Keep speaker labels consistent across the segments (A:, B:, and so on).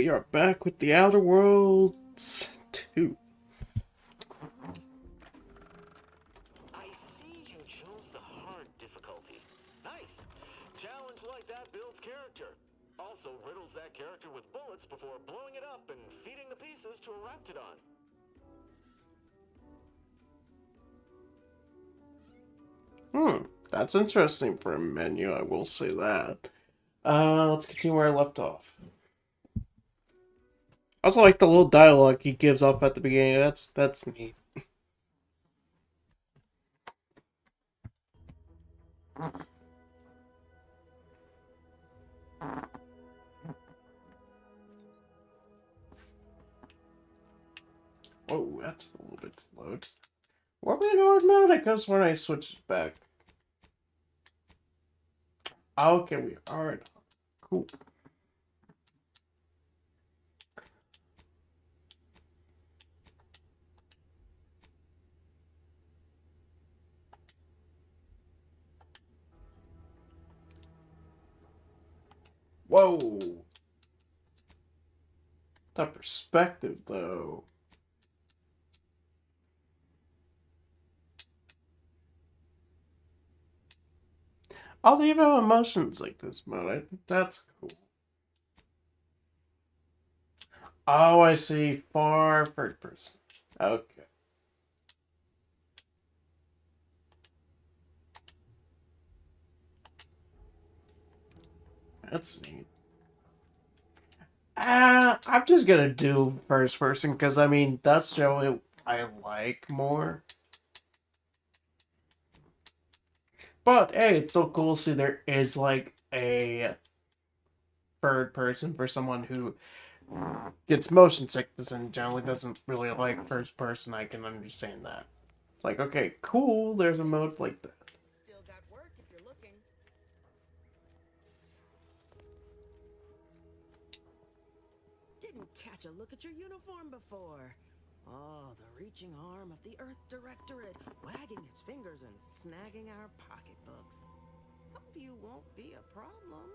A: we are back with the Outer Worlds 2.
B: I see you chose the hard difficulty. Nice. Challenge like that builds character. Also riddles that character with bullets before blowing it up and feeding the pieces to a Raptidon.
A: That's interesting for a menu, I will say that. Let's continue where I left off. I also like the little dialogue he gives off at the beginning. That's neat. Whoa, that's a little bit slow. What we in hard mode? I guess when I switch it back. Okay, we are in. Cool. Whoa. The perspective, though. I'll leave out emotions like this mode. That's cool. Oh, I see. Far third person. Okay. That's neat. I'm just gonna do first person because I mean that's generally I like more. But hey, it's so cool to see there is like a third person for someone who gets motion sickness and generally doesn't really like first person. I can understand that. It's like, okay, cool, there's a mode like that.
C: Still got work if you're looking. Didn't catch a look at your uniform before. Oh, the reaching arm of the Earth Directorate, wagging its fingers and snagging our pocketbooks. Hope you won't be a problem.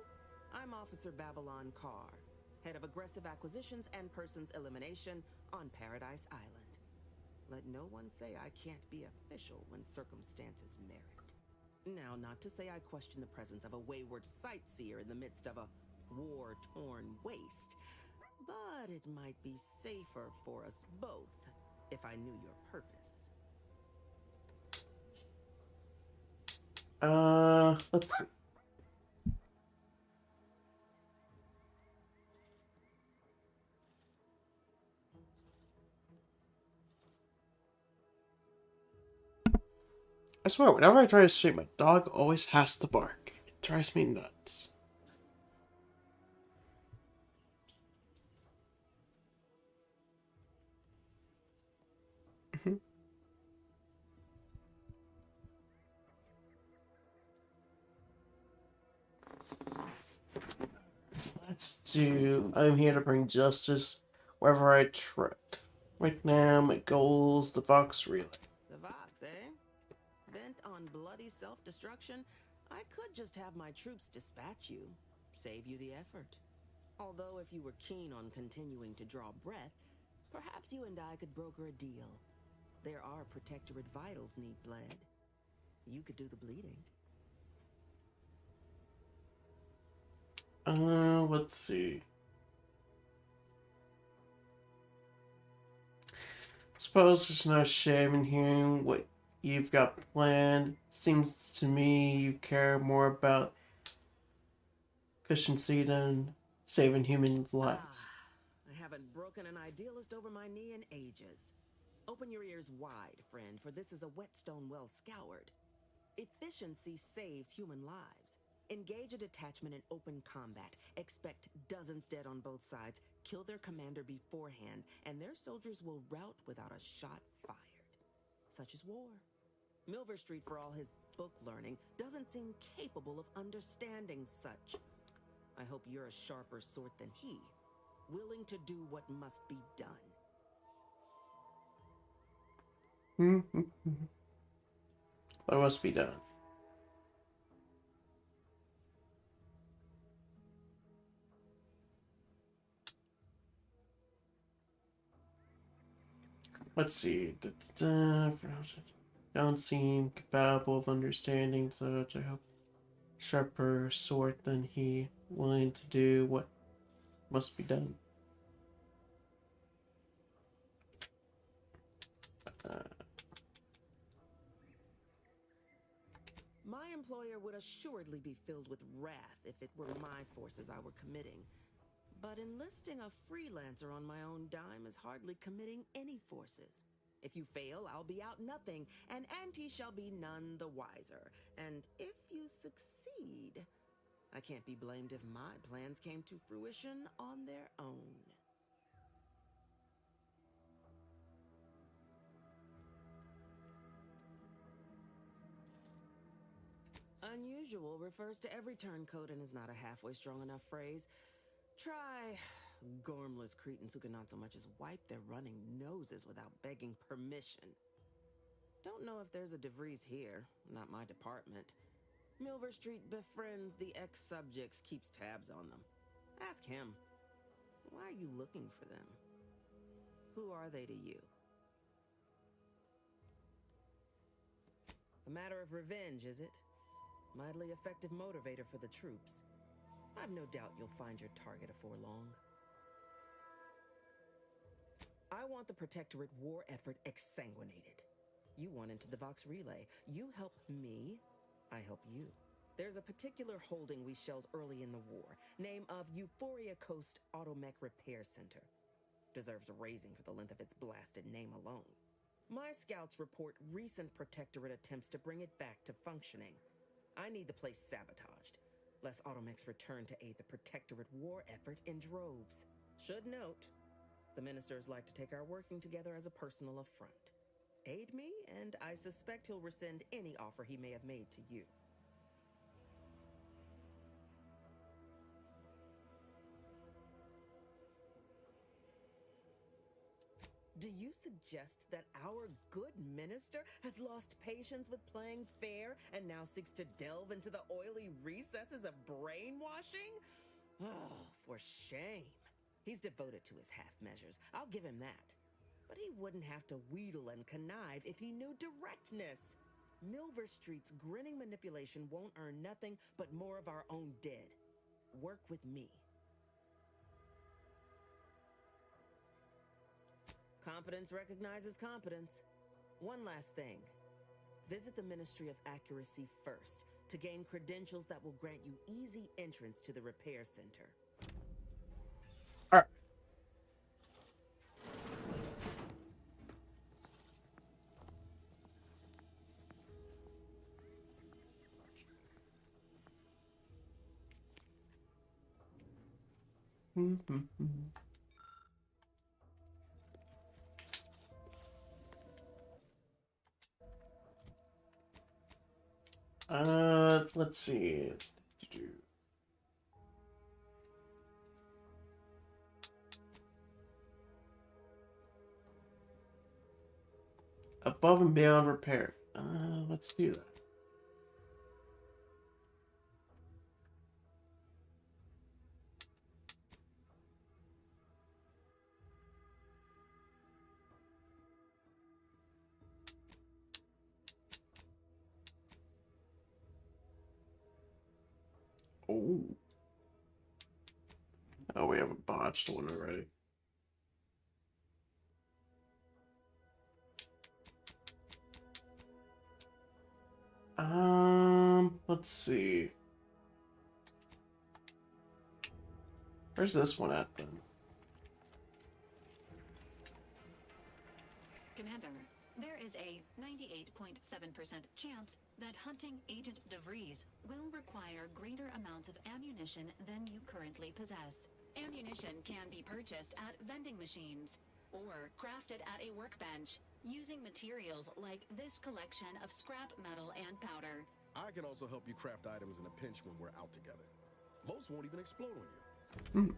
C: I'm Officer Babylon Carr, head of aggressive acquisitions and persons elimination on Paradise Island. Let no one say I can't be official when circumstances merit. Now, not to say I question the presence of a wayward sightseer in the midst of a war-torn waste, but it might be safer for us both if I knew your purpose.
A: Let's see. I swear, whenever I try to stream, my dog always has to bark. It drives me nuts. Let's do. I'm here to bring justice wherever I tread. Right now, my goal's the Vox Relay.
C: The Vox, eh? Bent on bloody self-destruction, I could just have my troops dispatch you, save you the effort. Although if you were keen on continuing to draw breath, perhaps you and I could broker a deal. There are protectorate vitals need bled. You could do the bleeding.
A: Let's see. Suppose there's no shame in hearing what you've got planned. Seems to me you care more about efficiency than saving humans' lives.
C: I haven't broken an idealist over my knee in ages. Open your ears wide, friend, for this is a whetstone well scoured. Efficiency saves human lives. Engage a detachment in open combat. Expect dozens dead on both sides. Kill their commander beforehand, and their soldiers will rout without a shot fired. Such is war. Milver Street, for all his book learning, doesn't seem capable of understanding such. I hope you're a sharper sort than he, willing to do what must be done.
A: What must be done? Let's see. Don't seem capable of understanding such. I hope sharper sort than he, willing to do what must be done.
C: My employer would assuredly be filled with wrath if it were my forces I were committing. But enlisting a freelancer on my own dime is hardly committing any forces. If you fail, I'll be out nothing, and Auntie shall be none the wiser. And if you succeed, I can't be blamed if my plans came to fruition on their own. Unusual refers to every turncoat and is not a halfway strong enough phrase. Try gormless cretins who can not so much as wipe their running noses without begging permission. Don't know if there's a DeVries here, not my department. Milver Street befriends the ex-subjects, keeps tabs on them. Ask him. Why are you looking for them? Who are they to you? A matter of revenge, is it? Mightily effective motivator for the troops. I've no doubt you'll find your target afore long. I want the Protectorate war effort exsanguinated. You want into the Vox Relay. You help me, I help you. There's a particular holding we shelled early in the war. Name of Euphoria Coast Automech Repair Center. Deserves a raising for the length of its blasted name alone. My scouts report recent Protectorate attempts to bring it back to functioning. I need the place sabotaged, lest Automechs return to aid the Protectorate war effort in droves. Should note, the ministers like to take our working together as a personal affront. Aid me, and I suspect he'll rescind any offer he may have made to you. Do you suggest that our good minister has lost patience with playing fair and now seeks to delve into the oily recesses of brainwashing? Oh, for shame. He's devoted to his half measures. I'll give him that. But he wouldn't have to wheedle and connive if he knew directness. Milver Street's grinning manipulation won't earn nothing but more of our own dead. Work with me. Competence recognizes competence. One last thing. Visit the Ministry of Accuracy first to gain credentials that will grant you easy entrance to the repair center.
A: All right. Let's see. Above and beyond repair. Let's do that. Oh. Oh, we have a botched one already. Let's see. Where's this one at then?
D: Commander, there is a 98.7% chance that hunting Agent DeVries will require greater amounts of ammunition than you currently possess. Ammunition can be purchased at vending machines or crafted at a workbench using materials like this collection of scrap metal and powder.
E: I can also help you craft items in a pinch when we're out together. Most won't even explode on you.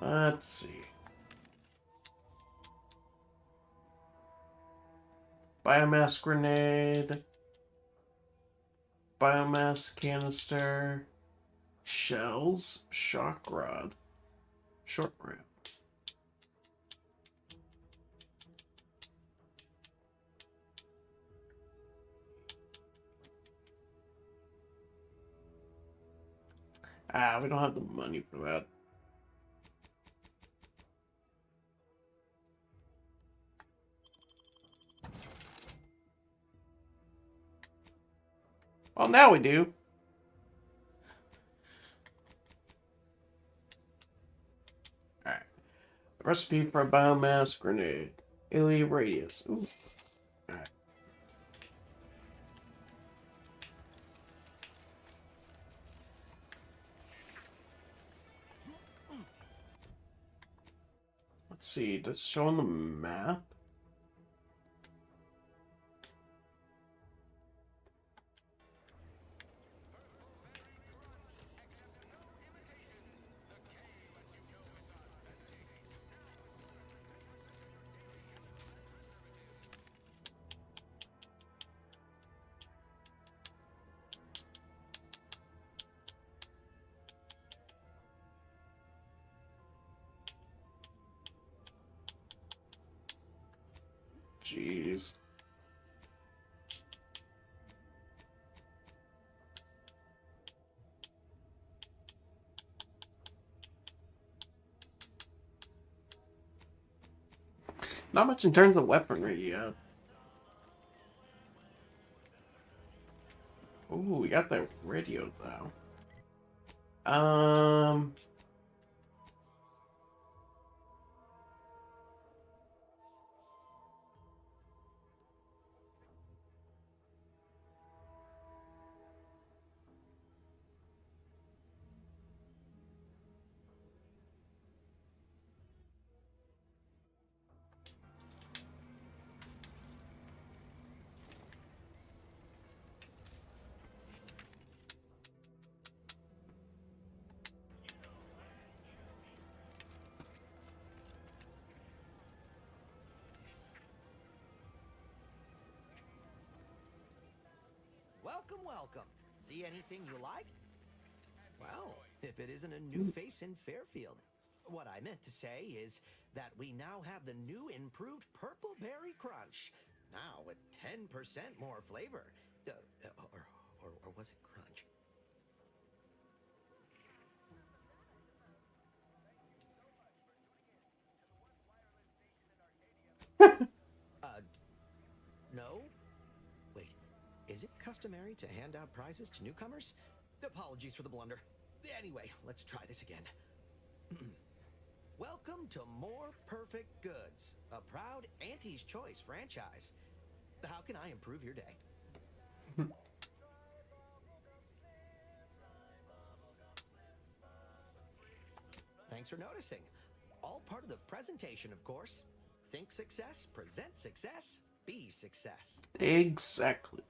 A: Let's see. Biomass grenade. Biomass canister. Shells. Shock rod. Short rounds. Ah, we don't have the money for that. Well, now we do. Alright. Recipe for a biomass grenade. Alien radius. Ooh. Alright. Let's see. Does it show on the map? Jeez. Not much in terms of weaponry yet. Ooh, we got that radio though.
F: Welcome, welcome. See anything you like? Well, if it isn't a new face in Fairfield. What I meant to say is that we now have the new improved Purple Berry Crunch. Now with 10% more flavor. Or was it crunch? No? Wait, is it customary to hand out prizes to newcomers? Apologies for the blunder. Anyway, let's try this again. Welcome to More Perfect Goods, a proud Auntie's Choice franchise. How can I improve your day? Thanks for noticing. All part of the presentation, of course. Think success, present success, be success.
A: Exactly.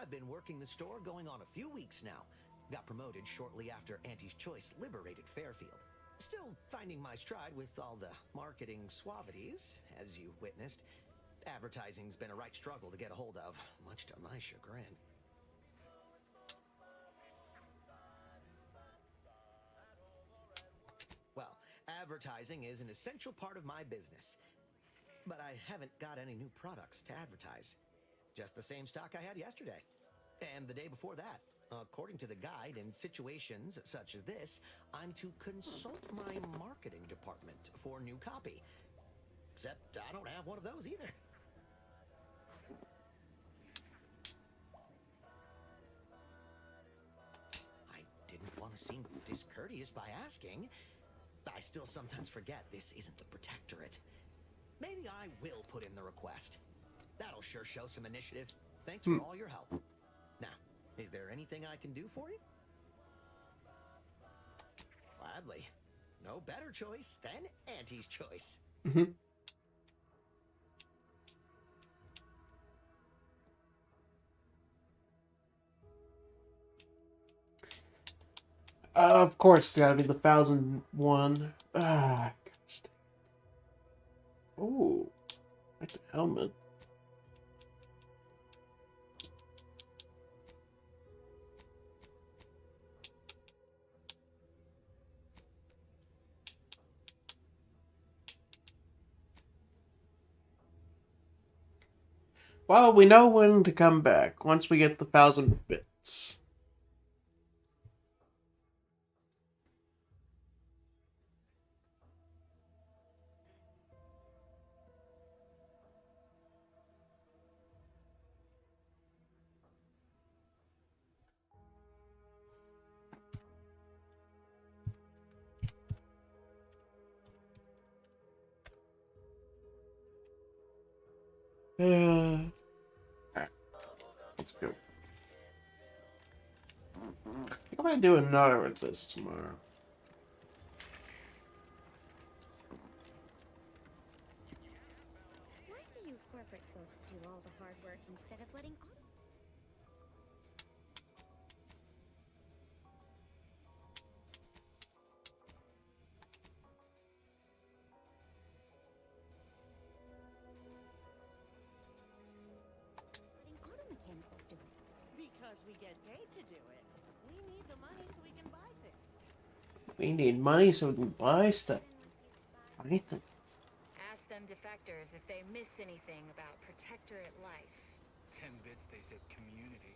F: I've been working the store going on a few weeks now. Got promoted shortly after Auntie's Choice liberated Fairfield. Still finding my stride with all the marketing suavities, as you witnessed. Advertising's been a right struggle to get a hold of, much to my chagrin. Well, advertising is an essential part of my business. But I haven't got any new products to advertise. Just the same stock I had yesterday. And the day before that. According to the guide, in situations such as this, I'm to consult my marketing department for new copy. Except I don't have one of those either. I didn't want to seem discourteous by asking. I still sometimes forget this isn't the Protectorate. Maybe I will put in the request. That'll sure show some initiative. Thanks for all your help. Now, is there anything I can do for you? Gladly. No better choice than Auntie's Choice.
A: Of course, it's gotta be the 1001. Ah, ooh. Like the helmet. Well, we know when to come back once we get the 1,000 bits. Alright, let's go. I might do another of this tomorrow.
G: Why do you corporate folks do all the hard work instead of letting auto mechanicals do it?
C: Because we get paid to do it. We need the money so we can buy things.
A: We need money so we can buy stuff. Buy things.
H: Ask them defectors if they miss anything about protectorate life.
B: 10 bits, they said community.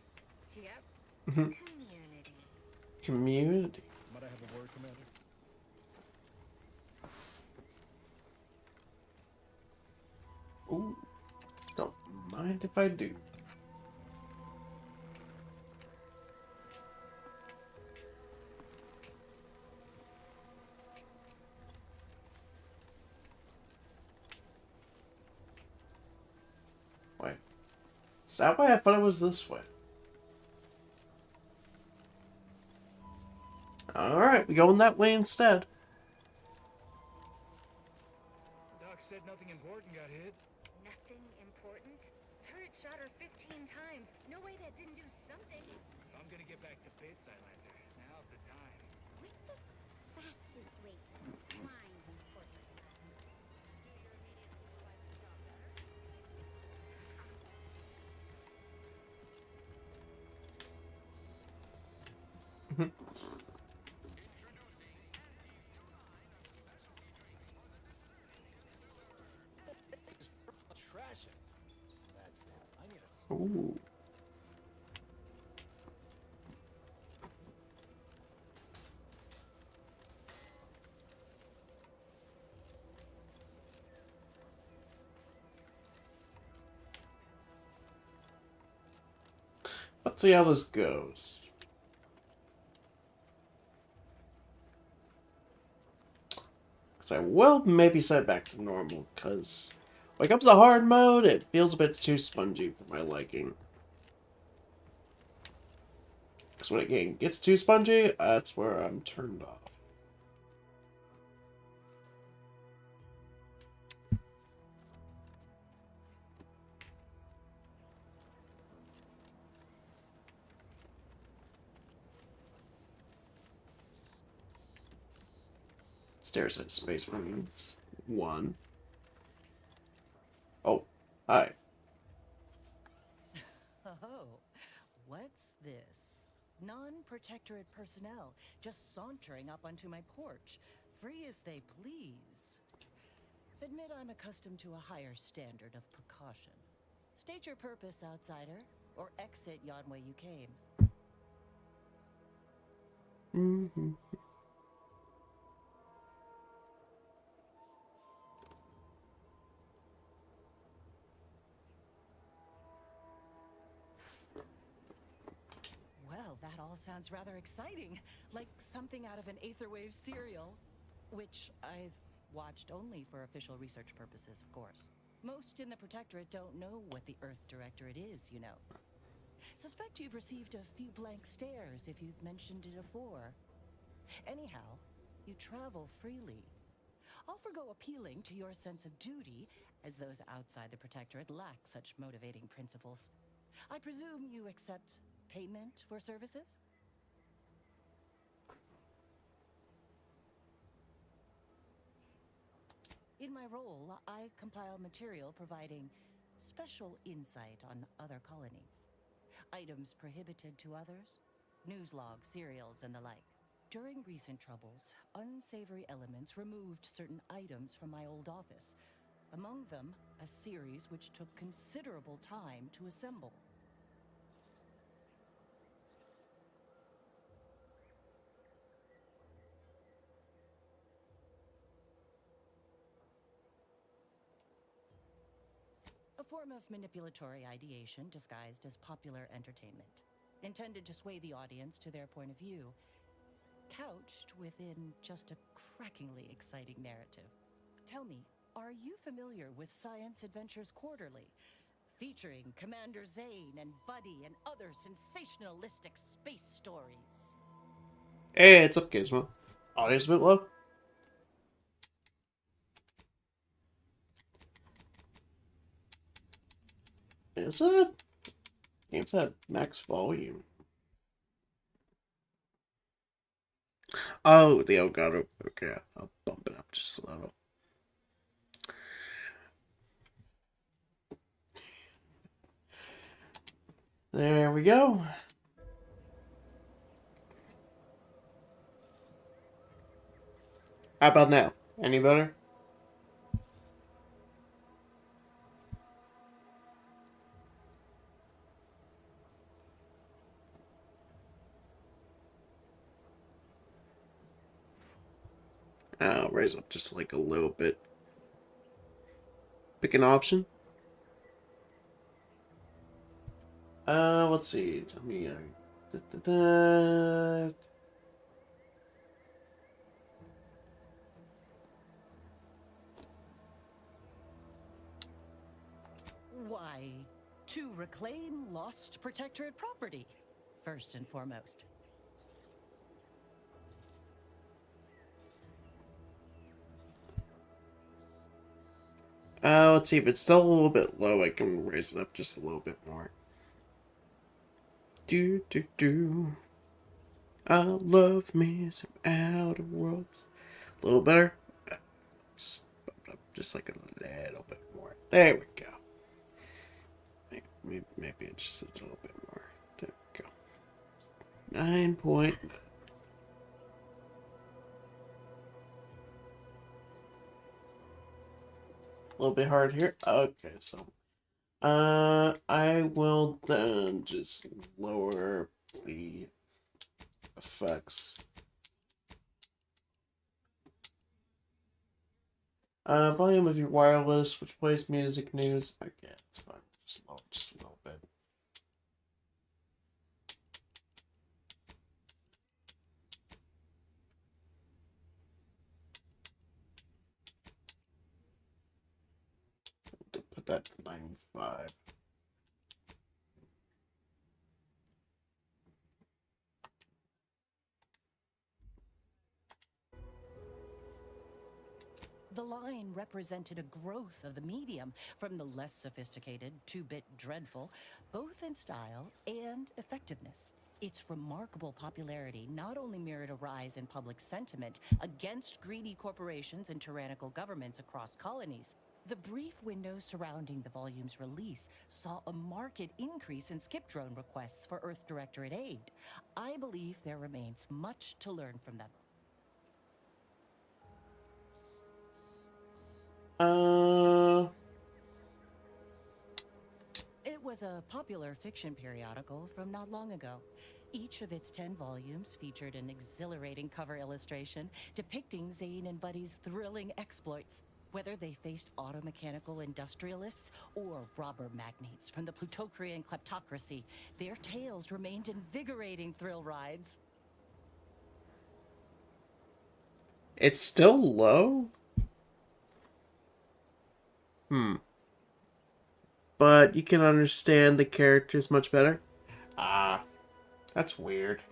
H: Yep. Community.
A: Community.
E: Might I have a word, Commander?
A: Ooh. Don't mind if I do. Wait. Is that why I thought it was this way? Alright, we going that way instead.
B: Doc said nothing important got hit.
H: Nothing important? Turret shot her 15 times. No way that didn't do something.
B: I'm gonna get back to Bits, Islander. Now's the time.
G: What's the fastest way to climb in corporate?
F: Trash it. That's it. I need a.
A: Ooh. Let's see how this goes. Because I will maybe set it back to normal, because when it comes to hard mode, it feels a bit too spongy for my liking. Because when it gets too spongy, that's where I'm turned off. Stairs at Space Marines. 1. Oh, hi.
I: Oh, what's this? Non-protectorate personnel just sauntering up onto my porch, free as they please. Admit I'm accustomed to a higher standard of precaution. State your purpose, outsider, or exit yon way you came.
A: Mm-hmm.
I: Well, that all sounds rather exciting, like something out of an Aetherwave serial, which I've watched only for official research purposes, of course. Most in the Protectorate don't know what the Earth Directorate is, you know. Suspect you've received a few blank stares if you've mentioned it afore. Anyhow, you travel freely. I'll forgo appealing to your sense of duty, as those outside the Protectorate lack such motivating principles. I presume you accept payment for services? In my role, I compile material providing special insight on other colonies. Items prohibited to others, news logs, serials, and the like. During recent troubles, unsavory elements removed certain items from my old office. Among them, a series which took considerable time to assemble. A form of manipulatory ideation disguised as popular entertainment, intended to sway the audience to their point of view, couched within just a crackingly exciting narrative. Tell me, are you familiar with Science Adventures Quarterly, featuring Commander Zane and Buddy and other sensationalistic space stories?
A: Hey, it's up, Gizmo. Audio's a bit low. Is it? Game's at max volume. Oh, the Elgato. Okay, I'll bump it up just a little. There we go. How about now? Any better? I'll raise up just like a little bit. Pick an option. Let's see. Tell me.
I: Why, to reclaim lost protectorate property, first and foremost.
A: Let's see. If it's still a little bit low, I can raise it up just a little bit more. Do do do. I love me some Outer Worlds. A little better. Just bump it up just like a little bit more. There we go. Maybe it's just a little bit more. There we go. 9 point. A little bit hard here. Okay, so I will then just lower the effects. Volume of your wireless, which plays music news. Okay, it's fine. Just lower just a little bit. To put that to 95.
I: The line represented a growth of the medium from the less sophisticated 2-bit dreadful, both in style and effectiveness. Its remarkable popularity not only mirrored a rise in public sentiment against greedy corporations and tyrannical governments across colonies. The brief window surrounding the volume's release saw a marked increase in skip drone requests for Earth Directorate aid. I believe there remains much to learn from them. It was a popular fiction periodical from not long ago. Each of its 10 volumes featured an exhilarating cover illustration depicting Zane and Buddy's thrilling exploits. Whether they faced automechanical industrialists or robber magnates from the Plutocrian kleptocracy, their tales remained invigorating thrill rides.
A: It's still low? But you can understand the characters much better? Ah, that's weird.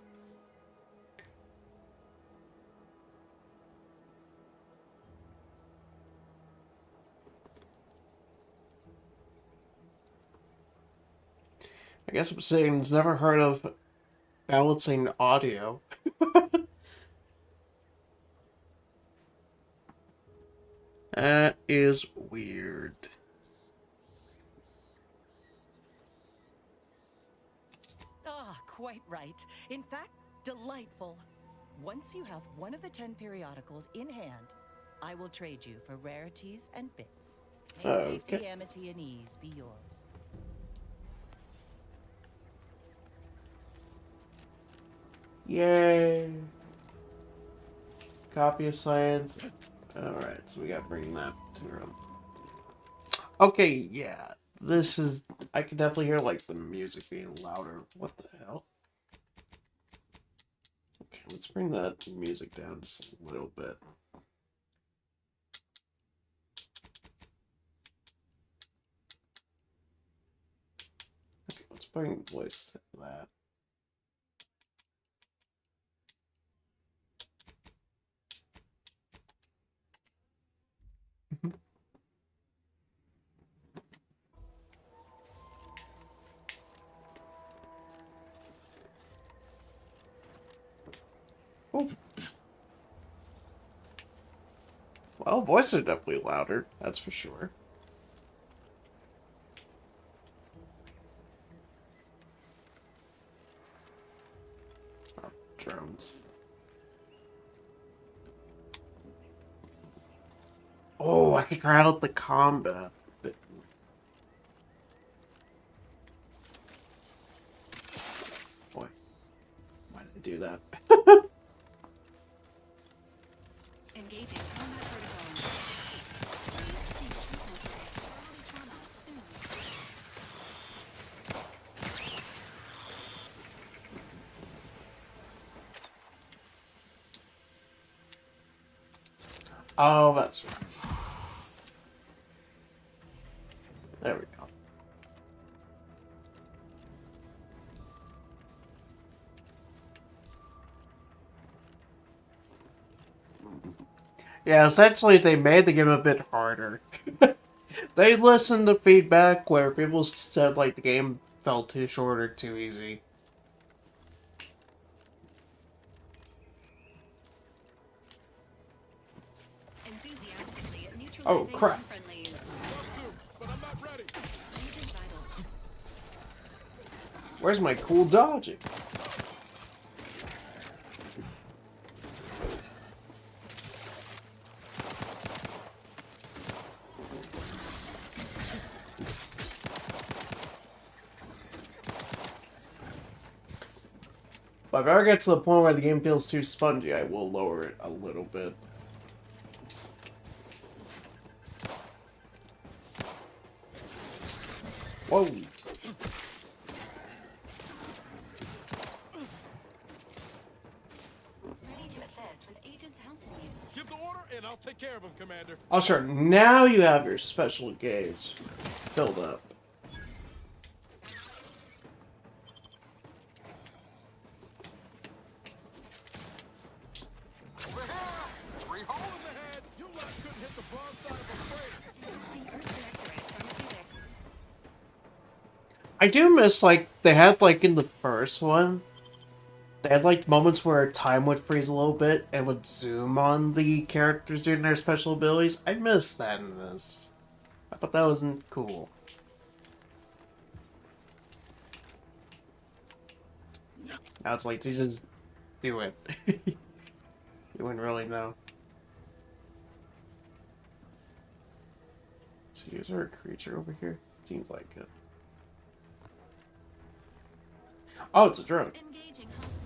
A: I guess Obsidian's never heard of balancing audio. That is weird.
I: Ah, quite right. In fact, delightful. Once you have one of the 10 periodicals in hand, I will trade you for rarities and bits. May
A: Okay.
I: safety, amity, and ease be yours.
A: Yay! Copy of science. Alright, so we gotta bring that to her. Okay, yeah. This is... I can definitely hear, like, the music being louder. What the hell? Okay, let's bring that music down just a little bit. Okay, let's bring voice to that. Oh. Well, voices are definitely louder, that's for sure. Oh, drones. Oh, I could try out the combat. Boy, why did I do that?
D: Engaging combat protocol. Please seek treatment for bodily trauma soon.
A: Oh, that's right. There we go. Yeah, essentially they made the game a bit harder. They listened to feedback where people said like the game felt too short or too easy.
D: Enthusiastically
A: Oh,
D: neutralizing
A: crap.
D: unfriendlies.
E: But I'm not ready.
D: Changing vitals.
A: Where's my cool dodging? But if it ever gets to the point where the game feels too spongy, I will lower it a little bit. Whoa.
D: Ready to assist with agent's health needs.
E: Give the order, and I'll take care of him, Commander.
A: Oh, sure. Now you have your special gauge filled up.
E: Three hole in the head. You lot couldn't hit the broadside of a frame.
A: I do miss, like, they had, like, in the first one, they had, like, moments where time would freeze a little bit and would zoom on the characters doing their special abilities. I miss that in this. I thought that wasn't cool. Now it's like, they just do it. You wouldn't really know. So is there a creature over here? Seems like it. Oh, it's a drone.
D: Engaging hospital.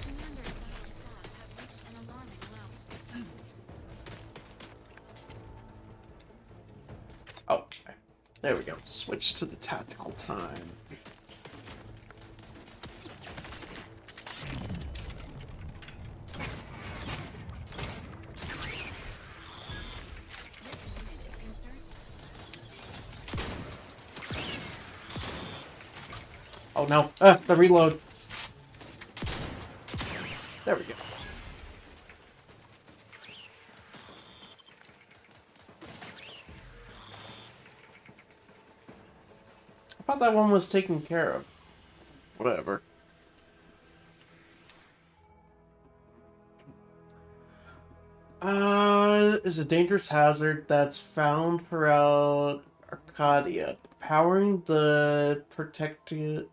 D: Commander's vital stocks have reached an alarming low.
A: Oh, okay. There we go. Switch to the tactical time.
D: This unit is concerned.
A: Oh no. The reload. There we go. I thought that one was taken care of. Whatever. Is a dangerous hazard that's found throughout Arcadia, powering the protectorate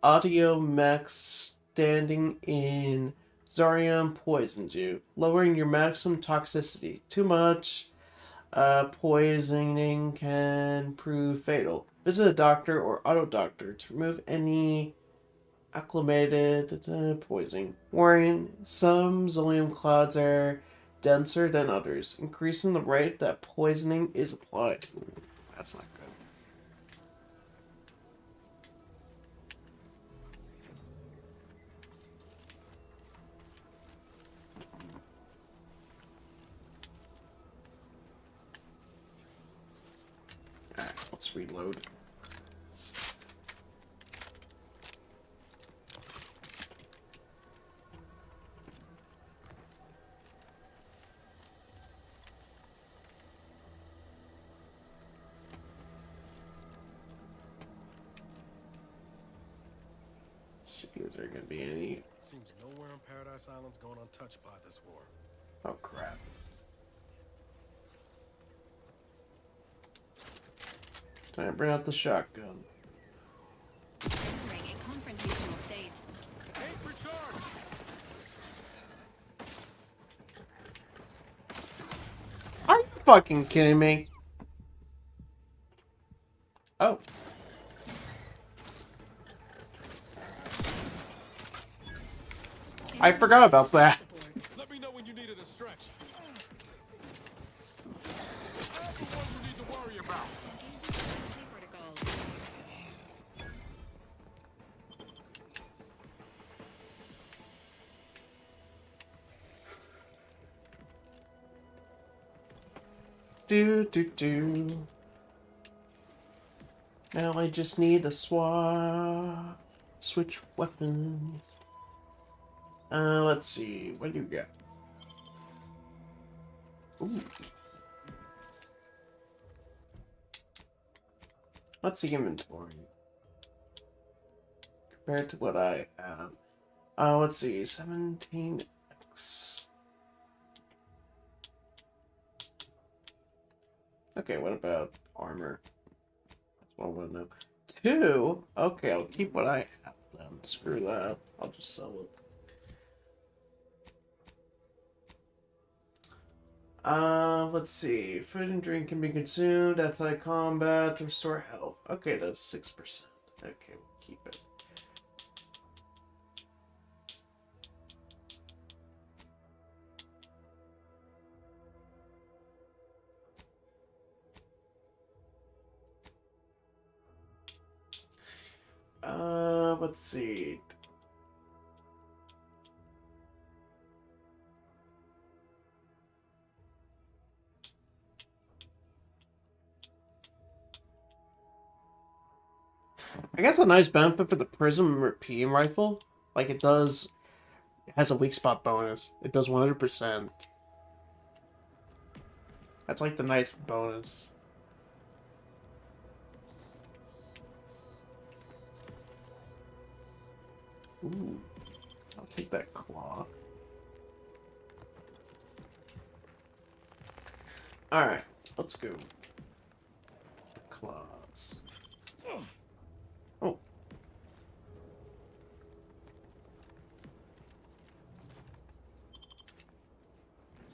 A: audio mechs standing in Zarium poisoned you, lowering your maximum toxicity. Too much poisoning can prove fatal. Visit a doctor or auto doctor to remove any acclimated poisoning. Warning, some Zolium clouds are denser than others, increasing the rate that poisoning is applied. Ooh, that's not good. Alright, let's reload. See if there gonna be any.
E: Seems nowhere on Paradise Island's going untouched by this war.
A: Oh crap. Time to bring out the shotgun.
D: Entering a confrontational state.
E: Ain't recharged!
A: Are you fucking kidding me? Oh. I forgot about that.
E: Let me know when you needed a stretch. That's the one you need to worry about.
D: Protocols.
A: Do. Now I just need to switch weapons. Let's see. What do you got? Ooh. Let's see inventory. Compared to what I have. Let's see. 17x. Okay, what about armor? That's what I want to know. 2? Okay, I'll keep what I have then. Screw that. I'll just sell it. Let's see. Food and drink can be consumed outside combat to restore health. Okay, that's 6%. Okay, we'll keep it. Let's see. I guess a nice benefit for the Prism Repeating Rifle, like it has a weak spot bonus. It does 100%. That's like the nice bonus. Ooh, I'll take that claw. Alright, let's go. Claws. Oh.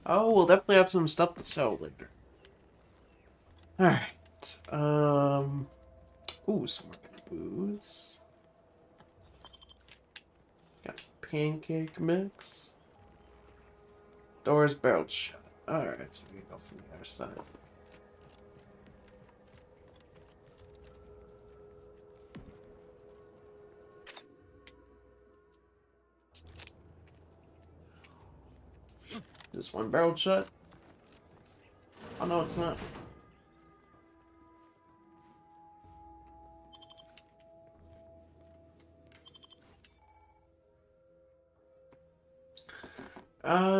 A: Oh, we'll definitely have some stuff to sell later. Alright. Ooh, some more booze. Got some pancake mix. Doors barreled shut. Alright, so we can go from the other side. Is this one barreled shut? Oh no, it's not.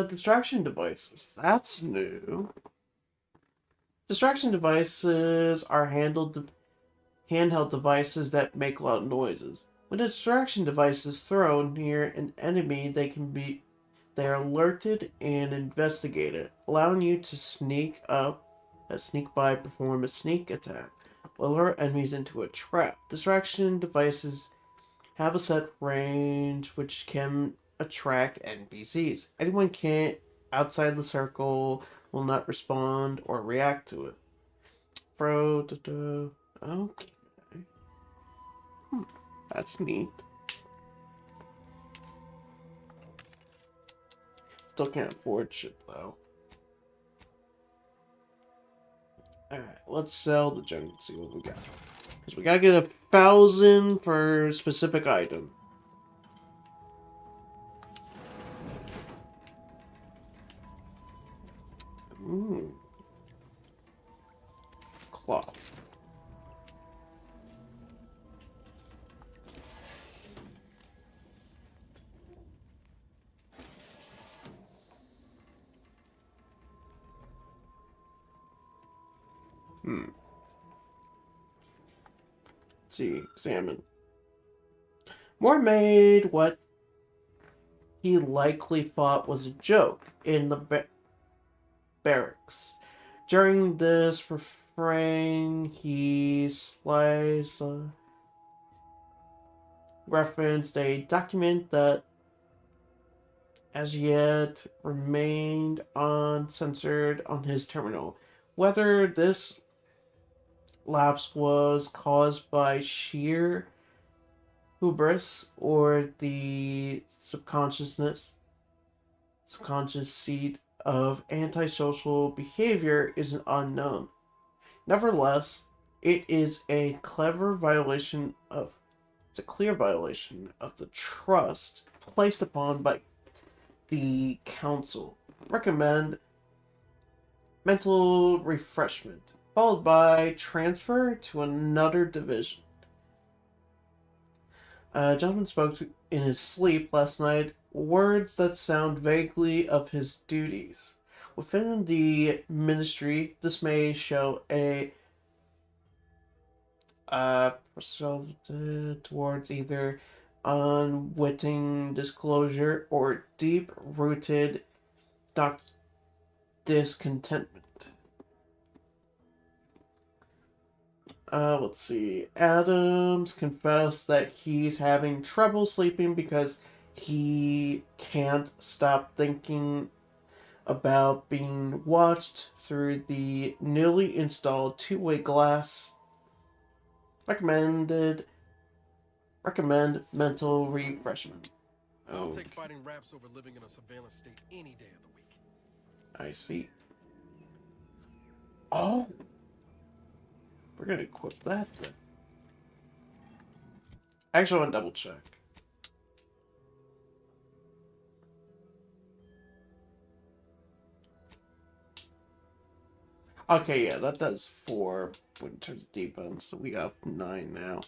A: Distraction devices. That's new. Distraction devices are handheld devices that make loud noises. When a distraction device is thrown near an enemy, they are alerted and investigated, allowing you to sneak by, perform a sneak attack, or lure enemies into a trap. Distraction devices have a set range which can attract NPCs. Anyone can't outside the circle will not respond or react to it. Okay. That's neat. Still can't afford shit though. Alright, let's sell the junk and see what we got. Because we gotta get 1,000 for a specific item. Ooh. Cloth. Let's see, examine. Moore made what he likely thought was a joke in the barracks. During this refrain, he referenced a document that as yet remained uncensored on his terminal. Whether this lapse was caused by sheer hubris or the subconscious seed of antisocial behavior is unknown. Nevertheless, it is a clear violation of the trust placed upon by the council. Recommend mental refreshment, followed by transfer to another division. Gentleman spoke in his sleep last night words that sound vaguely of his duties. Within the ministry, this may show a towards either unwitting disclosure or deep-rooted discontentment. Let's see. Adams confessed that he's having trouble sleeping because he can't stop thinking about being watched through the newly installed two-way glass. Recommend mental refreshment.
E: I'll take fighting raps over living in a surveillance state any day of the week.
A: I see. Oh! We're gonna equip that then. Actually, I want to double check. Okay, yeah, that does 4 when it turns defense. So we got 9 now.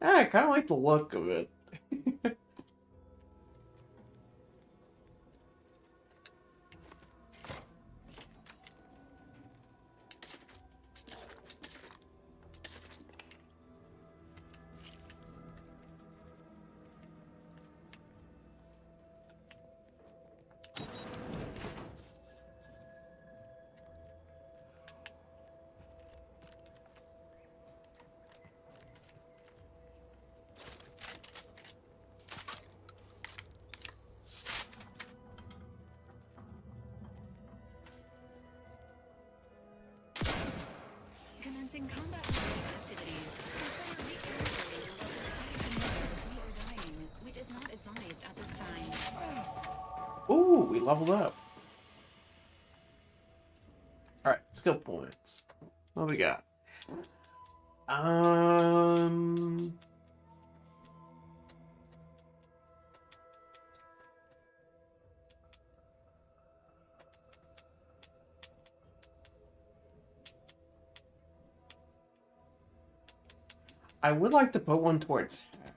A: I kind of like the look of it.
D: Commencing combat activities. Consider recalculating your level of free or dying, which is not advised at this time.
A: Ooh, we leveled up. Alright, skill points. What do we got? I would like to put one towards hack.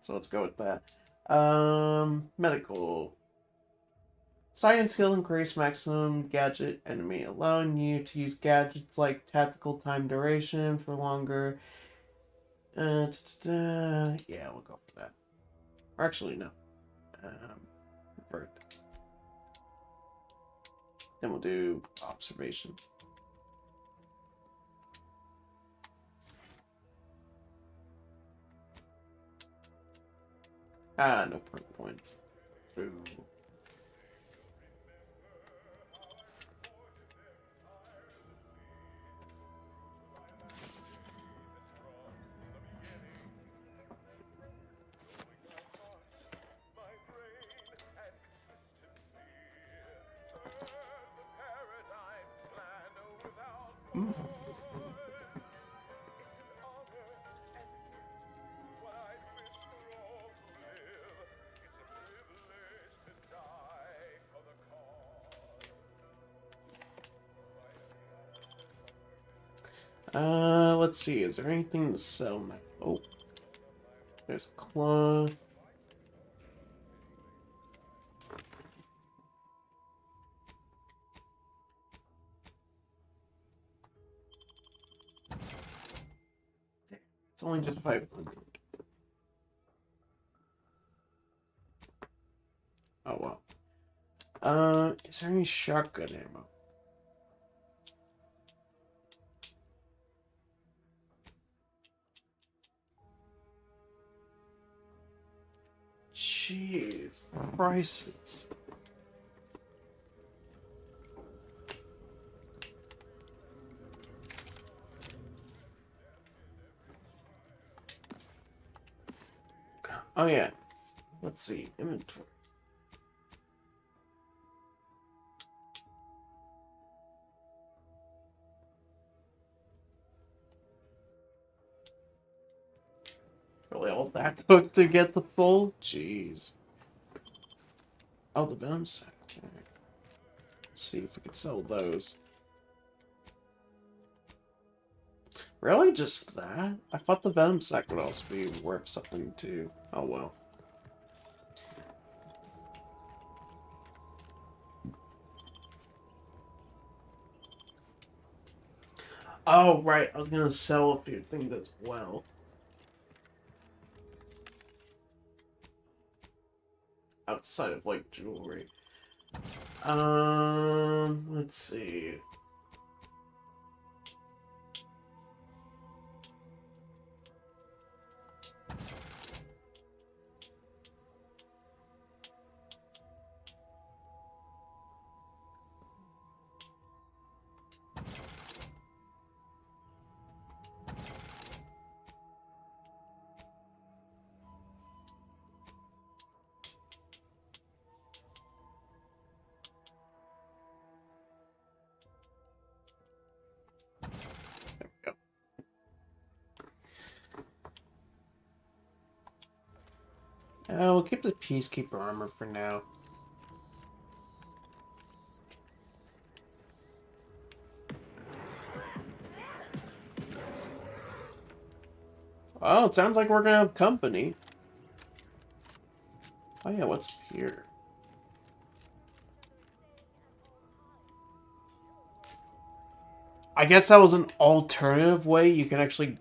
A: So let's go with that. Medical. Science skill increase maximum gadget enemy, allowing you to use gadgets like tactical time duration for longer. Yeah, we'll go for that. Or actually, no. Vert. Then we'll do observation. Ah, no perk points. Ooh. Let's see. Is there anything to sell now? Oh, there's claw. It's only just 500. Oh well. Is there any shotgun ammo? Jeez, the prices. Oh yeah. Let's see. Inventory. Really all that took to get the full? Jeez. Oh, the venom sack. Right. Let's see if we can sell those. Really? Just that? I thought the venom sack would also be worth something too. Oh well. Oh, right. I was gonna sell a few things as well. Outside of, like, jewelry. Let's see. We'll keep the Peacekeeper armor for now. Oh, it sounds like we're gonna have company. Oh yeah, what's here? I guess that was an alternative way you can actually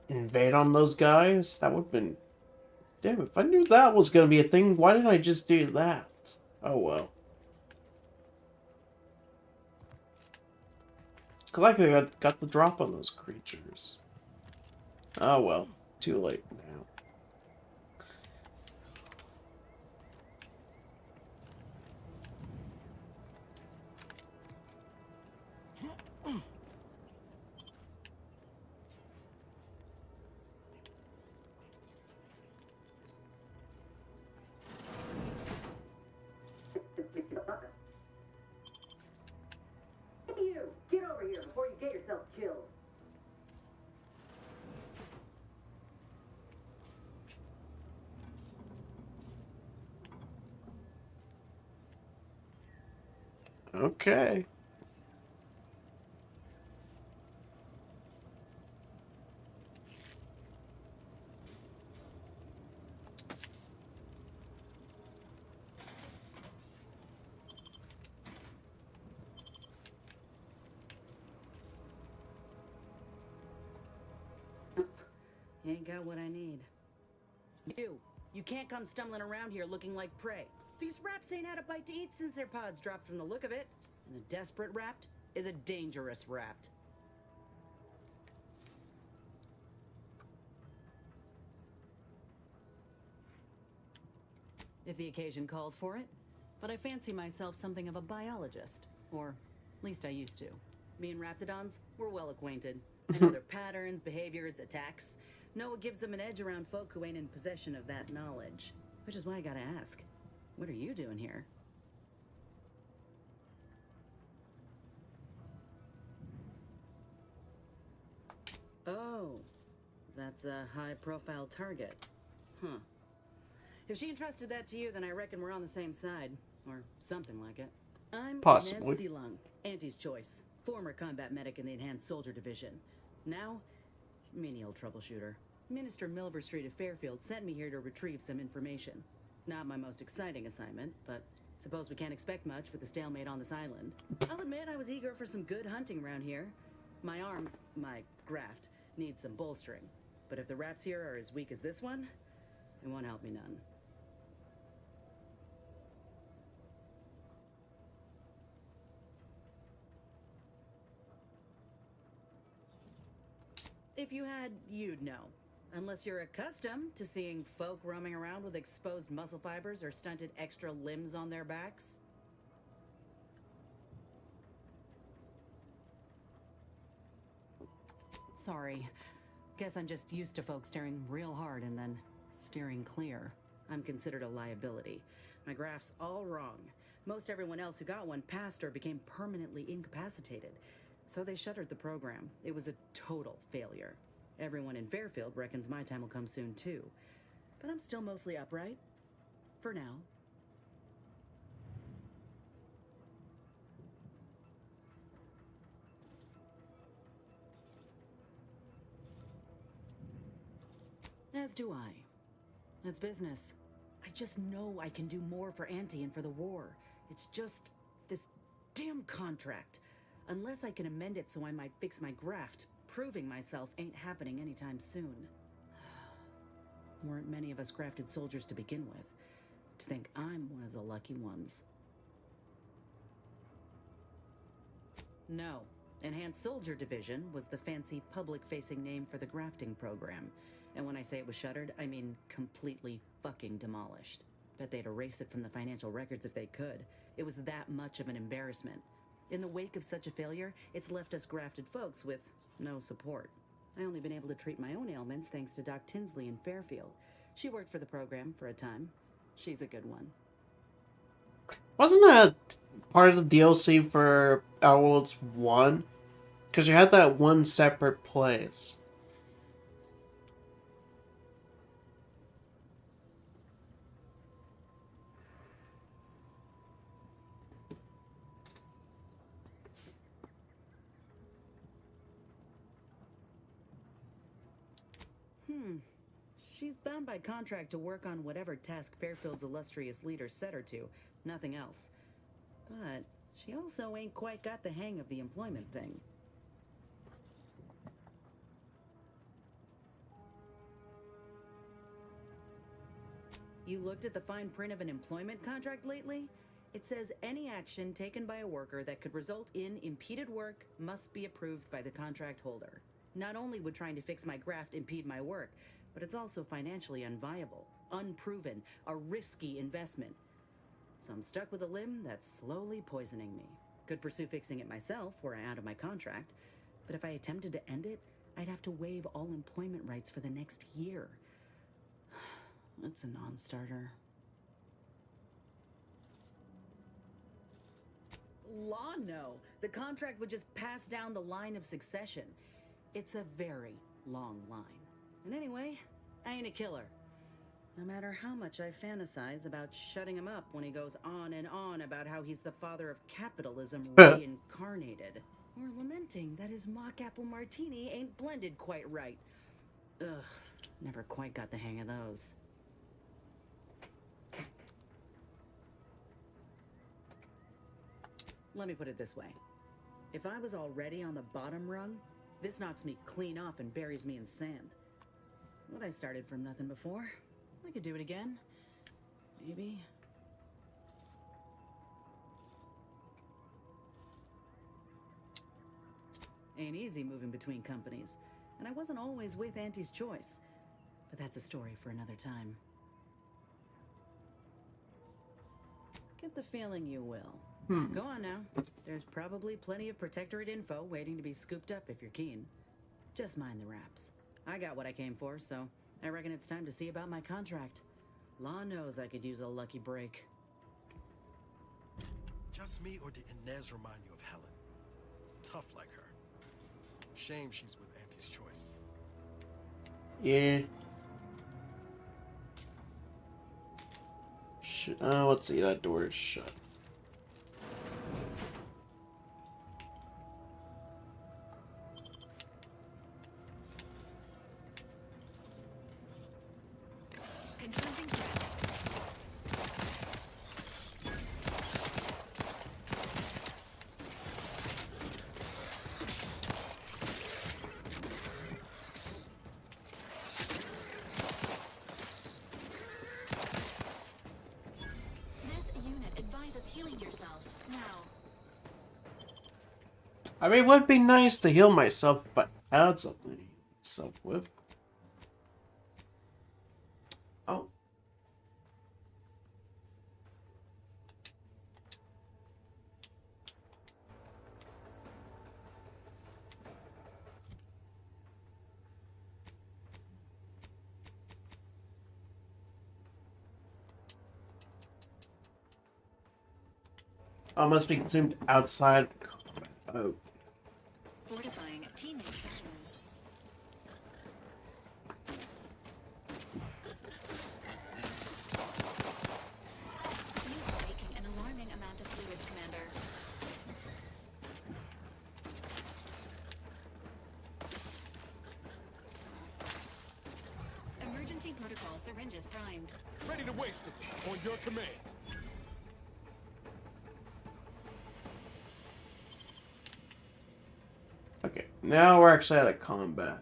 A: invade on those guys. That would have been... Damn, if I knew that was going to be a thing, why didn't I just do that? Oh well. Because I could have got the drop on those creatures. Oh well, too late now.
J: You! Get over here before you get yourself killed!
A: Okay.
K: Ain't got what I need. You can't come stumbling around here looking like prey. These raps ain't had a bite to eat since their pods dropped from the look of it. And a desperate rapt is a dangerous rapt. If the occasion calls for it. But I fancy myself something of a biologist. Or, at least I used to. Me and Raptidons, we're well acquainted. I know their patterns, behaviors, attacks. Know what gives them an edge around folk who ain't in possession of that knowledge. Which is why I gotta ask, what are you doing here? Oh, that's a high-profile target. Huh. If she entrusted that to you, then I reckon we're on the same side. Or something like it. I'm
A: Possibly.
K: Inez Silung, Auntie's choice. Former combat medic in the Enhanced Soldier Division. Now, menial troubleshooter. Minister Milver Street of Fairfield sent me here to retrieve some information. Not my most exciting assignment, but suppose we can't expect much with the stalemate on this island. I'll admit I was eager for some good hunting around here. My graft, needs some bolstering. But if the raps here are as weak as this one, it won't help me none. If you had, you'd know. Unless you're accustomed to seeing folk roaming around with exposed muscle fibers or stunted extra limbs on their backs. Sorry. Guess I'm just used to folks staring real hard and then steering clear. I'm considered a liability. My graph's all wrong. Most everyone else who got one passed or became permanently incapacitated. So they shuttered the program. It was a total failure. Everyone in Fairfield reckons my time will come soon too. But I'm still mostly upright. For now. As do I. It's business. I just know I can do more for Auntie and for the war. It's just this damn contract. Unless I can amend it so I might fix my graft, proving myself ain't happening anytime soon. Weren't many of us grafted soldiers to begin with. To think I'm one of the lucky ones. No. Enhanced Soldier Division was the fancy public-facing name for the grafting program. And when I say it was shuttered, I mean completely fucking demolished. Bet they'd erase it from the financial records if they could. It was that much of an embarrassment. In the wake of such a failure, it's left us grafted folks with no support. I only been able to treat my own ailments thanks to Doc Tinsley in Fairfield. She worked for the program for a time. She's a good one.
A: Wasn't that part of the DLC for Outer Worlds 1? Because you had that one separate place.
K: She's bound by contract to work on whatever task Fairfield's illustrious leader set her to, nothing else. But she also ain't quite got the hang of the employment thing. You looked at the fine print of an employment contract lately? It says any action taken by a worker that could result in impeded work must be approved by the contract holder. Not only would trying to fix my graft impede my work, but it's also financially unviable, unproven, a risky investment. So I'm stuck with a limb that's slowly poisoning me. Could pursue fixing it myself were I out of my contract, but if I attempted to end it, I'd have to waive all employment rights for the next year. That's a non-starter. Law, no. The contract would just pass down the line of succession. It's a very long line. And anyway, I ain't a killer. No matter how much I fantasize about shutting him up when he goes on and on about how he's the father of capitalism reincarnated. Or lamenting that his mock apple martini ain't blended quite right. Ugh, never quite got the hang of those. Let me put it this way. If I was already on the bottom rung, this knocks me clean off and buries me in sand. But I started from nothing before. I could do it again. Maybe. Ain't easy moving between companies, and I wasn't always with Auntie's choice. But that's a story for another time. Get the feeling you will. Go on now. There's probably plenty of Protectorate info waiting to be scooped up if you're keen. Just mind the wraps. I got what I came for, so I reckon it's time to see about my contract. Law knows I could use a lucky break.
E: Just me, or did Inez remind you of Helen? Tough like her. Shame she's with Auntie's choice.
A: Yeah. Let's see, that door is shut.
D: Confronting threat. This unit advises healing yourself now.
A: I mean, it would be nice to heal myself, but add something. Self-whip. Oh. Oh, must be consumed outside combat. Oh.
D: Fortifying teammate battles. You're taking an alarming amount of fluids, Commander. Emergency protocol syringes primed.
E: Ready to waste it on your command.
A: Okay, now we're actually out of combat.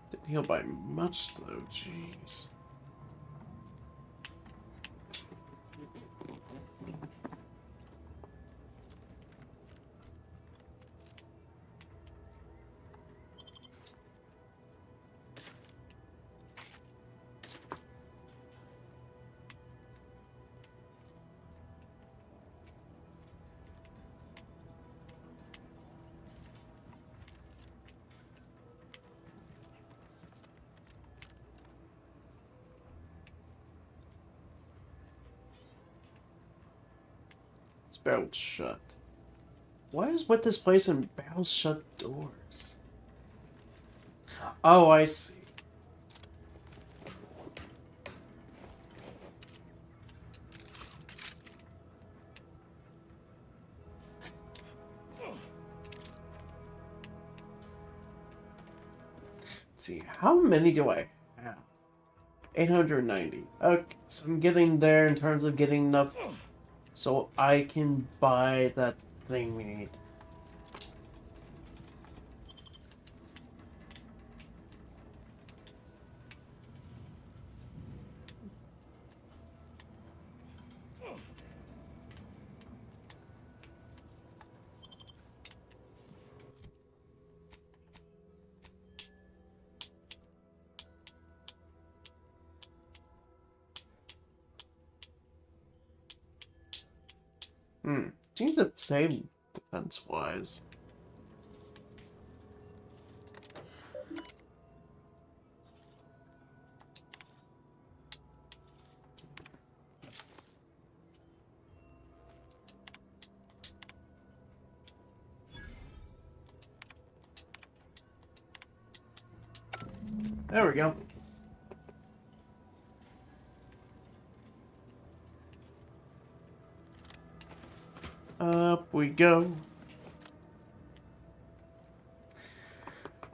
A: Didn't heal by much though, jeez. Barrel shut. What is with this place and barrel shut doors? Oh, I see. Let's see, how many do I have? 890. Okay, so I'm getting there in terms of getting enough so I can buy that thing we need. Seems the same defense-wise. There we go. Up we go.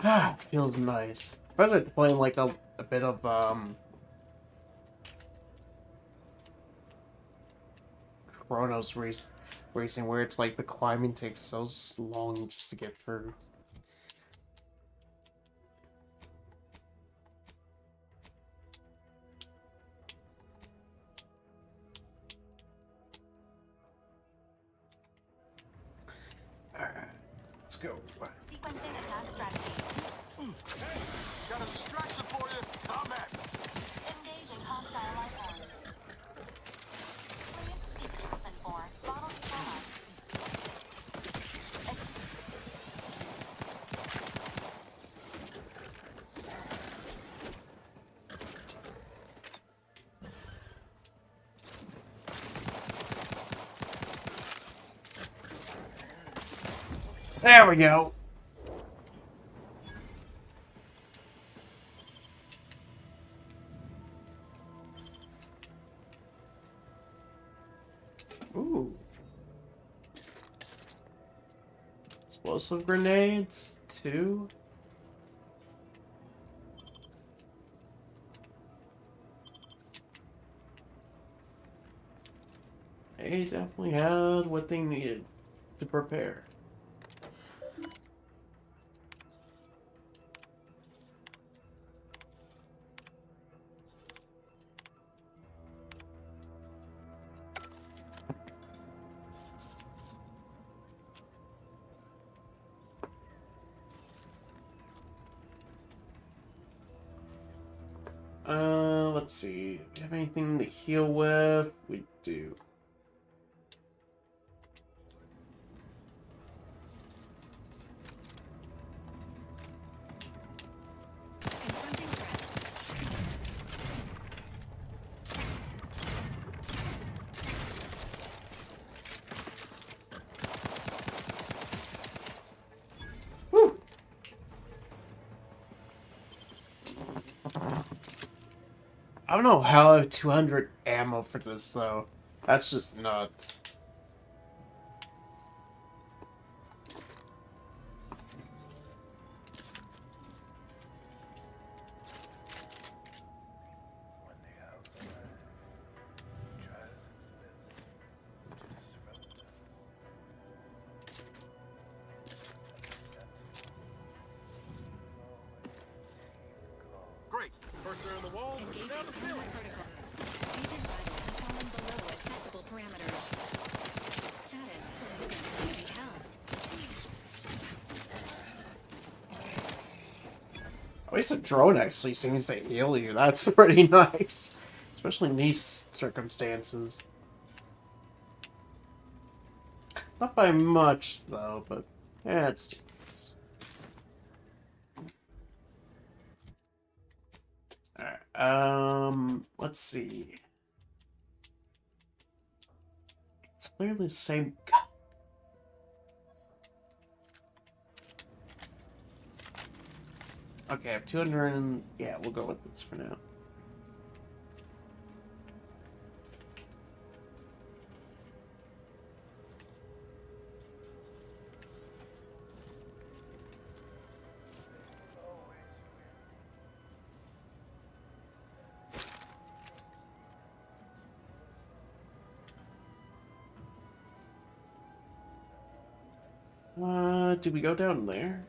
A: Ah, feels nice. Especially playing like a bit of Chronos racing, where it's like the climbing takes so long just to get through. Alright, let's go.
D: Sequencing attack strategy.
B: Hey, got a distraction for you. Combat.
D: Engaging hostile life forms. Please seek treatment for bodily trauma.
A: There we go. Ooh. Explosive grenades, 2. They definitely had what they needed to prepare. Let's see. Do we have anything to heal with? We do.
D: Confronting threat.
A: Woo! I don't know how I have 200 ammo for this, though. That's just nuts.
B: Great. First they're in the walls,
D: Engaging
B: now the
D: similar
B: ceilings.
D: protocol. Agent vitals have fallen below acceptable parameters. Status: continued health.
A: At least a drone actually seems to heal you. That's pretty nice. Especially in these circumstances. Not by much, though, but yeah, it's... Alright, let's see. It's literally the same gun. Okay, I have 200 and... yeah, we'll go with this for now. Do we go down there?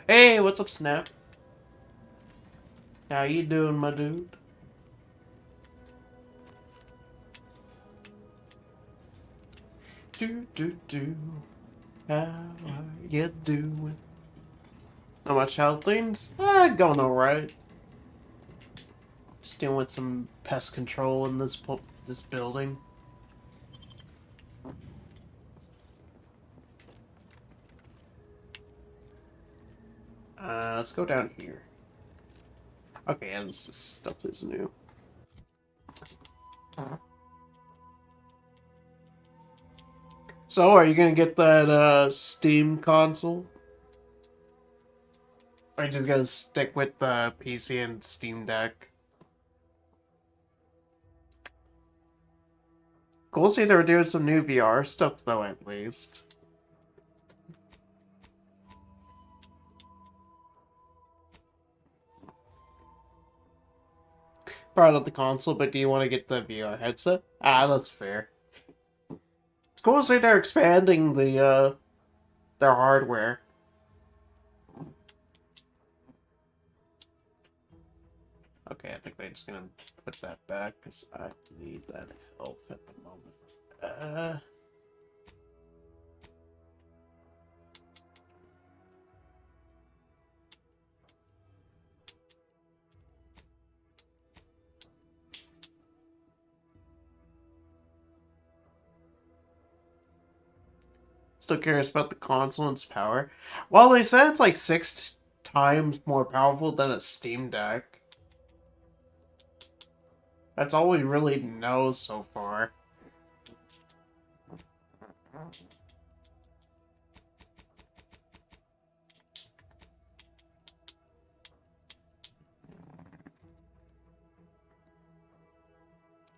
A: Hey, what's up, Snap? How you doing, my dude? How are you doing? Not much health things? Going alright. Just dealing with some pest control in this building. Let's go down here. Okay, and this stuff is new. So, are you gonna get that Steam console? Or are you just gonna stick with the PC and Steam Deck? Cool to see they were doing some new VR stuff, though, at least. proud of the console, but do you want to get the VR headset? Ah, that's fair. It's cool to see they're expanding the their hardware. Okay, I think I'm just gonna put that back because I need that help at the moment. Still curious about the console and its power. Well, they said it's like 6 times more powerful than a Steam Deck. That's all we really know so far.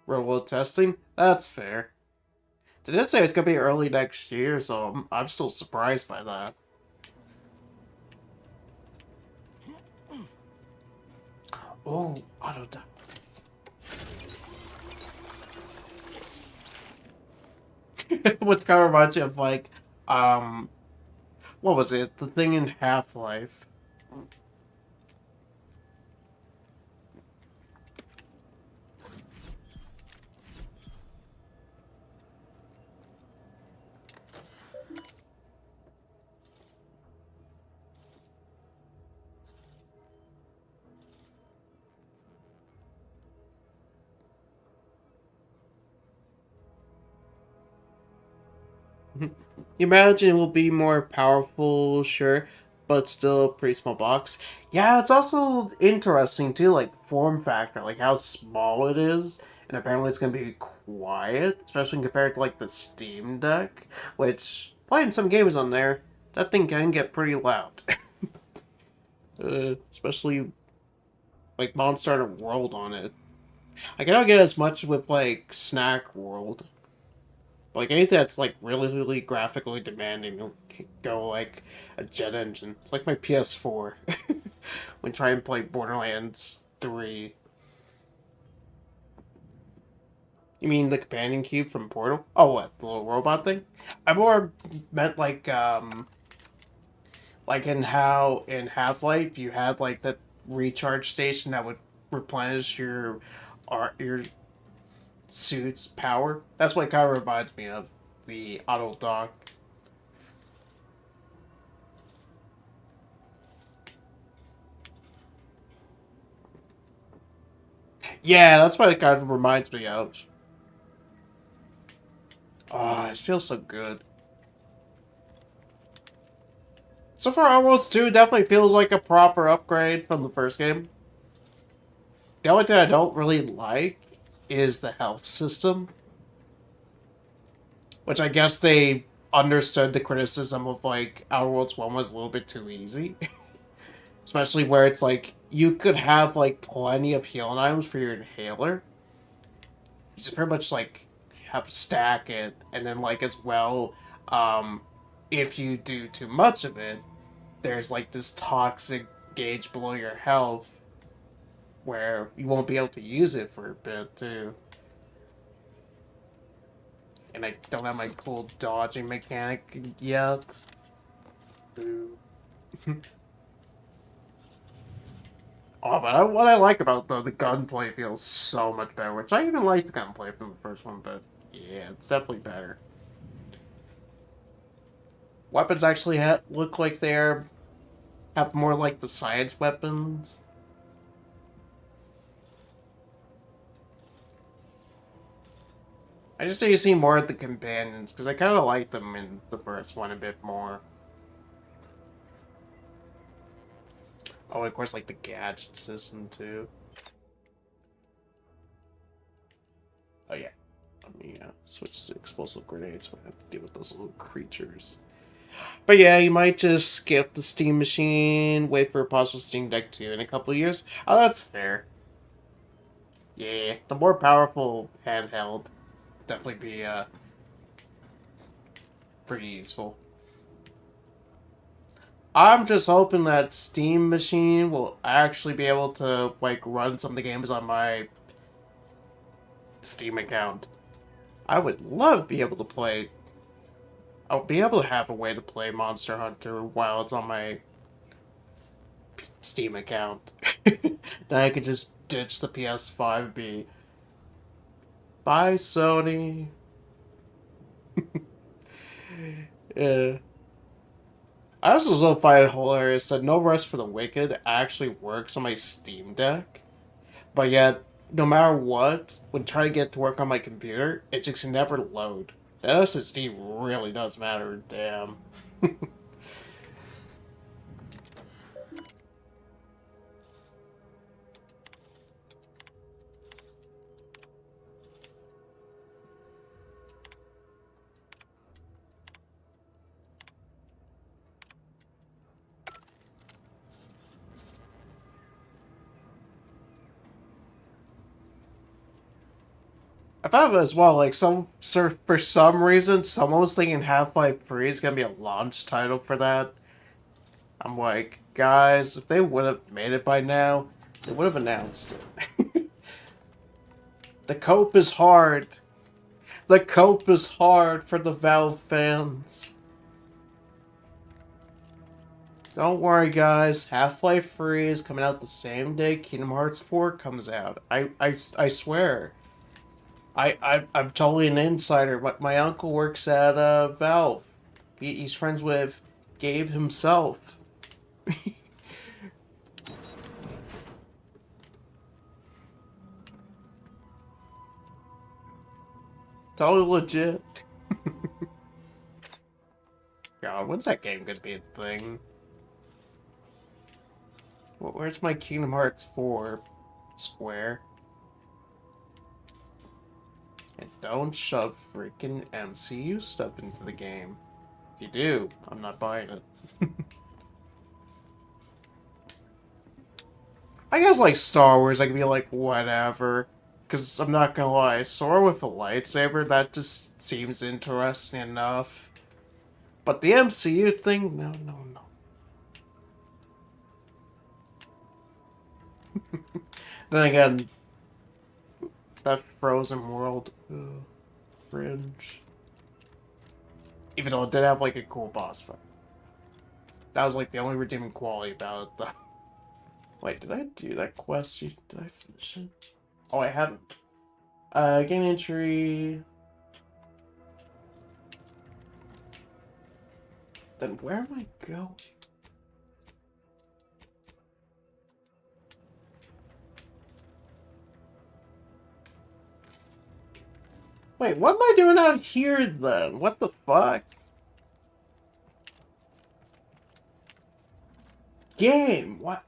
A: Real world testing? That's fair. They did say it's gonna be early next year, so I'm still surprised by that. Oh, auto dump. Which kind of reminds me of like, what was it? The thing in Half-Life. Imagine it will be more powerful, sure, but still a pretty small box. Yeah, it's also interesting too, like form factor, like how small it is, and apparently it's gonna be quiet, especially compared to like the Steam Deck, which playing some games on there, that thing can get pretty loud. Especially like Monster Hunter World on it. I cannot get as much with like Snack World. Like anything that's like really graphically demanding will go like a jet engine. It's like my PS4 when trying to play Borderlands 3. You mean the companion cube from Portal? Oh, what, the little robot thing? I more meant like in how in Half-Life you had like that recharge station that would replenish your suit's power. That's what it kind of reminds me of, the auto dock. Yeah, that's what it kind of reminds me of. Oh, it feels so good. So far, Our Worlds 2 definitely feels like a proper upgrade from the first game. The only thing I don't really like is the health system. Which I guess they understood the criticism of, like, Outer Worlds 1 was a little bit too easy. Especially where it's like, you could have, like, plenty of healing items for your inhaler. You just pretty much, like, have to stack it. And then, like, as well, if you do too much of it, there's, like, this toxic gauge below your health where you won't be able to use it for a bit, too. And I don't have my cool dodging mechanic yet. Boo. Oh, but what I like about the gunplay feels so much better, which I even like the gunplay from the first one, but yeah, it's definitely better. Weapons actually look like have more like the science weapons. I just need to see more of the companions, because I kind of like them in the first one a bit more. Oh, and of course, like the gadget system, too. Oh, yeah. Let me switch to explosive grenades so I have to deal with those little creatures. But yeah, you might just skip the Steam Machine, wait for a possible Steam Deck 2 in a couple of years. Oh, that's fair. Yeah, the more powerful handheld definitely be pretty useful. I'm just hoping that Steam Machine will actually be able to like run some of the games on my Steam account. I would love to be able to play. I'll be able to have a way to play Monster Hunter while it's on my Steam account. Then I could just ditch the PS5 and be, bye, Sony. Yeah. I also find it hilarious that No Rest for the Wicked actually works on my Steam Deck, but yet, no matter what, when trying to get it to work on my computer, it just can never load. The SSD really does matter, damn. I thought of it as well, like, for some reason, someone was thinking Half-Life 3 is gonna be a launch title for that. I'm like, guys, if they would have made it by now, they would have announced it. The cope is hard. The cope is hard for the Valve fans. Don't worry, guys. Half-Life 3 is coming out the same day Kingdom Hearts 4 comes out. I swear. I'm totally an insider. My uncle works at Valve. He's friends with Gabe himself. Totally legit. God, when's that game gonna be a thing? Where's my Kingdom Hearts 4 square? And don't shove freaking MCU stuff into the game. If you do, I'm not buying it. I guess, like, Star Wars, I could be like, whatever. Because I'm not gonna lie, Sora with a lightsaber, that just seems interesting enough. But the MCU thing, no, no, no. Then again, that Frozen World, cringe. Even though it did have, like, a cool boss fight. That was, like, the only redeeming quality about it, though. Wait, did I do that quest? Did I finish it? Oh, I haven't. Gain entry. Then where am I going? Wait, what am I doing out here then? What the fuck? Game! What?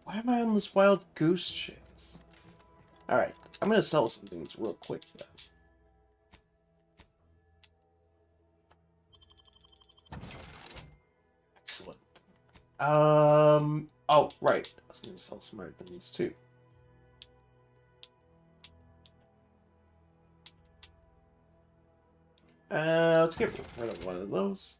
A: Why am I on this wild goose chase? Alright, I'm gonna sell some things real quick then. Excellent. Oh, right. I was gonna sell some other things too. Let's get rid of one of those.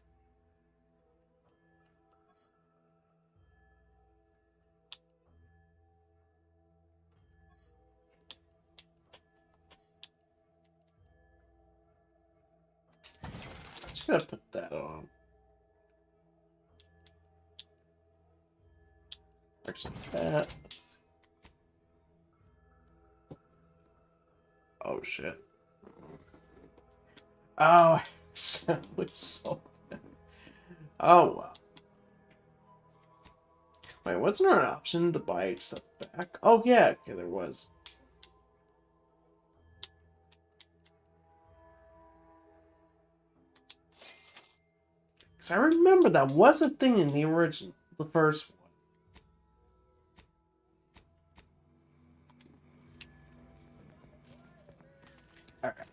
A: Just gotta put that on. Actually, that. Oh shit. Oh, so oh well. Wait, wasn't there an option to buy stuff back? Oh yeah, okay, there was. Because I remember that was a thing in the original, the first one. Alright.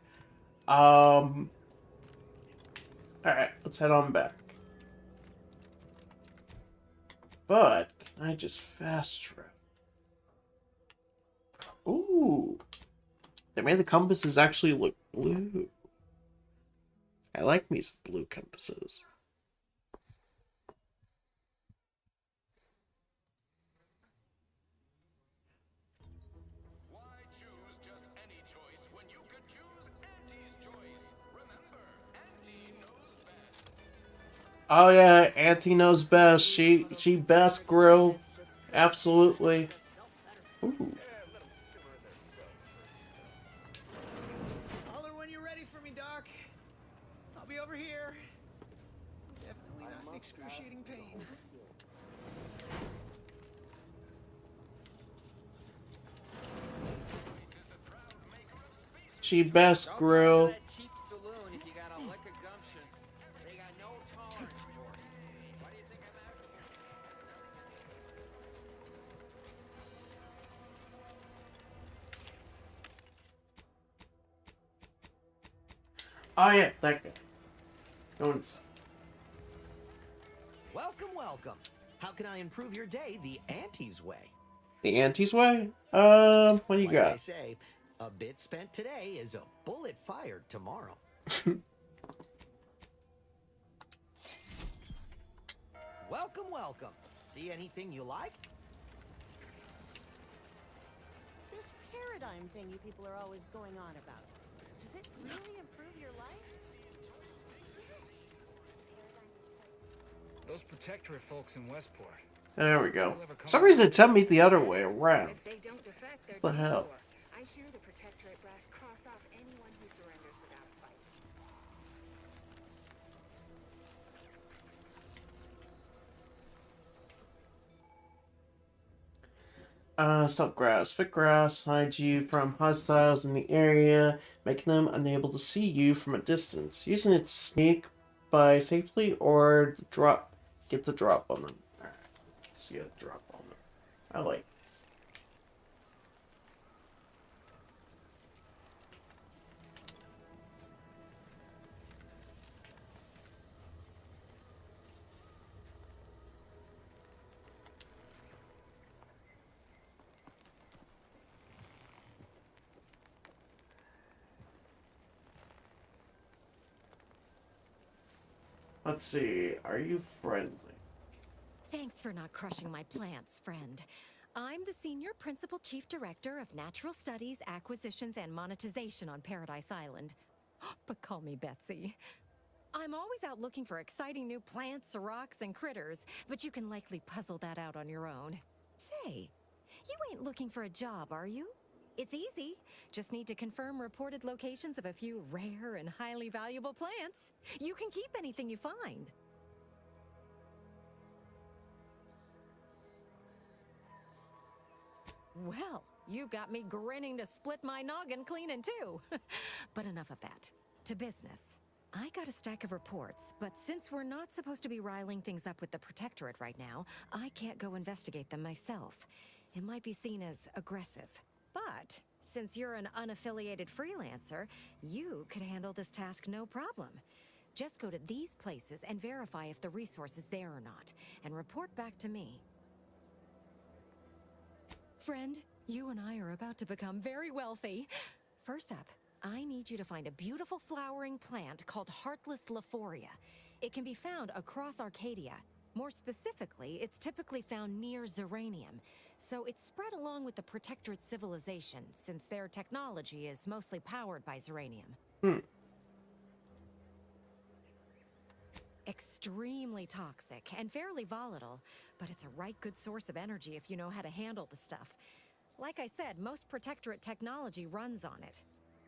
A: Alright, let's head on back. But, can I just fast travel? Ooh. They made the compasses actually look blue. I like me some blue compasses.
L: Why choose just any choice when you
A: Oh yeah, Auntie knows best. She best grill. Absolutely. Ooh.
F: Holler when you're ready for me, Doc. I'll be over here. Definitely not in excruciating pain.
A: She best grill.
L: Cheap saloon if you got a lick of gumption. They got no tolerance for it. Why do you think I'm out here?
A: Oh yeah, that guy. Let's go inside.
F: Welcome, welcome. How can I improve your day the Auntie's way?
A: The Auntie's way? What do you
F: Like
A: got?
F: I say, a bit spent today is a bullet fired tomorrow. Welcome, welcome. See anything you like?
M: This paradigm thing you people are always going on about. Does it really improve your life?
L: Those protectorate folks in Westport.
A: There we go. For some reason it sent me the other way around.
H: If they don't defect, they're
A: What the hell?
H: done for. I hear the protectorate brass cross off anyone who surrenders without a fight.
A: Stop grass. Fit grass hides you from hostiles in the area, making them unable to see you from a distance. Using it to sneak by safely or get the drop on them. Alright, let's get a drop on them. I like this. Let's see, are you friendly?
N: Thanks for not crushing my plants, friend. I'm the Senior Principal Chief Director of Natural Studies, Acquisitions, and Monetization on Paradise Island. But call me Betsy. I'm always out looking for exciting new plants, rocks, and critters, but you can likely puzzle that out on your own. Say, you ain't looking for a job, are you? It's easy. Just need to confirm reported locations of a few rare and highly valuable plants. You can keep anything you find. Well, you got me grinning to split my noggin clean in two. But enough of that. To business. I got a stack of reports, but since we're not supposed to be riling things up with the Protectorate right now, I can't go investigate them myself. It might be seen as aggressive. But since you're an unaffiliated freelancer, you could handle this task no problem. Just go to these places and verify if the resource is there or not, and report back to me. Friend, you and I are about to become very wealthy. First up, I need you to find a beautiful flowering plant called Heartless Lephoria. It can be found across Arcadia. More specifically, it's typically found near Zeranium, so it's spread along with the Protectorate civilization, since their technology is mostly powered by Zeranium. Extremely toxic and fairly volatile, but it's a right good source of energy if you know how to handle the stuff. Like I said, most Protectorate technology runs on it.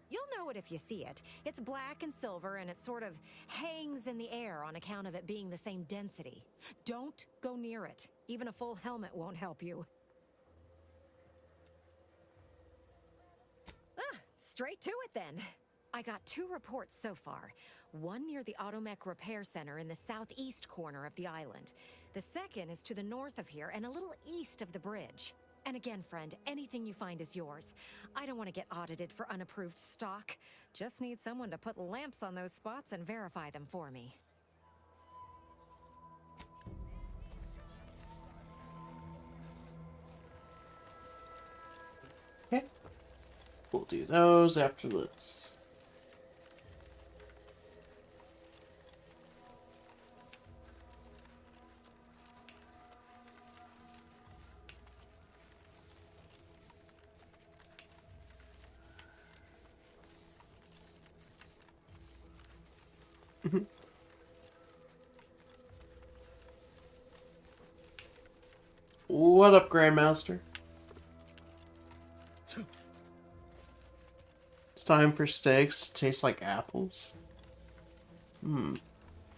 N: You'll know it if you see it. It's black and silver, and it sort of hangs in the air on account of it being the same density. Don't go near it. Even a full helmet won't help you. Straight to it then. I got 2 reports so far. One near the Automech Repair Center in the southeast corner of the island. The second is to the north of here and a little east of the bridge. And again, friend, anything you find is yours. I don't want to get audited for unapproved stock. Just need someone to put lamps on those spots and verify them for me.
A: Okay. We'll do those after this. What up, Grandmaster? It's time for steaks to taste like apples.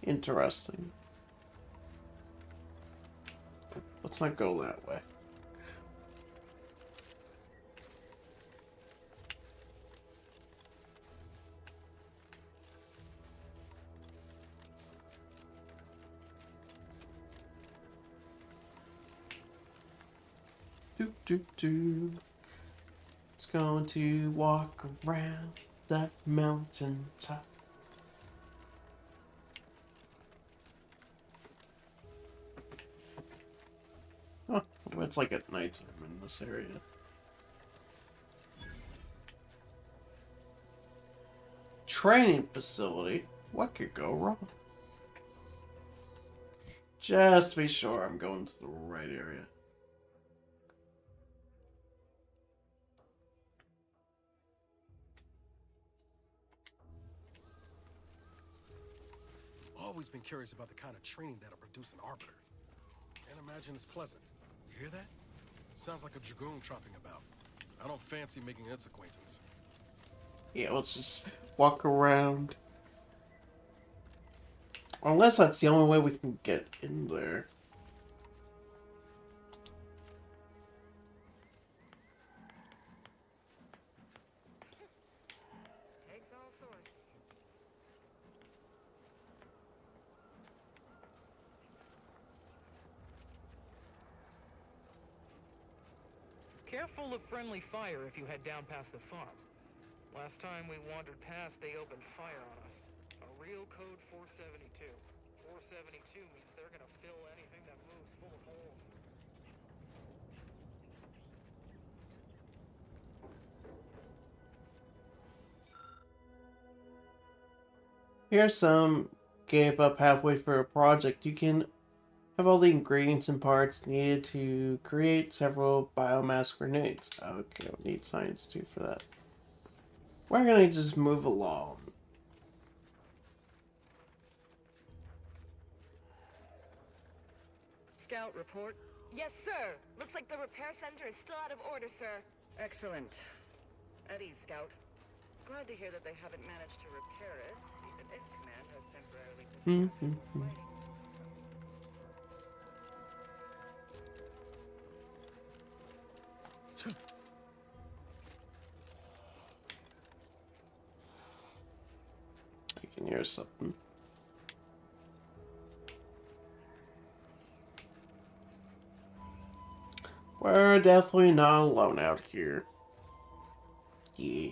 A: Interesting. Let's not go that way. Do. It's going to walk around that mountain top. Oh, it's like at nighttime in this area. Training facility? What could go wrong? Just to be sure I'm going to the right area.
E: Always been curious about the kind of training that'll produce an arbiter. Can't imagine it's pleasant. You hear that? Sounds like a dragoon tromping about. I don't fancy making its acquaintance.
A: Yeah, let's just walk around. Unless that's the only way we can get in there.
H: Takes all sorts.
B: Careful of friendly fire if you head down past the farm. Last time we wandered past, they opened fire on us. A real code 472. 472 means they're gonna fill anything that moves full of holes.
A: Here's some gave up halfway for a project. You can have all the ingredients and parts needed to create several biomass grenades. Okay, we need science too for that. We're gonna just move along.
O: Scout report.
H: Yes, sir. Looks like the repair center is still out of order, sir.
O: Excellent. At ease, Scout. Glad to hear that they haven't managed to repair it, even if command has temporarily suspended fighting.
A: I can hear something. We're definitely not alone out here. Yeah.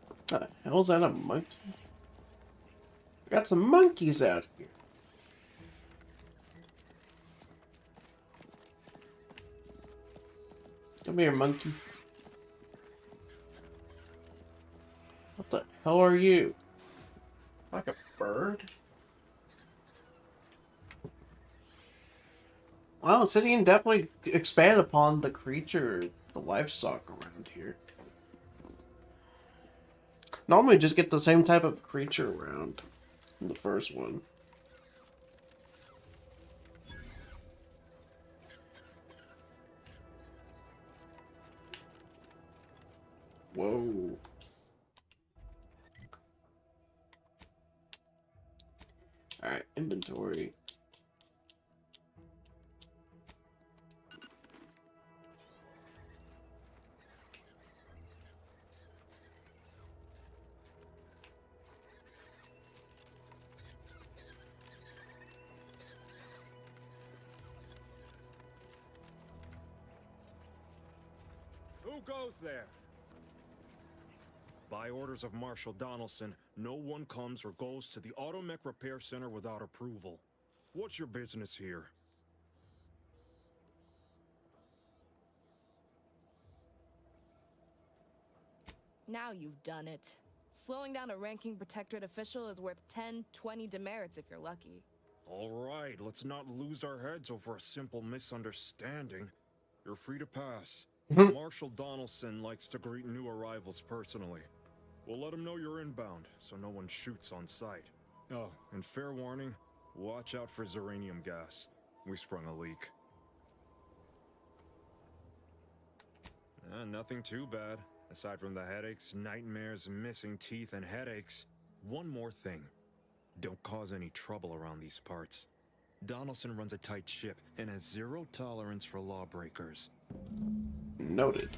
A: What the hell is that, a monkey? We got some monkeys out here. Come here, monkey. What the hell are you? Like a bird? Well, Obsidian definitely expand upon the creature, the livestock around here. Normally just get the same type of creature around in the first one. Whoa. Alright, inventory.
P: Who goes there? By orders of Marshal Donaldson, no one comes or goes to the Automech Repair Center without approval. What's your business here?
Q: Now you've done it. Slowing down a ranking protectorate official is worth 10, 20 demerits if you're lucky.
P: All right, let's not lose our heads over a simple misunderstanding. You're free to pass. Marshal Donaldson likes to greet new arrivals personally. We'll let them know you're inbound, so no one shoots on sight. Oh, and fair warning, watch out for Zeranium gas. We sprung a leak. Nothing too bad. Aside from the headaches, nightmares, missing teeth, and headaches. One more thing. Don't cause any trouble around these parts. Donaldson runs a tight ship and has zero tolerance for lawbreakers.
A: Noted.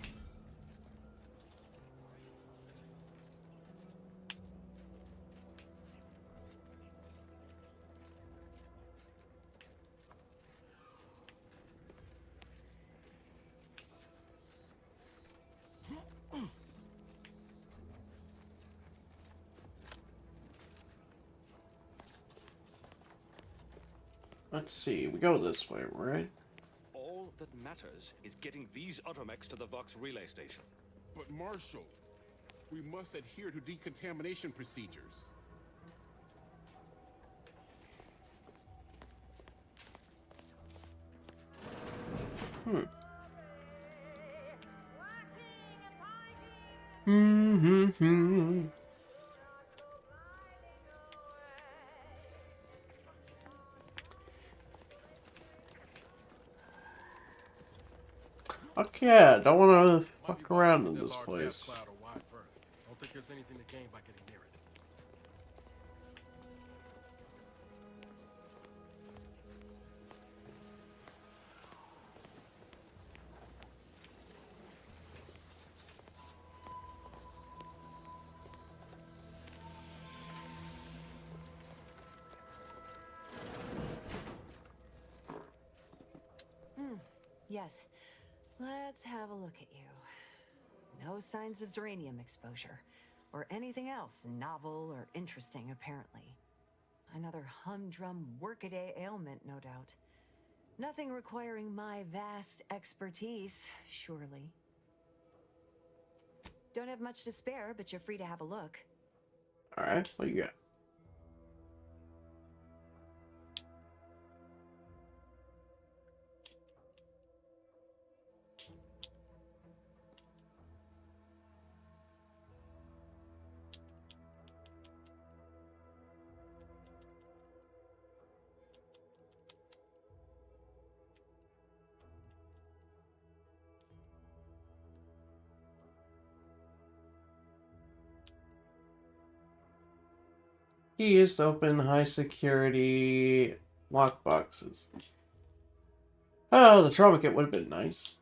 A: Let's see, we go this way, right?
R: All that matters is getting these automechs to the Vox relay station.
S: But Marshal, we must adhere to decontamination procedures.
A: Okay, I don't want to fuck around in this place.
E: Don't think there's anything to gain by getting near it.
T: Yes. Let's have a look at you. No signs of Zeranium exposure, or anything else novel or interesting, apparently. Another humdrum workaday ailment, no doubt. Nothing requiring my vast expertise, surely. Don't have much to spare, but you're free to have a look.
A: Alright, what do you got? Keys open high security lockboxes. Oh, the trauma kit would have been nice.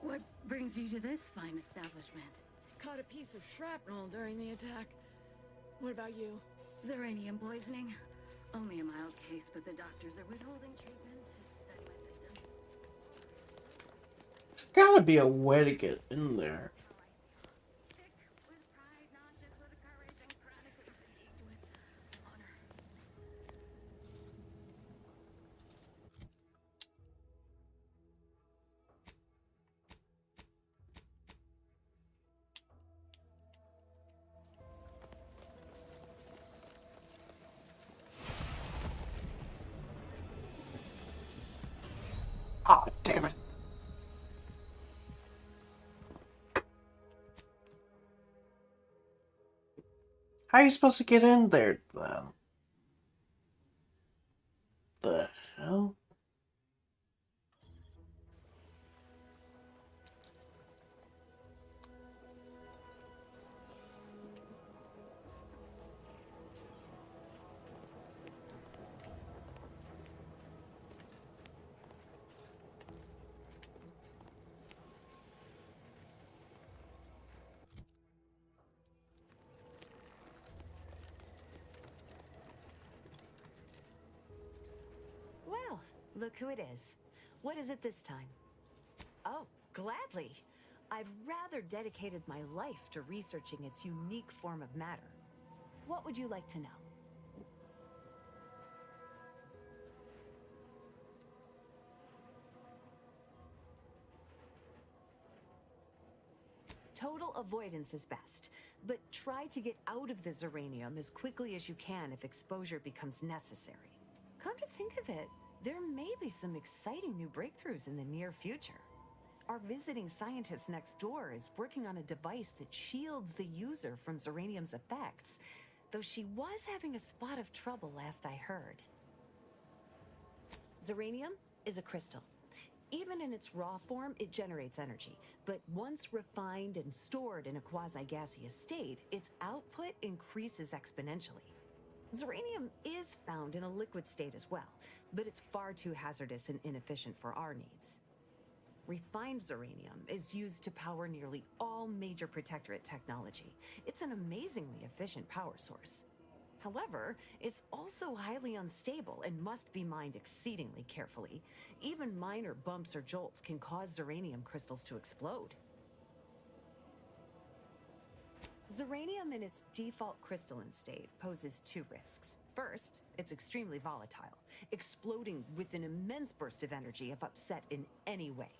D: What brings you to this fine establishment?
C: Caught a piece of shrapnel during the attack. What about you?
D: Zeranium poisoning. Only a mild case, but the doctors are withholding treatment to study my symptoms.
A: There's gotta be a way to get in there. Oh, damn it. How are you supposed to get in there, then? The hell?
T: Well, look who it is. What is it this time? Oh, gladly. I've rather dedicated my life to researching its unique form of matter. What would you like to know? Total avoidance is best, but try to get out of the Zeranium as quickly as you can if exposure becomes necessary. Come to think of it, there may be some exciting new breakthroughs in the near future. Our visiting scientist next door is working on a device that shields the user from Zeranium's effects, though she was having a spot of trouble last I heard. Zeranium is a crystal. Even in its raw form, it generates energy, but once refined and stored in a quasi-gaseous state, its output increases exponentially. Zeranium is found in a liquid state as well, but it's far too hazardous and inefficient for our needs. Refined Zeranium is used to power nearly all major Protectorate technology. It's an amazingly efficient power source. However, it's also highly unstable and must be mined exceedingly carefully. Even minor bumps or jolts can cause Zeranium crystals to explode. Zeranium in its default crystalline state poses two risks. First, it's extremely volatile, exploding with an immense burst of energy if upset in any way.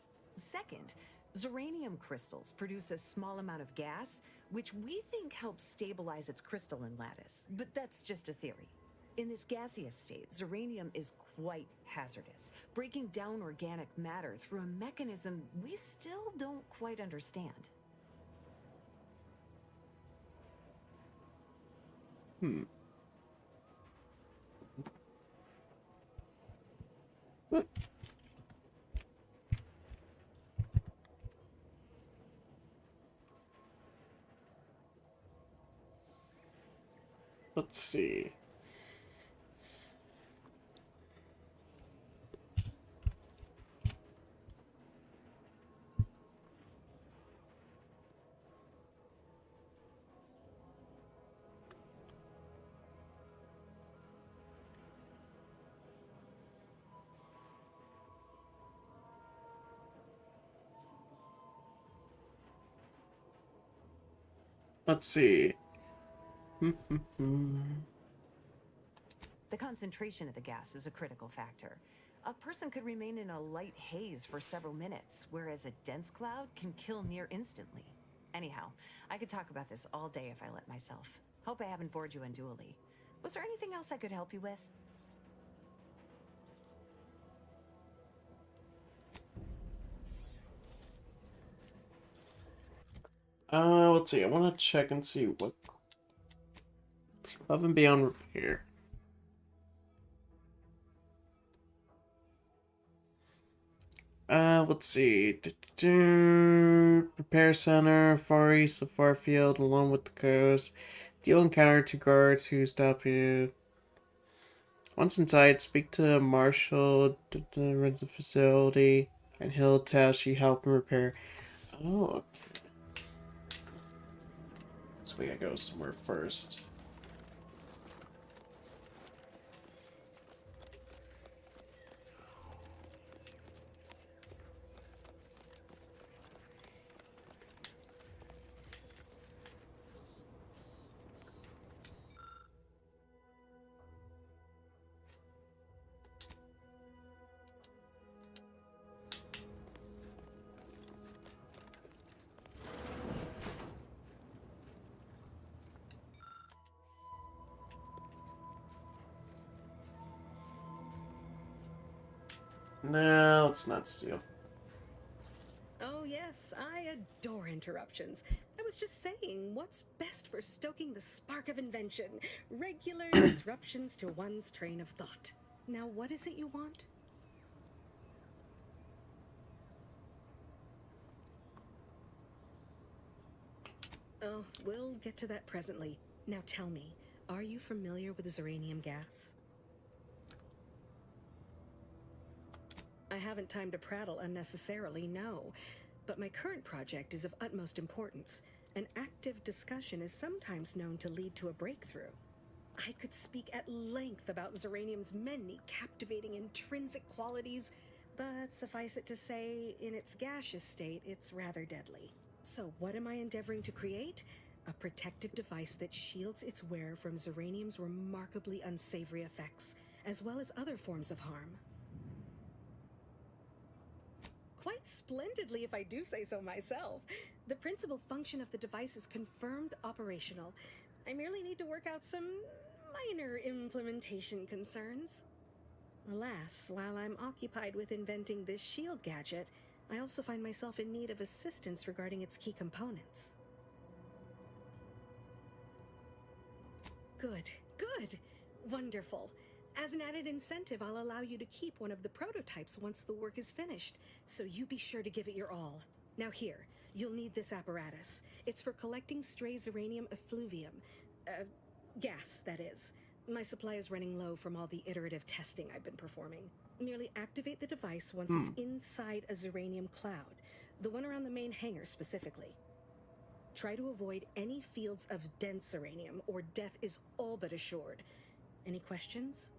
T: Second, Zeranium crystals produce a small amount of gas, which we think helps stabilize its crystalline lattice, but that's just a theory. In this gaseous state, Zeranium is quite hazardous, breaking down organic matter through a mechanism we still don't quite understand.
A: Let's see. Let's see.
T: The concentration of the gas is a critical factor. A person could remain in a light haze for several minutes, whereas a dense cloud can kill near instantly. Anyhow, I could talk about this all day if I let myself. Hope I haven't bored you unduly. Was there anything else I could help you with?
A: Let's see. I want to check and see what above and beyond repair. Let's see. Repair center, far east of Farfield, along with the coast. You'll encounter two guards who stop you. Once inside, speak to Marshall, runs the facility, and he'll task you help him repair. Oh, okay. So we gotta go somewhere first. No, let's not steal.
U: Oh yes, I adore interruptions. I was just saying, what's best for stoking the spark of invention? Regular disruptions to one's train of thought. Now what is it you want? Oh, we'll get to that presently. Now tell me, are you familiar with Zeranium gas? I haven't time to prattle unnecessarily, no. But my current project is of utmost importance. An active discussion is sometimes known to lead to a breakthrough. I could speak at length about Zeranium's many captivating intrinsic qualities, but suffice it to say, in its gaseous state, it's rather deadly. So what am I endeavoring to create? A protective device that shields its wearer from Zeranium's remarkably unsavory effects, as well as other forms of harm. Quite splendidly, if I do say so myself. The principal function of the device is confirmed operational. I merely need to work out some minor implementation concerns. Alas, while I'm occupied with inventing this shield gadget, I also find myself in need of assistance regarding its key components. Good, good, wonderful. As an added incentive, I'll allow you to keep one of the prototypes once the work is finished, so you be sure to give it your all. Now here, you'll need this apparatus. It's for collecting stray Zeranium effluvium. Gas, that is. My supply is running low from all the iterative testing I've been performing. Merely activate the device once it's inside a Zeranium cloud, the one around the main hangar specifically. Try to avoid any fields of dense Zeranium, or death is all but assured. Any questions?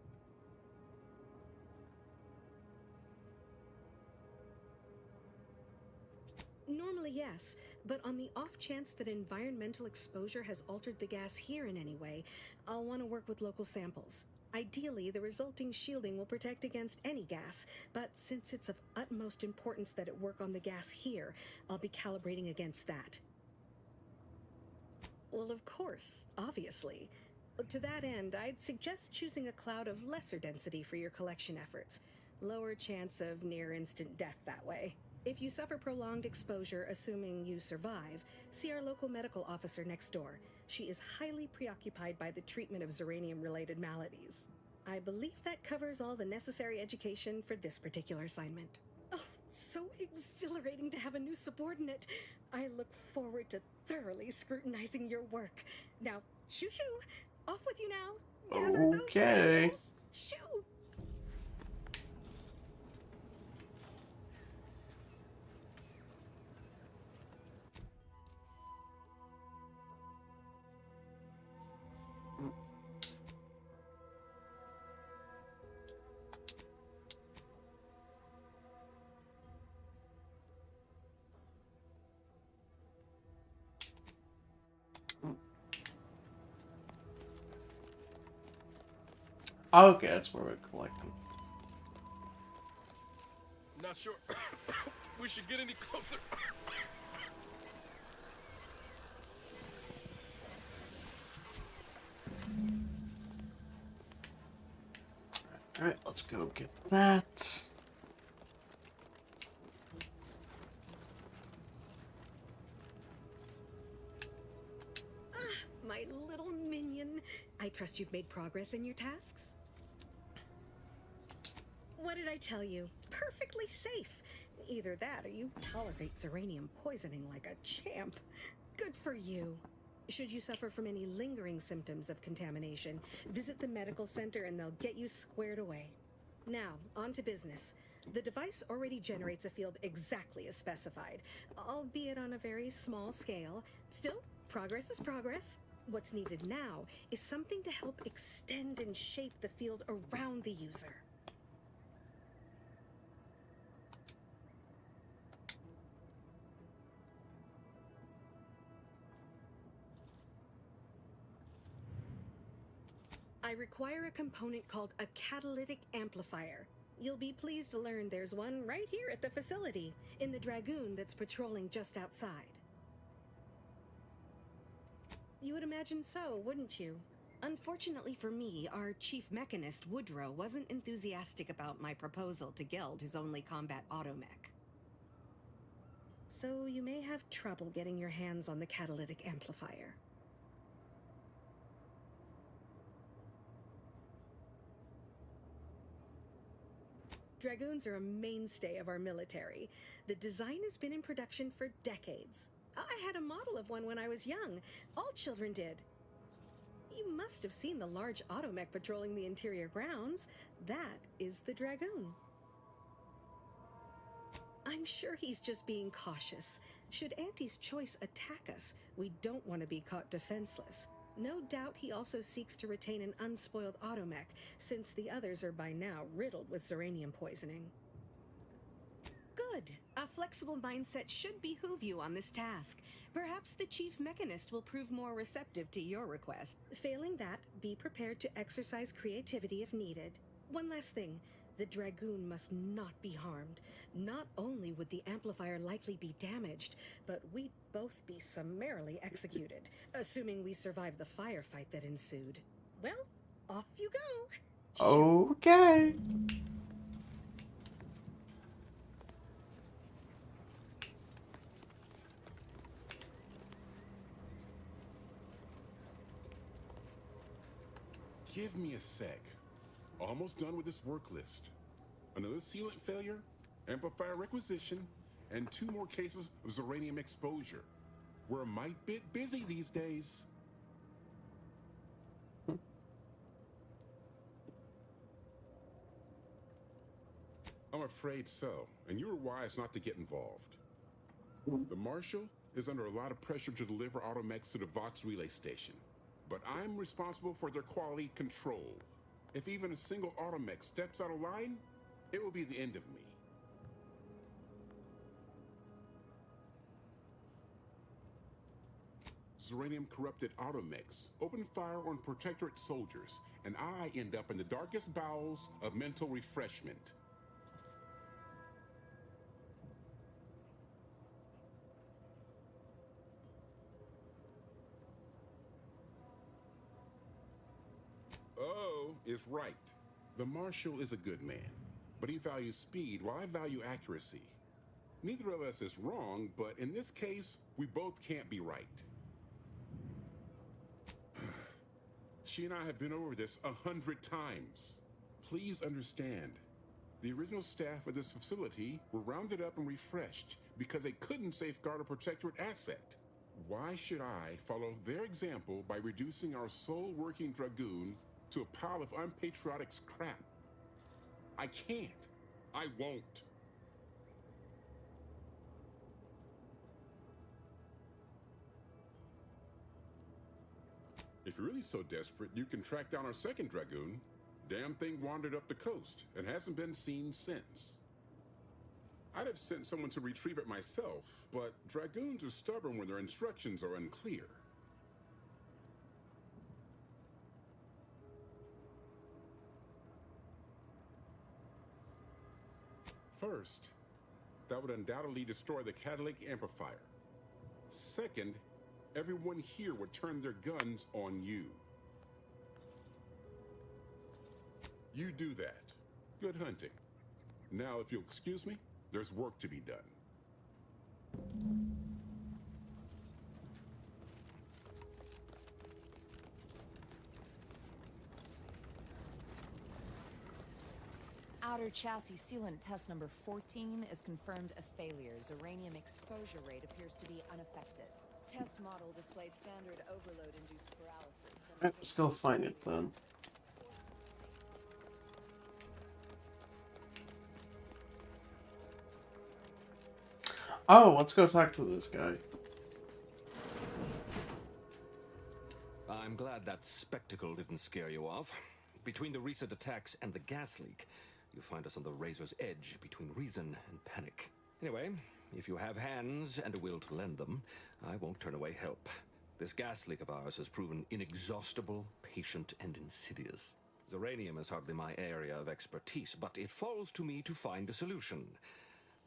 U: Normally, yes, but on the off chance that environmental exposure has altered the gas here in any way, I'll want to work with local samples. Ideally, the resulting shielding will protect against any gas, but since it's of utmost importance that it work on the gas here, I'll be calibrating against that. Well, of course, obviously. To that end, I'd suggest choosing a cloud of lesser density for your collection efforts. Lower chance of near-instant death that way. If you suffer prolonged exposure, assuming you survive, see our local medical officer next door. She is highly preoccupied by the treatment of Zeranium-related maladies. I believe that covers all the necessary education for this particular assignment. Oh, so exhilarating to have a new subordinate. I look forward to thoroughly scrutinizing your work. Now, shoo-shoo! Off with you now! Gather those samples! Shoo!
A: Okay, that's where we're collecting.
E: Not sure we should get any closer.
A: Alright, let's go get that.
U: My little minion. I trust you've made progress in your tasks? What did I tell you? Perfectly safe. Either that or you tolerate Zeranium poisoning like a champ. Good for you. Should you suffer from any lingering symptoms of contamination, visit the medical center and they'll get you squared away. Now, on to business. The device already generates a field exactly as specified, albeit on a very small scale. Still, progress is progress. What's needed now is something to help extend and shape the field around the user. I require a component called a catalytic amplifier. You'll be pleased to learn there's one right here at the facility, in the Dragoon that's patrolling just outside. You would imagine so, wouldn't you? Unfortunately for me, our chief mechanist, Woodrow, wasn't enthusiastic about my proposal to geld his only combat automech. So you may have trouble getting your hands on the catalytic amplifier. Dragoons are a mainstay of our military. The design has been in production for decades. I had a model of one when I was young. All children did. You must have seen the large automech patrolling the interior grounds. That is the Dragoon. I'm sure he's just being cautious. Should Auntie's choice attack us, we don't want to be caught defenseless. No doubt he also seeks to retain an unspoiled automech, since the others are by now riddled with Zeranium poisoning. Good. A flexible mindset should behoove you on this task. Perhaps the chief mechanist will prove more receptive to your request. Failing that, be prepared to exercise creativity if needed. One last thing. The Dragoon must not be harmed. Not only would the amplifier likely be damaged, but we'd both be summarily executed, assuming we survive the firefight that ensued. Well, off you go.
A: Okay.
S: Give me a sec. Almost done with this work list. Another sealant failure, amplifier requisition, and 2 more cases of Zeranium exposure. We're a mite bit busy these days. I'm afraid so, and you were wise not to get involved. The Marshal is under a lot of pressure to deliver automechs to the Vox relay station, but I'm responsible for their quality control. If even a single automech steps out of line, it will be the end of me. Zeranium corrupted automechs open fire on Protectorate soldiers, and I end up in the darkest bowels of mental refreshment. Oh is right. The Marshal is a good man, but he values speed while I value accuracy. Neither of us is wrong, but in this case, we both can't be right. She and I have been over this 100 times. Please understand, the original staff of this facility were rounded up and refreshed because they couldn't safeguard a Protectorate asset. Why should I follow their example by reducing our sole working Dragoon to a pile of unpatriotic crap? I can't. I won't. If you're really so desperate, you can track down our second Dragoon. Damn thing wandered up the coast and hasn't been seen since. I'd have sent someone to retrieve it myself, but Dragoons are stubborn when their instructions are unclear. First, that would undoubtedly destroy the catalytic amplifier. Second, everyone here would turn their guns on you. You do that. Good hunting. Now, if you'll excuse me, there's work to be done.
G: Outer chassis sealant test number 14 is confirmed a failure. Zeranium exposure rate appears to be unaffected. Test model displayed standard overload-induced paralysis.
A: Alright, let's go find it then. Oh, let's go talk to this guy.
R: I'm glad that spectacle didn't scare you off. Between the recent attacks and the gas leak, you find us on the razor's edge between reason and panic. Anyway, if you have hands and a will to lend them, I won't turn away help. This gas leak of ours has proven inexhaustible, patient, and insidious. Zeranium is hardly my area of expertise, but it falls to me to find a solution,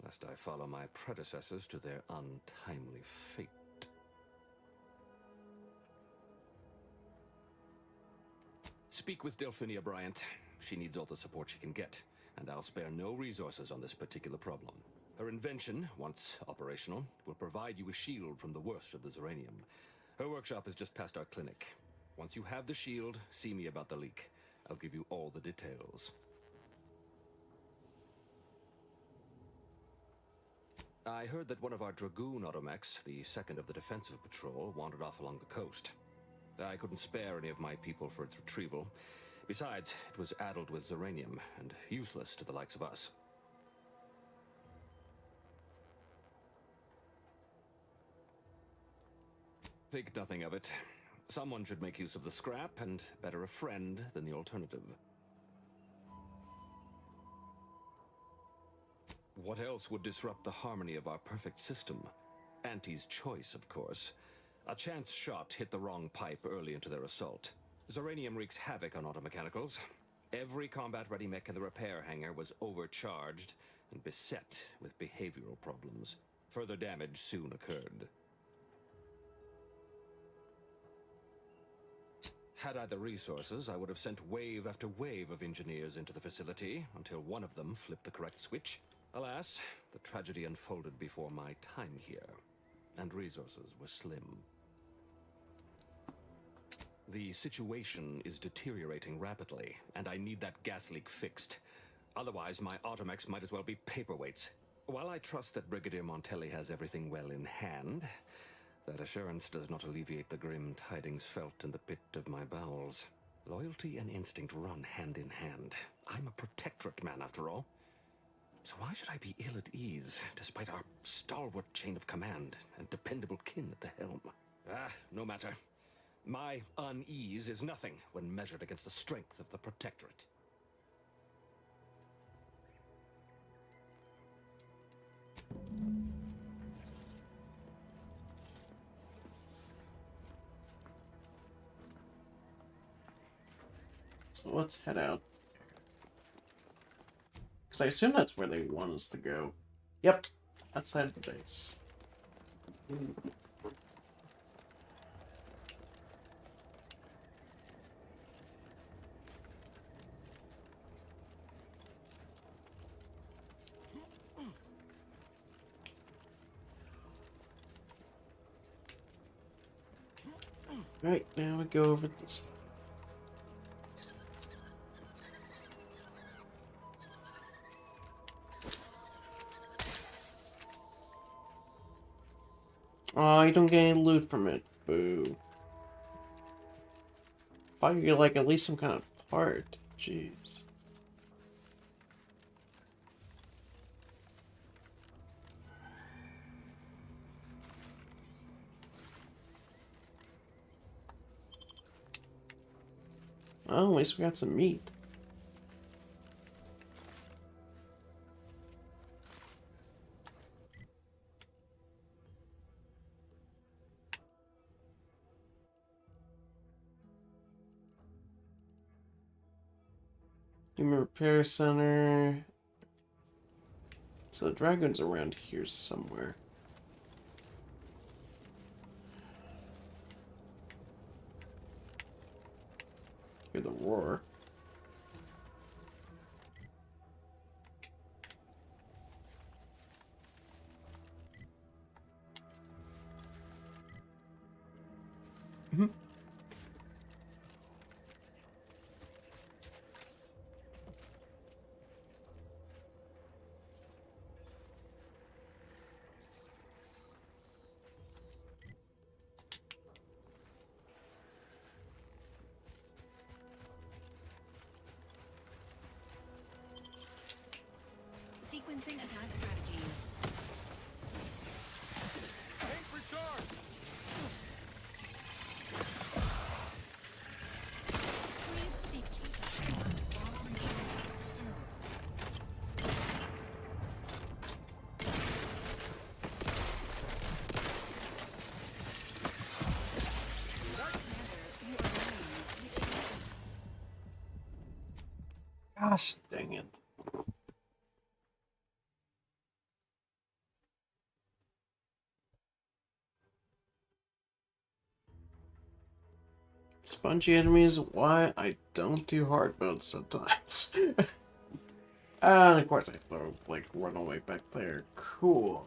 R: lest I follow my predecessors to their untimely fate. Speak with Delphinia Bryant. She needs all the support she can get, and I'll spare no resources on this particular problem. Her invention, once operational, will provide you a shield from the worst of the Zeranium. Her workshop is just past our clinic. Once you have the shield, see me about the leak. I'll give you all the details. I heard that one of our Dragoon automechs, the second of the defensive patrol, wandered off along the coast. I couldn't spare any of my people for its retrieval. Besides, it was addled with Zeranium and useless to the likes of us. Think nothing of it. Someone should make use of the scrap, and better a friend than the alternative. What else would disrupt the harmony of our perfect system? Auntie's choice, of course. A chance shot hit the wrong pipe early into their assault. Zeranium wreaks havoc on automechanicals. Every combat-ready mech in the repair hangar was overcharged and beset with behavioral problems. Further damage soon occurred. Had I the resources, I would have sent wave after wave of engineers into the facility until one of them flipped the correct switch. Alas, the tragedy unfolded before my time here, and resources were slim. The situation is deteriorating rapidly, and I need that gas leak fixed. Otherwise, my automechs might as well be paperweights. While I trust that Brigadier Montelli has everything well in hand, that assurance does not alleviate the grim tidings felt in the pit of my bowels. Loyalty and instinct run hand in hand. I'm a protectorate man, after all. So why should I be ill at ease, despite our stalwart chain of command and dependable kin at the helm? No matter. My unease is nothing when measured against the strength of the protectorate.
A: So let's head out. Because I assume that's where they want us to go. Yep, outside the base. Right, now we go over this. Oh, you don't get any loot from it. Boo. Thought you get like at least some kind of part. Jeez. Well, at least we got some meat. Human Repair Center. So the dragon's around here somewhere. Hear the roar.
D: Sequencing attack strategies.
L: Tank recharge!
D: Please seek Jesus.
L: Soon.
A: Gosh dang it. Spongy enemies, why I don't do hard mode sometimes. And of course I throw, like, run away back there. Cool.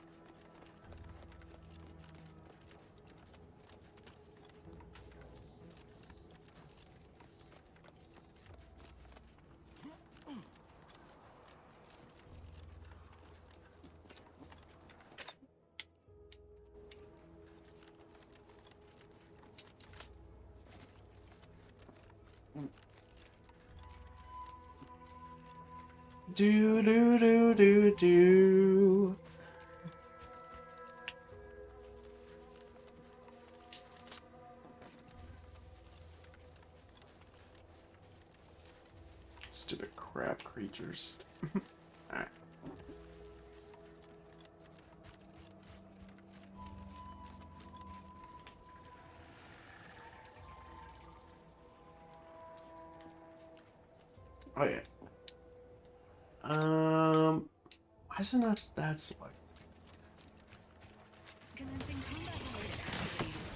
A: Do do do do do. Stupid crab creatures. Alright. Oh yeah. Why is it not that select?
D: Commencing combat-related activities.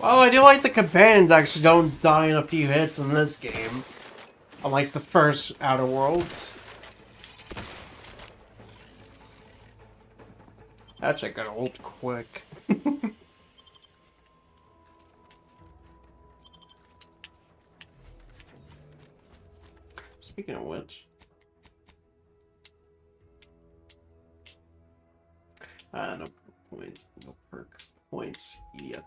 A: Oh, I do like the companions actually don't die in a few hits in this game. Unlike the first Outer Worlds. Actually, got old quick. Speaking of which... no perk points yet.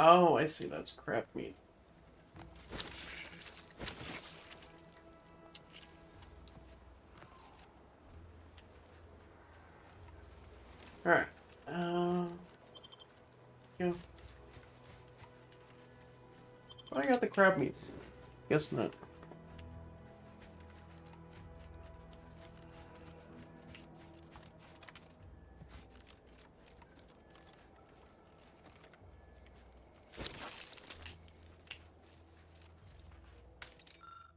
A: Oh, I see. That's crap meat. Alright. Yeah. But I got the crab meat. Guess not.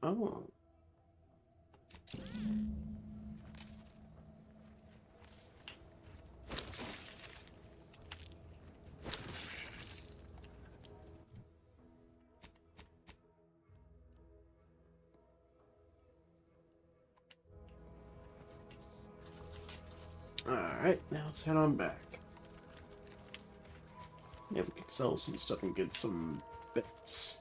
A: Oh. Alright, now let's head on back. Yeah, we can sell some stuff and get some bits.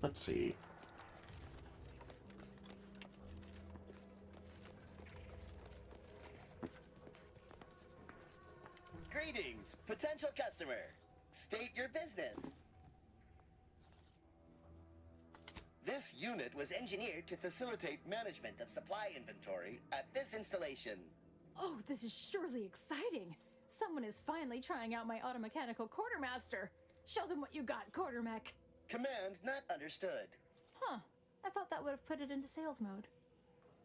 A: Let's see.
I: Greetings, potential customer. State your business. This unit was engineered to facilitate management of supply inventory at this installation.
V: Oh, this is surely exciting. Someone is finally trying out my automechanical quartermaster. Show them what you got, Quartermech.
I: Command not understood.
V: Huh. I thought that would have put it into sales mode.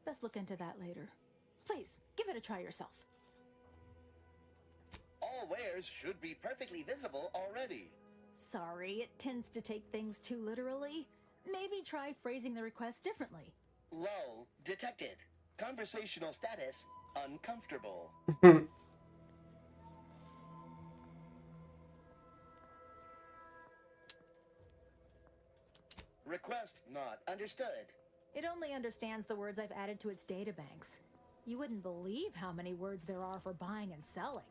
V: Best look into that later. Please, give it a try yourself.
I: All wares should be perfectly visible already.
V: Sorry, it tends to take things too literally. Maybe try phrasing the request differently.
I: Lull detected. Conversational status uncomfortable. Request not understood.
V: It only understands the words I've added to its databanks. You wouldn't believe how many words there are for buying and selling.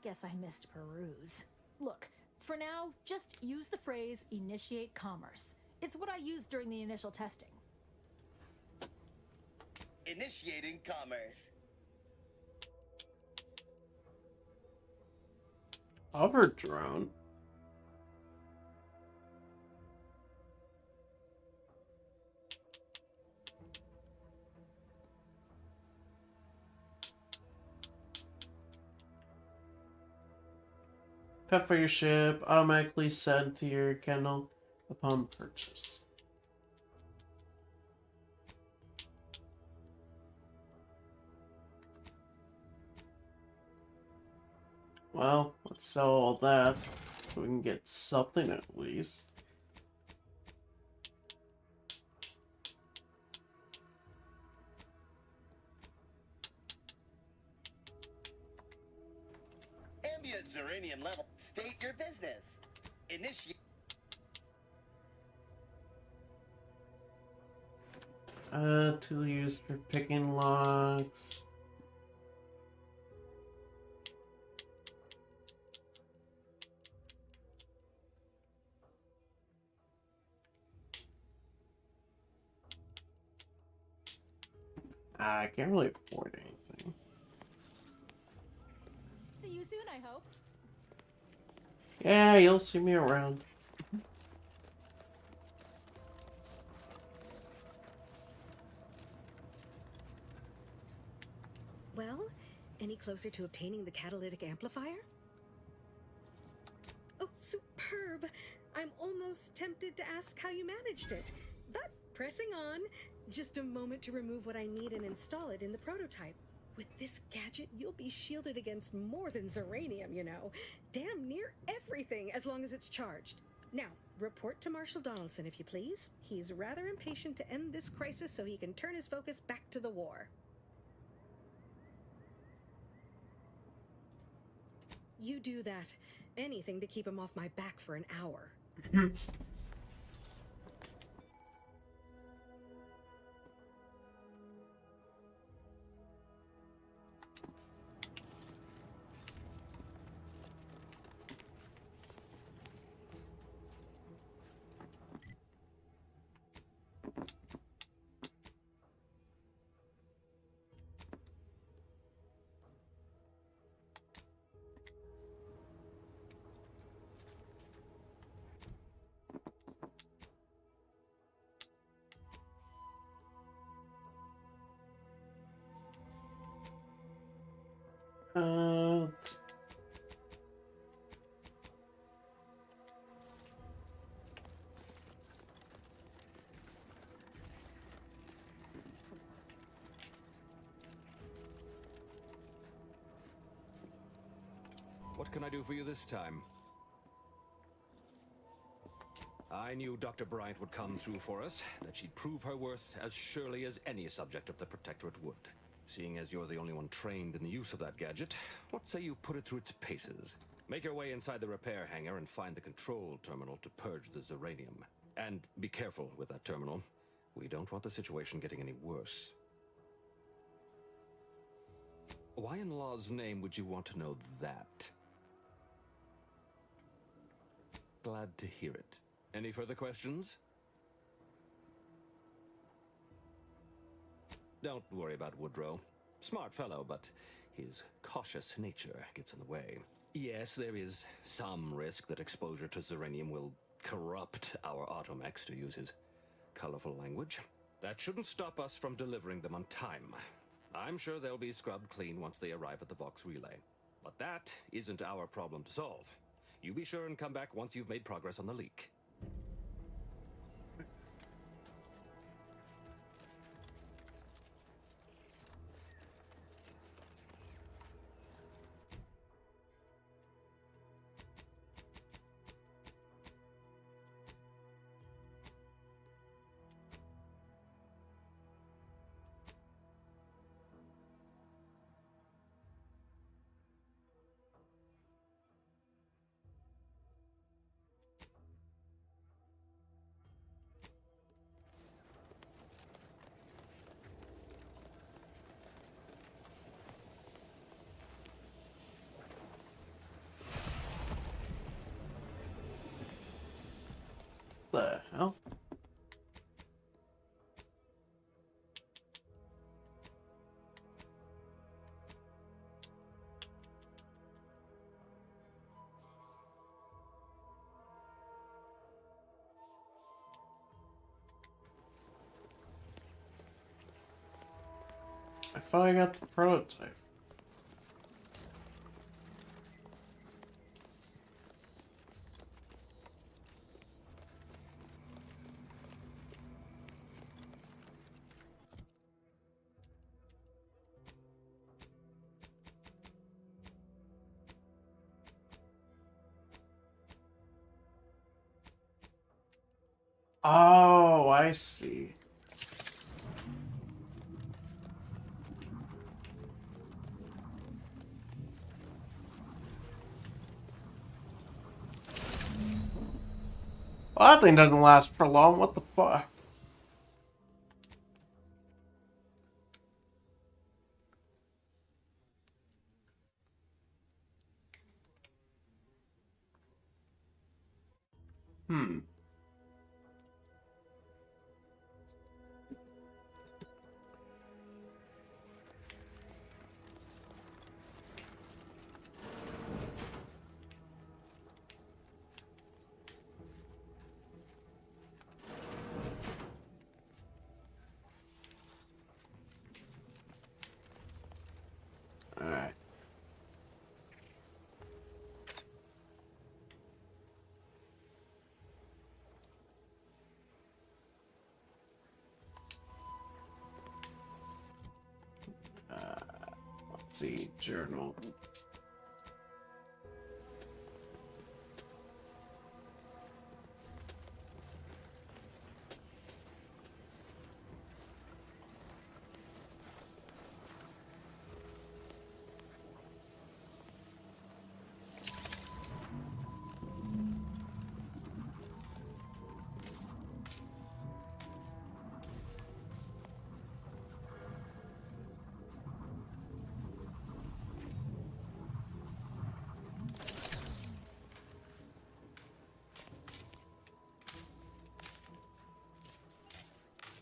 V: Guess I missed peruse. Look, for now, just use the phrase initiate commerce. It's what I used during the initial testing.
I: Initiating commerce.
A: Hover drone. Pet for your ship, automatically sent to your kennel upon purchase. Well, let's sell all that so we can get something at least.
I: Ambient uranium level. State your business. Initiate.
A: Tool used for picking logs. I can't really afford anything.
V: See you soon, I hope.
A: Yeah, you'll see me around.
U: Well, any closer to obtaining the catalytic amplifier? Oh, superb! I'm almost tempted to ask how you managed it. But pressing on, just a moment to remove what I need and install it in the prototype. With this gadget, you'll be shielded against more than Zeranium, you know. Damn near everything, as long as it's charged. Now, report to Marshal Donaldson, if you please. He's rather impatient to end this crisis so he can turn his focus back to the war. You do that. Anything to keep him off my back for an hour.
A: Uh,
R: What can I do for you this time? I knew Dr. Bryant would come through for us, that she'd prove her worth as surely as any subject of the Protectorate would. Seeing as you're the only one trained in the use of that gadget, what say you put it through its paces? Make your way inside the repair hangar and find the control terminal to purge the Zeranium. And be careful with that terminal. We don't want the situation getting any worse. Why in law's name would you want to know that? Glad to hear it. Any further questions? Don't worry about Woodrow. Smart fellow, but his cautious nature gets in the way. Yes, there is some risk that exposure to Zeranium will corrupt our automechs, to use his colorful language. That shouldn't stop us from delivering them on time. I'm sure they'll be scrubbed clean once they arrive at the Vox Relay. But that isn't our problem to solve. You be sure and come back once you've made progress on the leak.
A: the hell? I finally got the prototype. Oh, I see. Well, that thing doesn't last for long. What the fuck? Hmm. Alright. Let's see, journal.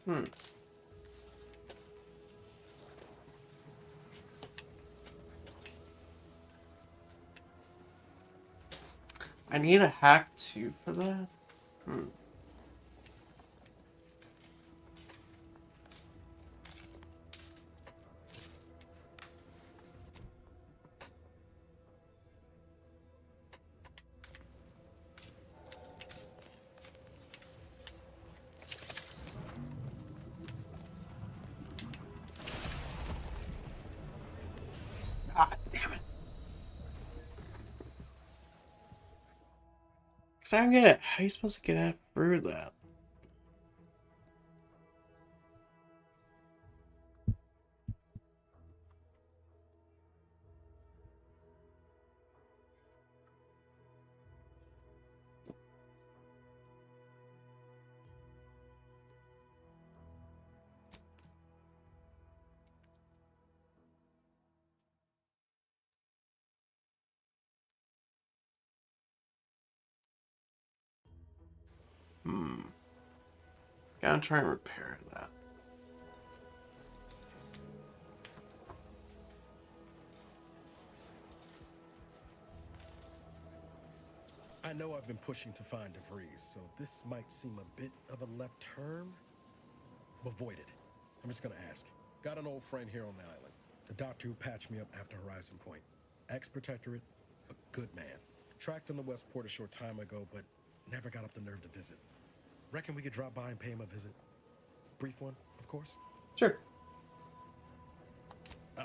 A: Hmm. I need a hack too for that? Hmm. Ah, damn it. Cause I don't get it. How are you supposed to get out through that? Hmm. Gotta try and repair that.
E: I know I've been pushing to find DeVries, so this might seem a bit of a left turn. Avoid it. I'm just gonna ask. Got an old friend here on the island. The doctor who patched me up after Horizon Point. Ex-protectorate, a good man. Tracked him to Westport a short time ago, but never got up the nerve to visit. Reckon we could drop by and pay him a visit? Brief one, of course.
A: Sure.
E: Oh,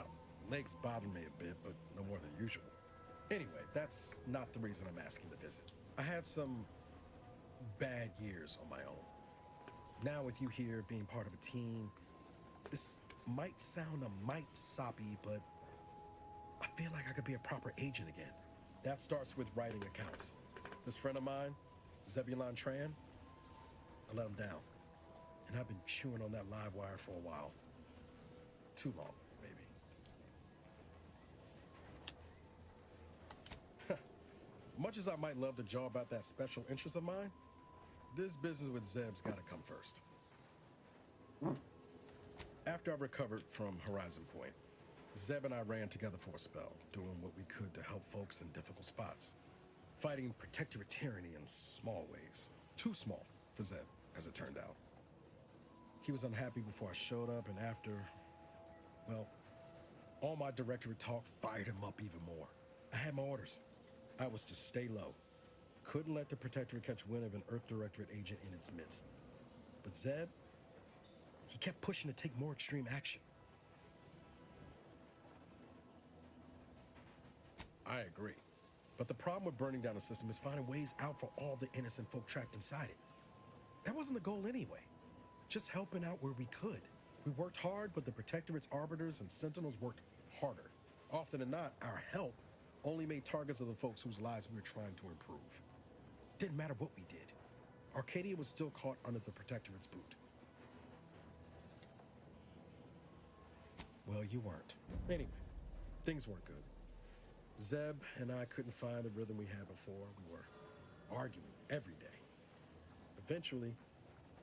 E: legs bother me a bit, but no more than usual. Anyway, that's not the reason I'm asking the visit. I had some bad years on my own. Now with you here being part of a team, this might sound a mite soppy, but I feel like I could be a proper agent again. That starts with writing accounts. This friend of mine, Zebulon Tran, I let him down. And I've been chewing on that live wire for a while. Too long, maybe. Much as I might love to jaw about that special interest of mine, this business with Zeb's gotta come first. After I recovered from Horizon Point, Zeb and I ran together for a spell, doing what we could to help folks in difficult spots. Fighting protectorate tyranny in small ways. Too small for Zeb, as it turned out. He was unhappy before I showed up, and after, well, all my directorate talk fired him up even more. I had my orders. I was to stay low. Couldn't let the protectorate catch wind of an Earth Directorate agent in its midst. But Zeb, he kept pushing to take more extreme action. I agree. But the problem with burning down a system is finding ways out for all the innocent folk trapped inside it. That wasn't the goal anyway. Just helping out where we could. We worked hard, but the Protectorate's arbiters and sentinels worked harder. Often than not, our help only made targets of the folks whose lives we were trying to improve. Didn't matter what we did. Arcadia was still caught under the Protectorate's boot. Well, you weren't. Anyway, things weren't good. Zeb and I couldn't find the rhythm we had before. We were arguing every day. Eventually,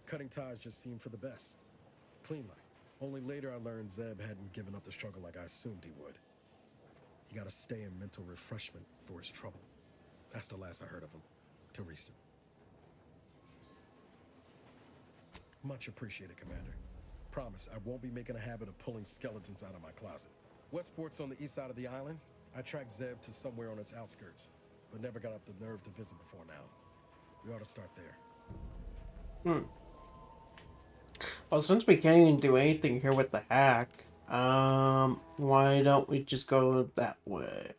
E: cutting ties just seemed for the best. Clean life. Only later I learned Zeb hadn't given up the struggle like I assumed he would. He got to stay in mental refreshment for his trouble. That's the last I heard of him, till recent. Much appreciated, Commander. Promise, I won't be making a habit of pulling skeletons out of my closet. Westport's on the east side of the island. I tracked Zeb to somewhere on its outskirts, but never got up the nerve to visit before now. We ought to start there.
A: Well, since we can't even do anything here with the hack, why don't we just go that way?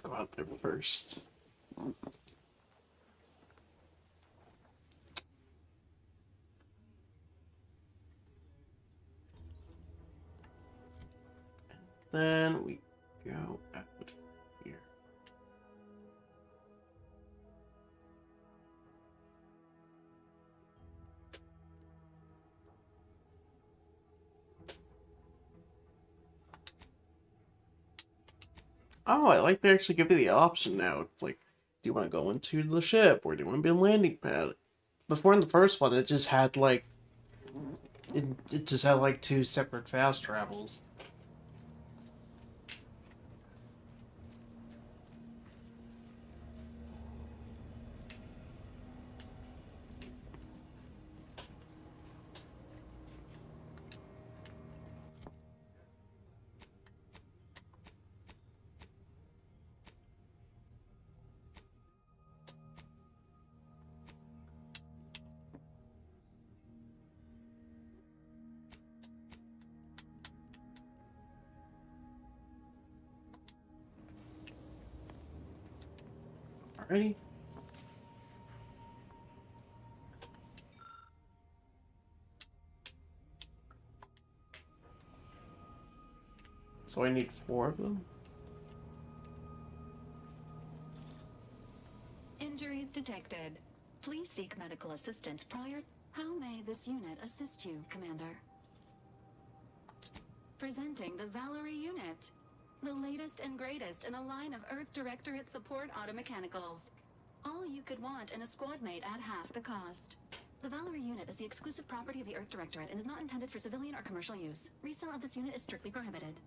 A: Let's go out there first. Then we go out here. Oh, I like they actually give you the option now. It's like, do you want to go into the ship or do you want to be a landing pad? Before in the first one, it just had like, it just had like 2 separate fast travels. Alrighty. So I need 4 of them?
D: Injuries detected. Please seek medical assistance prior. How may this unit assist you, Commander? Presenting the Valerie unit. The latest and greatest in a line of Earth Directorate support automechanicals. All you could want in a squad mate at half the cost. The Valerie unit is the exclusive property of the Earth Directorate and is not intended for civilian or commercial use. Resale of this unit is strictly prohibited.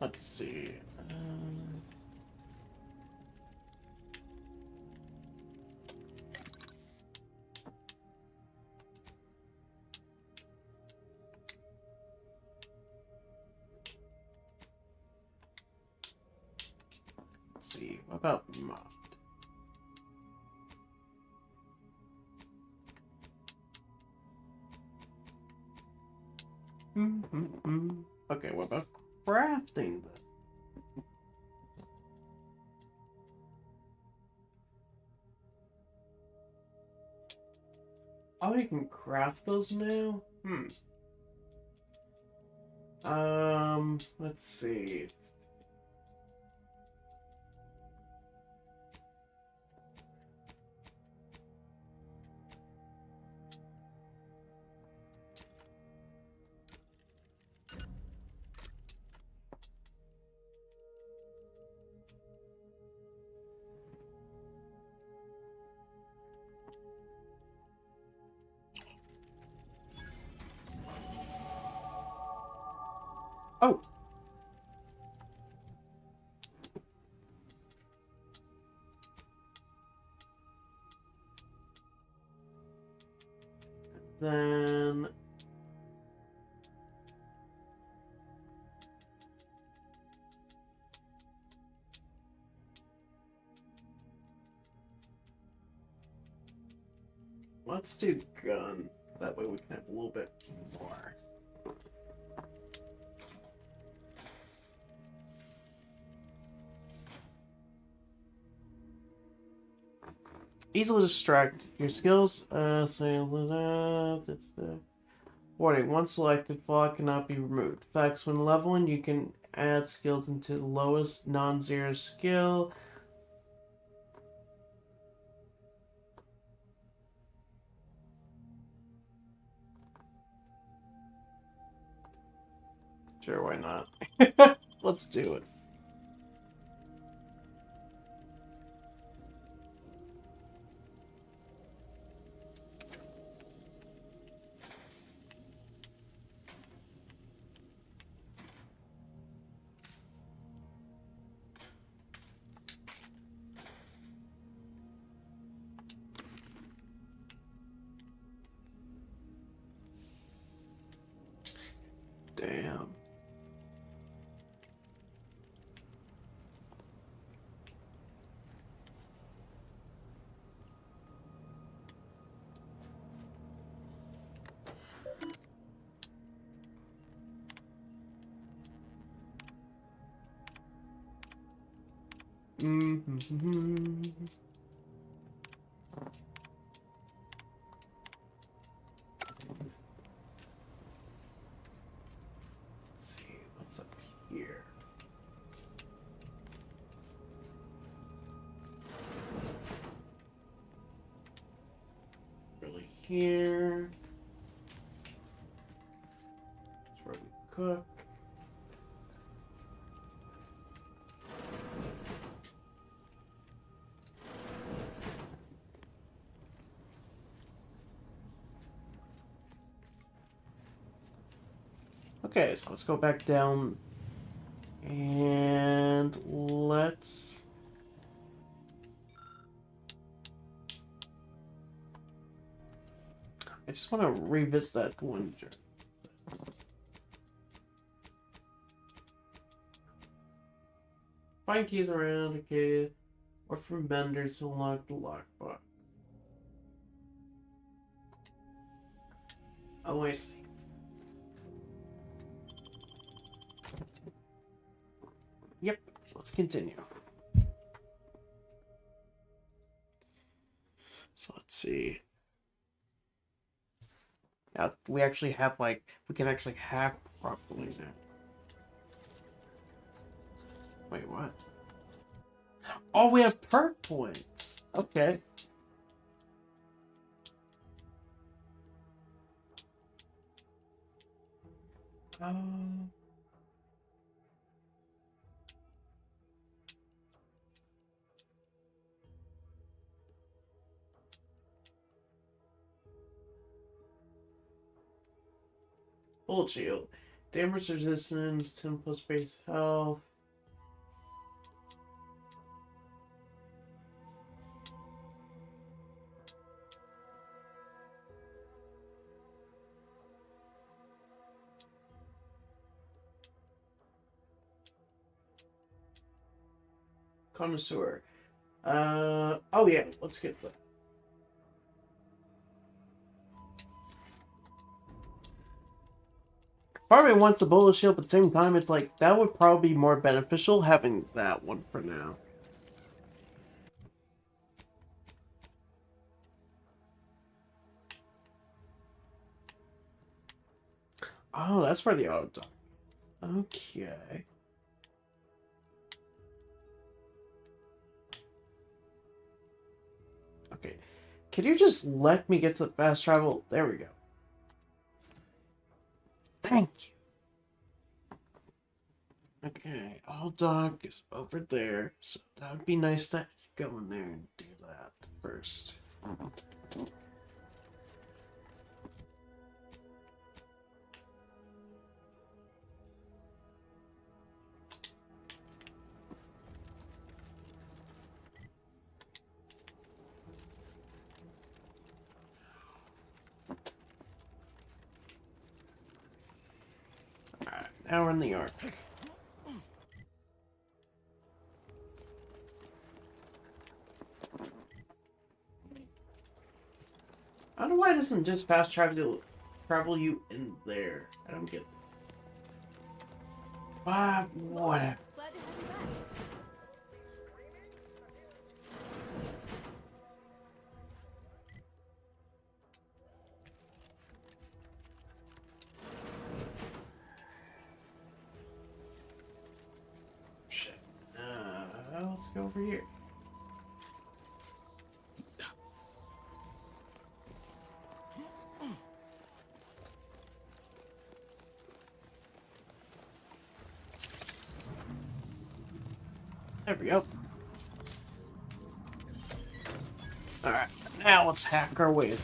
A: Let's see. Let's see. What about mod? Okay, what about crafting then? Oh, you can craft those now? Let's see. Oh! Then... Let's do gun. That way we can have a little bit more. Easily distract your skills. Warning, once selected, flaw cannot be removed. Facts, when leveling, you can add skills into the lowest non-zero skill. Sure, why not? Let's do it. Damn. Mm-hmm. Let's see what's up here. Really here. That's where we cook. Okay, so let's go back down and let's I just want to revisit that one. Find keys around, okay, or from vendors to unlock the lockbox. Oh, I see. Yep, let's continue. So let's see. Now we actually have we can actually hack properly now. Wait, what? Oh, we have perk points. Okay. Bullet shield. Damage resistance, 10 plus base health. Connoisseur. Oh yeah, let's get that. Probably wants the bullet shield, but at the same time, it's like, that would probably be more beneficial having that one for now. Oh, that's where the auto dock is. Okay. Okay. Can you just let me get to the fast travel? There we go. Thank you. Okay, all dock is over there, so that would be nice to go in there and do that first. Alright, now we're in the Ark. I don't why it doesn't just fast travel you in there. I don't get it. Whatever.
Q: Glad to have you back.
A: Shit. Let's go over here. There we go. Alright, now let's hack our way.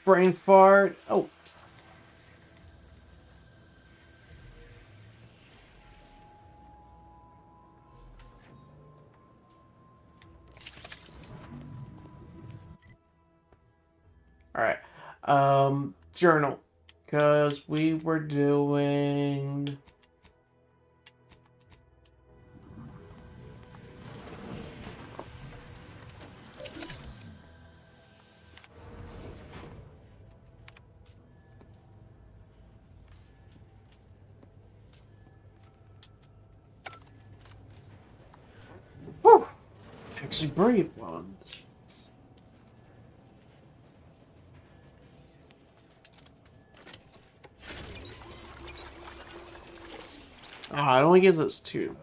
A: Brain fart. Oh. Alright. Journal. Because we were doing... Whew. Actually, brave ones. Ah, it only gives us 2.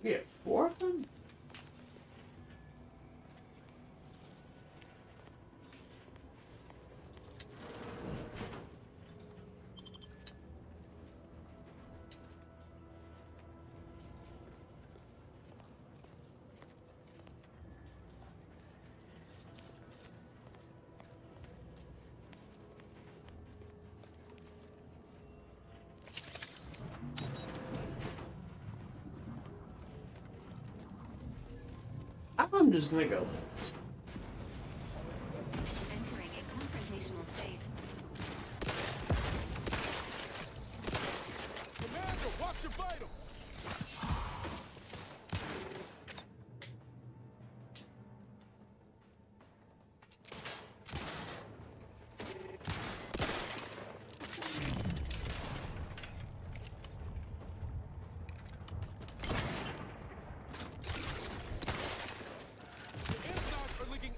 A: Yeah, 4 of them? I'm just gonna go.
D: Entering a confrontational state.
E: Commander, watch your vitals!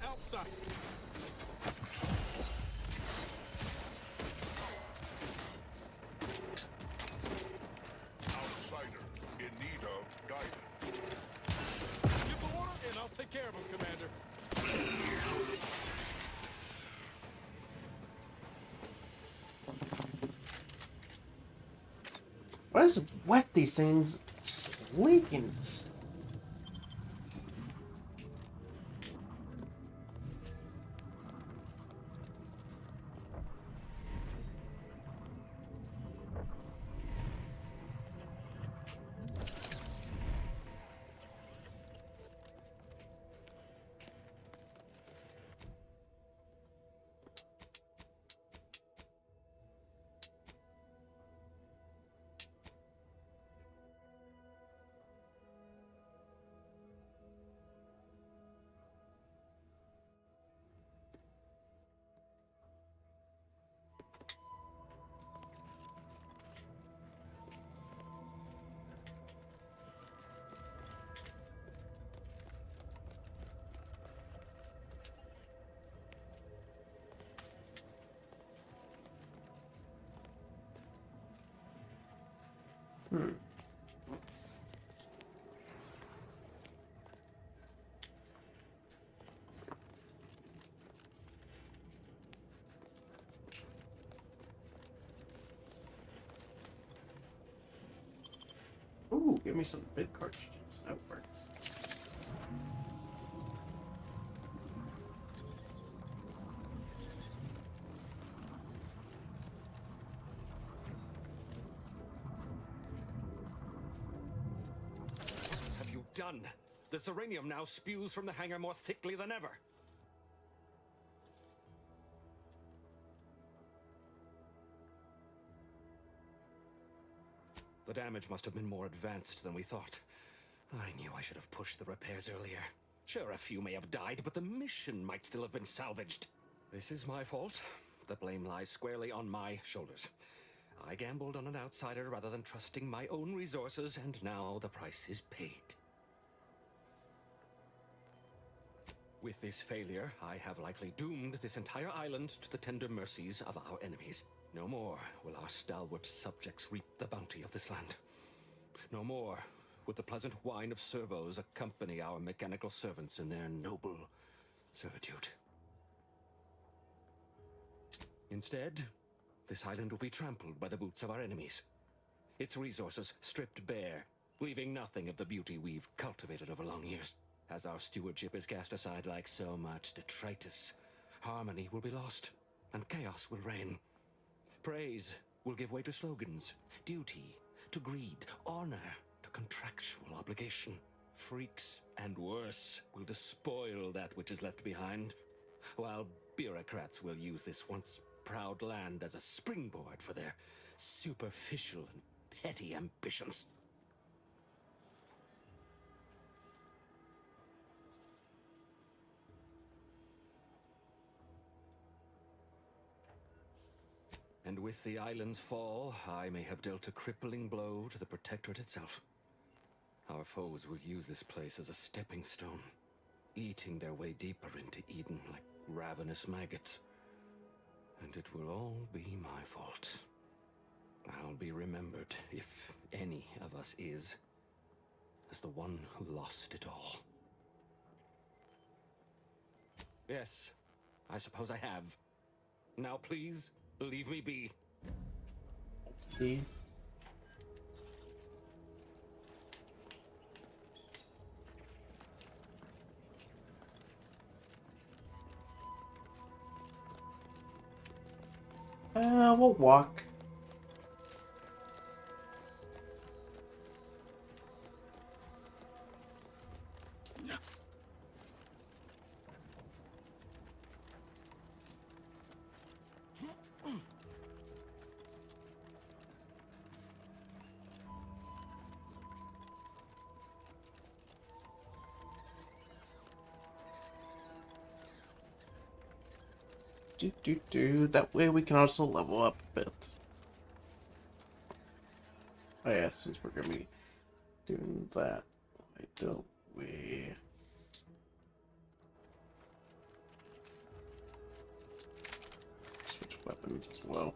E: Outside.
J: Outsider in need of guidance.
E: Give the order and I'll take care of him, Commander.
A: Why does it wet these things just leaking? Hmm. Ooh, give me some bit cartridges. That works.
R: What have you done? The Zeranium now spews from the hangar more thickly than ever. The damage must have been more advanced than we thought. I knew I should have pushed the repairs earlier. Sure, a few may have died, but the mission might still have been salvaged. This is my fault. The blame lies squarely on my shoulders. I gambled on an outsider rather than trusting my own resources, and now the price is paid. With this failure, I have likely doomed this entire island to the tender mercies of our enemies. No more will our stalwart subjects reap the bounty of this land. No more would the pleasant whine of servos accompany our mechanical servants in their noble servitude. Instead, this island will be trampled by the boots of our enemies. Its resources stripped bare, leaving nothing of the beauty we've cultivated over long years. As our stewardship is cast aside like so much detritus, harmony will be lost, and chaos will reign. Praise will give way to slogans, duty to greed, honor to contractual obligation. Freaks and worse will despoil that which is left behind, while bureaucrats will use this once proud land as a springboard for their superficial and petty ambitions. And with the island's fall, I may have dealt a crippling blow to the Protectorate itself. Our foes will use this place as a stepping stone, eating their way deeper into Eden like ravenous maggots. And it will all be my fault. I'll be remembered, if any of us is, as the one who lost it all. Yes, I suppose I have. Now please, leave me be.
A: See? We'll walk. That way we can also level up a bit. Oh yeah, since we're gonna be doing that, why don't we... switch weapons as well.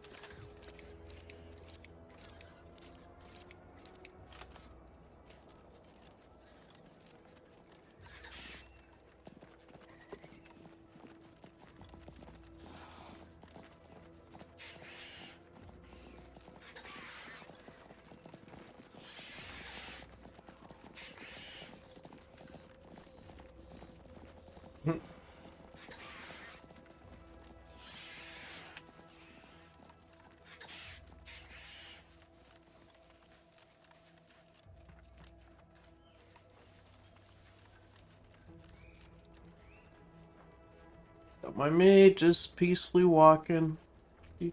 A: Don't mind me, just peacefully walking.
F: This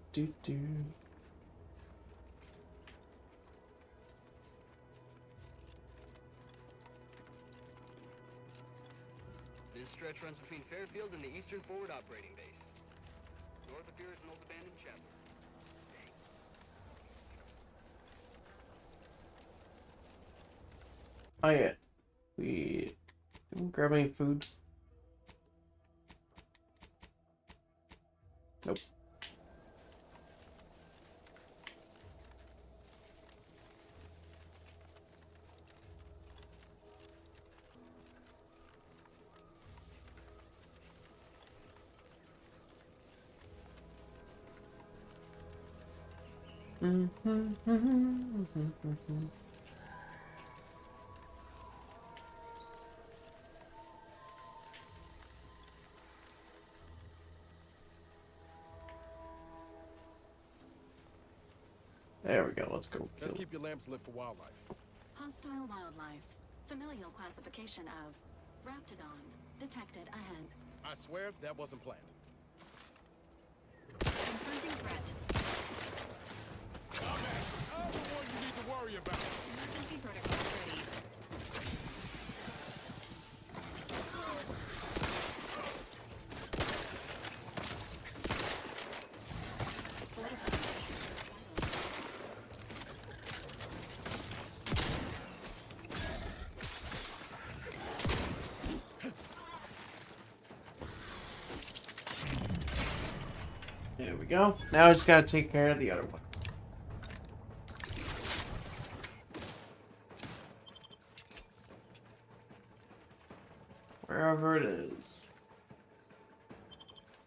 F: stretch runs between Fairfield and the Eastern Forward Operating Base. North of here is an old abandoned chapel.
A: Oh yeah, we didn't grab any food. Nope. There we go. Let's go.
E: Let's keep your lamps lit for wildlife.
D: Hostile wildlife. Familial classification of Raptidon. Detected ahead.
E: I swear that wasn't planned.
D: Confronting threat.
E: I'm the one you need to worry about.
D: Emergency protocols ready.
A: There we go. Now I just gotta take care of the other one. Wherever it is.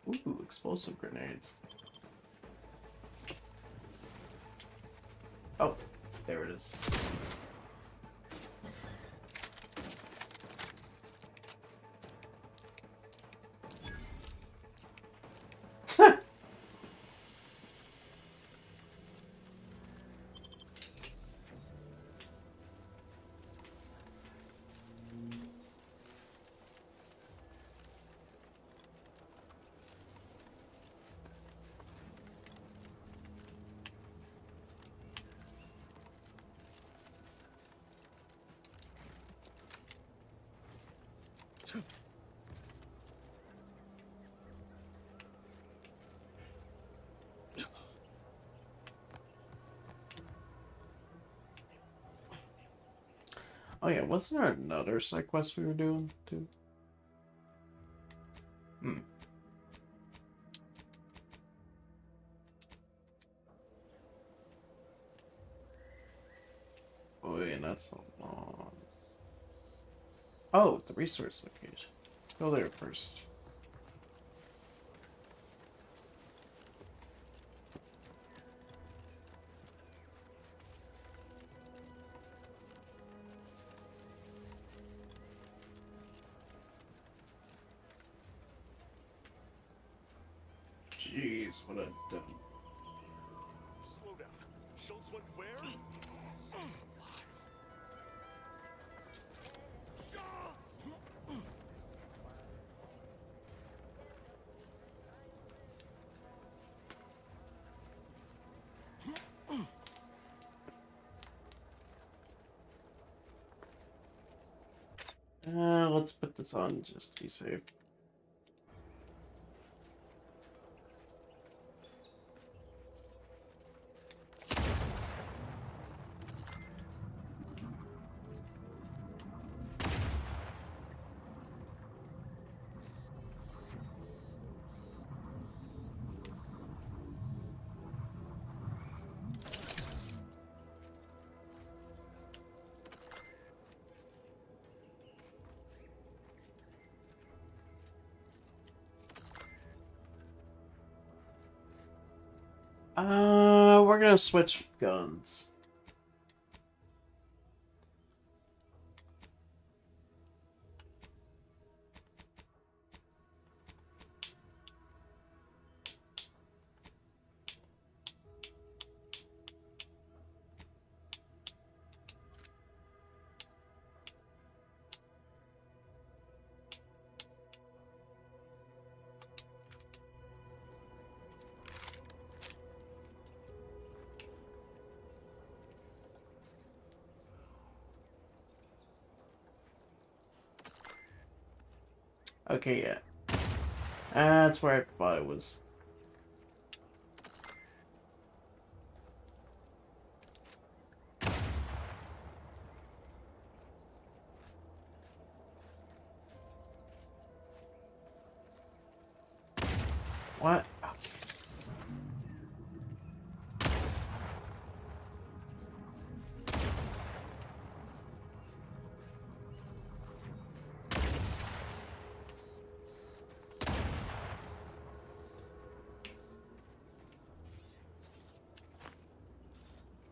A: Ooh, explosive grenades. Oh, there it is. Oh yeah, wasn't there another side quest we were doing too? Oh yeah, that's so long. Oh, the resource location. Go there first. Jeez, what I've done.
J: Slow down. Show us what where? Alive. Schultz!
A: Let's put this on just to be safe. We're gonna switch guns. Okay, yeah. That's where I thought it was. What?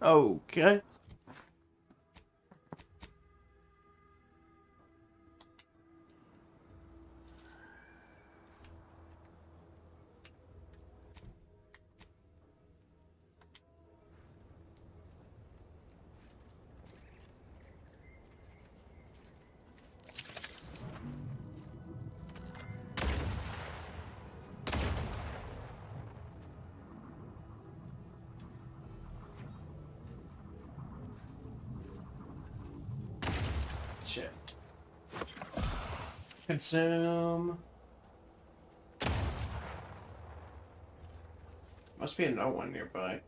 A: Okay. Shit. Consume. Must be another one nearby.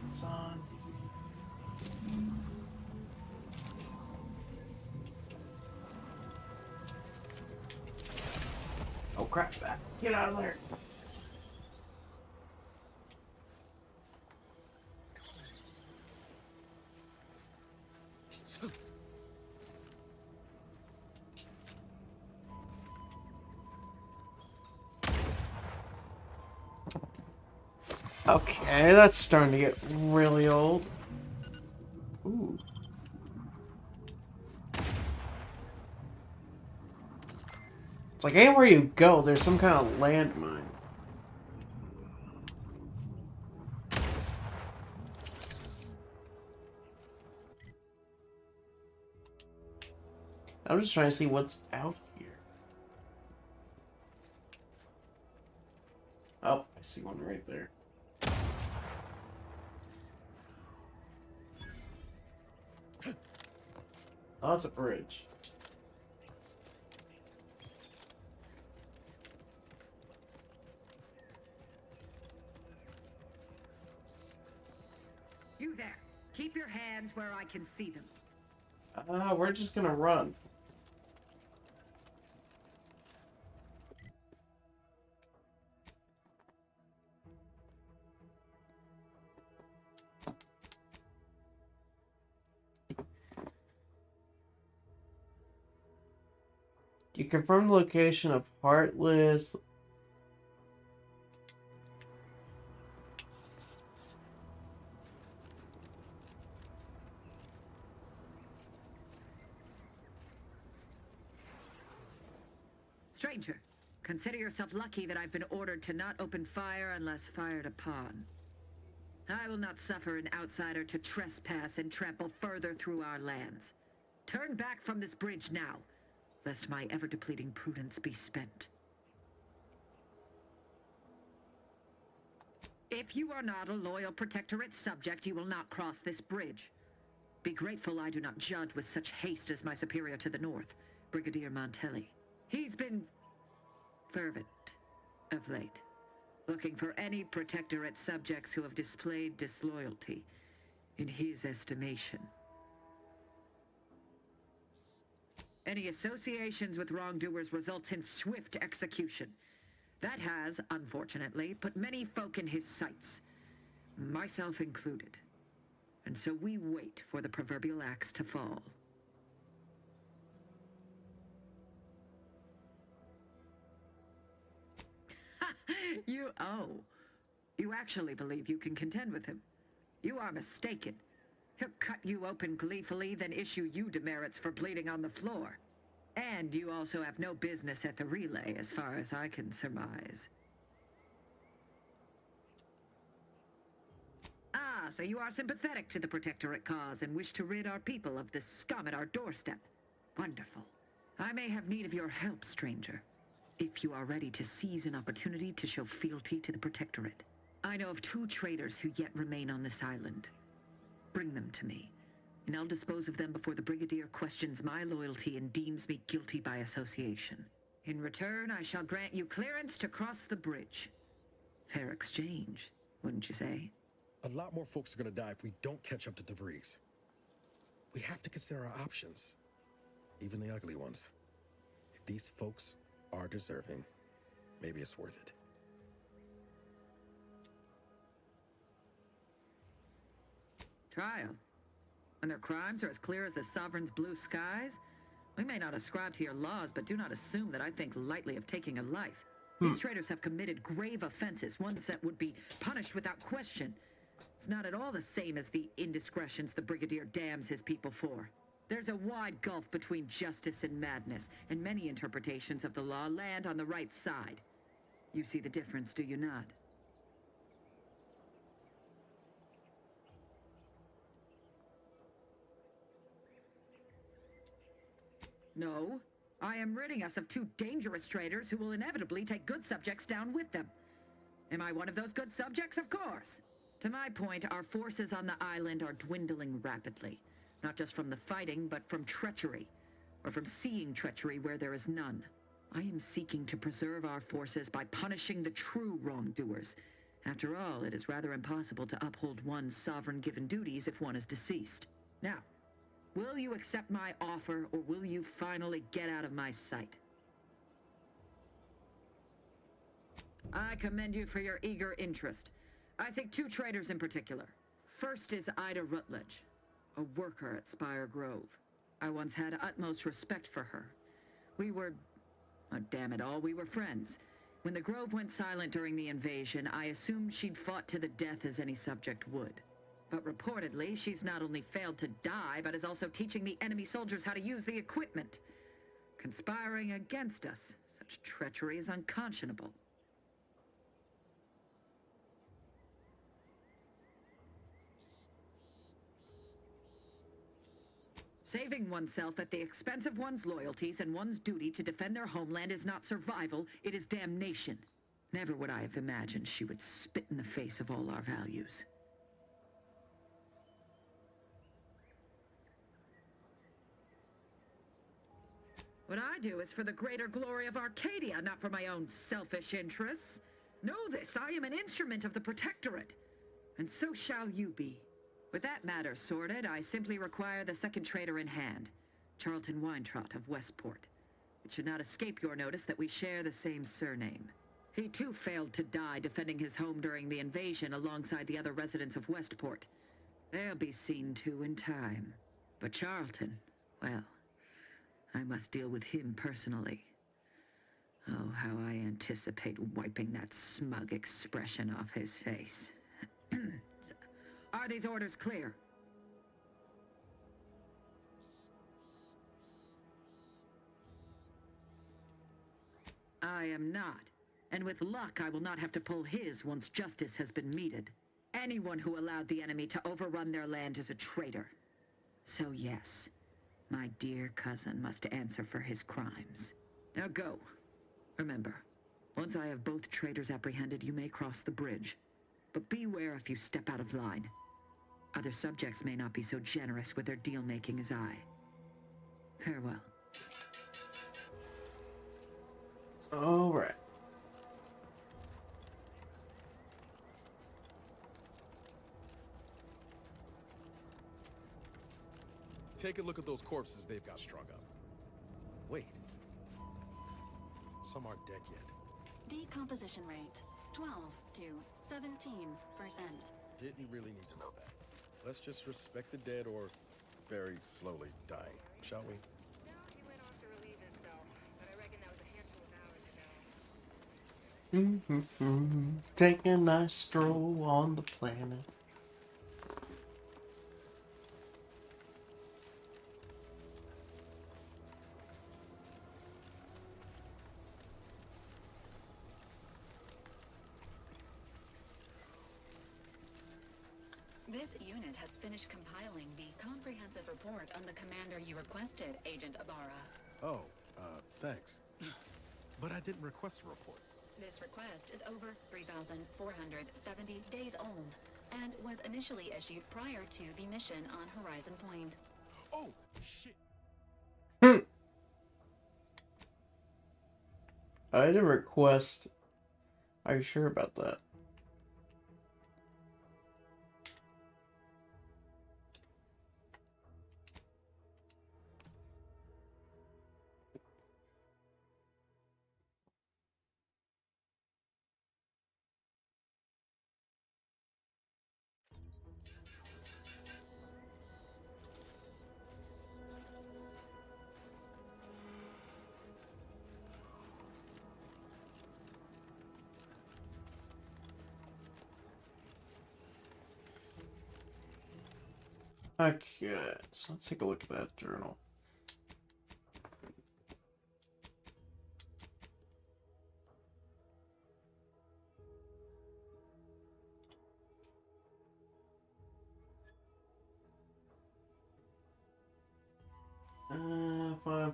A: It's on. Oh crap, back. Get out of there. Okay, that's starting to get really old. Ooh. It's like anywhere you go, there's some kind of landmine. I'm just trying to see what's out here. Oh, I see one right there. Oh, it's a bridge.
K: You there. Keep your hands where I can see them.
A: We're just gonna run. You confirm the location of Heartless.
K: Stranger, consider yourself lucky that I've been ordered to not open fire unless fired upon. I will not suffer an outsider to trespass and trample further through our lands. Turn back from this bridge now, lest my ever-depleting prudence be spent. If you are not a loyal Protectorate subject, you will not cross this bridge. Be grateful I do not judge with such haste as my superior to the north, Brigadier Montelli. He's been fervent of late, looking for any Protectorate subjects who have displayed disloyalty in his estimation. Any associations with wrongdoers results in swift execution. That has, unfortunately, put many folk in his sights, myself included. And so we wait for the proverbial axe to fall. You actually believe you can contend with him. You are mistaken. He'll cut you open gleefully, then issue you demerits for bleeding on the floor. And you also have no business at the relay, as far as I can surmise. Ah, so you are sympathetic to the Protectorate cause and wish to rid our people of this scum at our doorstep. Wonderful. I may have need of your help, stranger, if you are ready to seize an opportunity to show fealty to the Protectorate. I know of 2 traitors who yet remain on this island. Bring them to me, and I'll dispose of them before the Brigadier questions my loyalty and deems me guilty by association. In return, I shall grant you clearance to cross the bridge. Fair exchange, wouldn't you say?
E: A lot more folks are gonna die if we don't catch up to DeVries. We have to consider our options, even the ugly ones. If these folks are deserving, maybe it's worth it.
K: Trial. And their crimes are as clear as the Sovereign's blue skies? We may not ascribe to your laws, but do not assume that I think lightly of taking a life. These traitors have committed grave offenses, ones that would be punished without question. It's not at all the same as the indiscretions the Brigadier damns his people for. There's a wide gulf between justice and madness, and many interpretations of the law land on the right side. You see the difference, do you not? No. I am ridding us of two dangerous traitors who will inevitably take good subjects down with them. Am I one of those good subjects? Of course. To my point, our forces on the island are dwindling rapidly. Not just from the fighting, but from treachery. Or from seeing treachery where there is none. I am seeking to preserve our forces by punishing the true wrongdoers. After all, it is rather impossible to uphold one's sovereign-given duties if one is deceased. Now, will you accept my offer, or will you finally get out of my sight? I commend you for your eager interest. I think two traitors in particular. First is Ida Rutledge, a worker at Spire Grove. I once had utmost respect for her. We were... oh, damn it all, we were friends. When the Grove went silent during the invasion, I assumed she'd fought to the death as any subject would. But reportedly, she's not only failed to die, but is also teaching the enemy soldiers how to use the equipment. Conspiring against us. Such treachery is unconscionable. Saving oneself at the expense of one's loyalties and one's duty to defend their homeland is not survival, it is damnation. Never would I have imagined she would spit in the face of all our values. What I do is for the greater glory of Arcadia, not for my own selfish interests. Know this, I am an instrument of the Protectorate, and so shall you be. With that matter sorted, I simply require the second traitor in hand, Charlton Weintraut of Westport. It should not escape your notice that we share the same surname. He too failed to die defending his home during the invasion alongside the other residents of Westport. They'll be seen to in time. But Charlton, well, I must deal with him personally. Oh, how I anticipate wiping that smug expression off his face. Are these orders clear? I am not. And with luck, I will not have to pull his once justice has been meted. Anyone who allowed the enemy to overrun their land is a traitor. So yes, my dear cousin must answer for his crimes. Now go. Remember, once I have both traitors apprehended, you may cross the bridge. But beware if you step out of line. Other subjects may not be so generous with their deal-making as I. Farewell.
A: All right.
E: Take a look at those corpses they've got strung up. Wait. Some aren't dead yet.
D: Decomposition rate 12 to 17%.
E: Didn't really need to know that. Let's just respect the dead or very slowly dying, shall we?
H: No, he went off to relieve himself, but I reckon that was a handful of hours ago.
A: Taking a nice stroll on the planet.
D: This unit has finished compiling the comprehensive report on the commander you requested, Agent Ibarra.
E: Oh, thanks. But I didn't request a report.
D: This request is over 3,470 days old and was initially issued prior to the mission on Horizon Point.
E: Oh, shit.
A: I had a request. Are you sure about that? Okay, so let's take a look at that journal. Blah.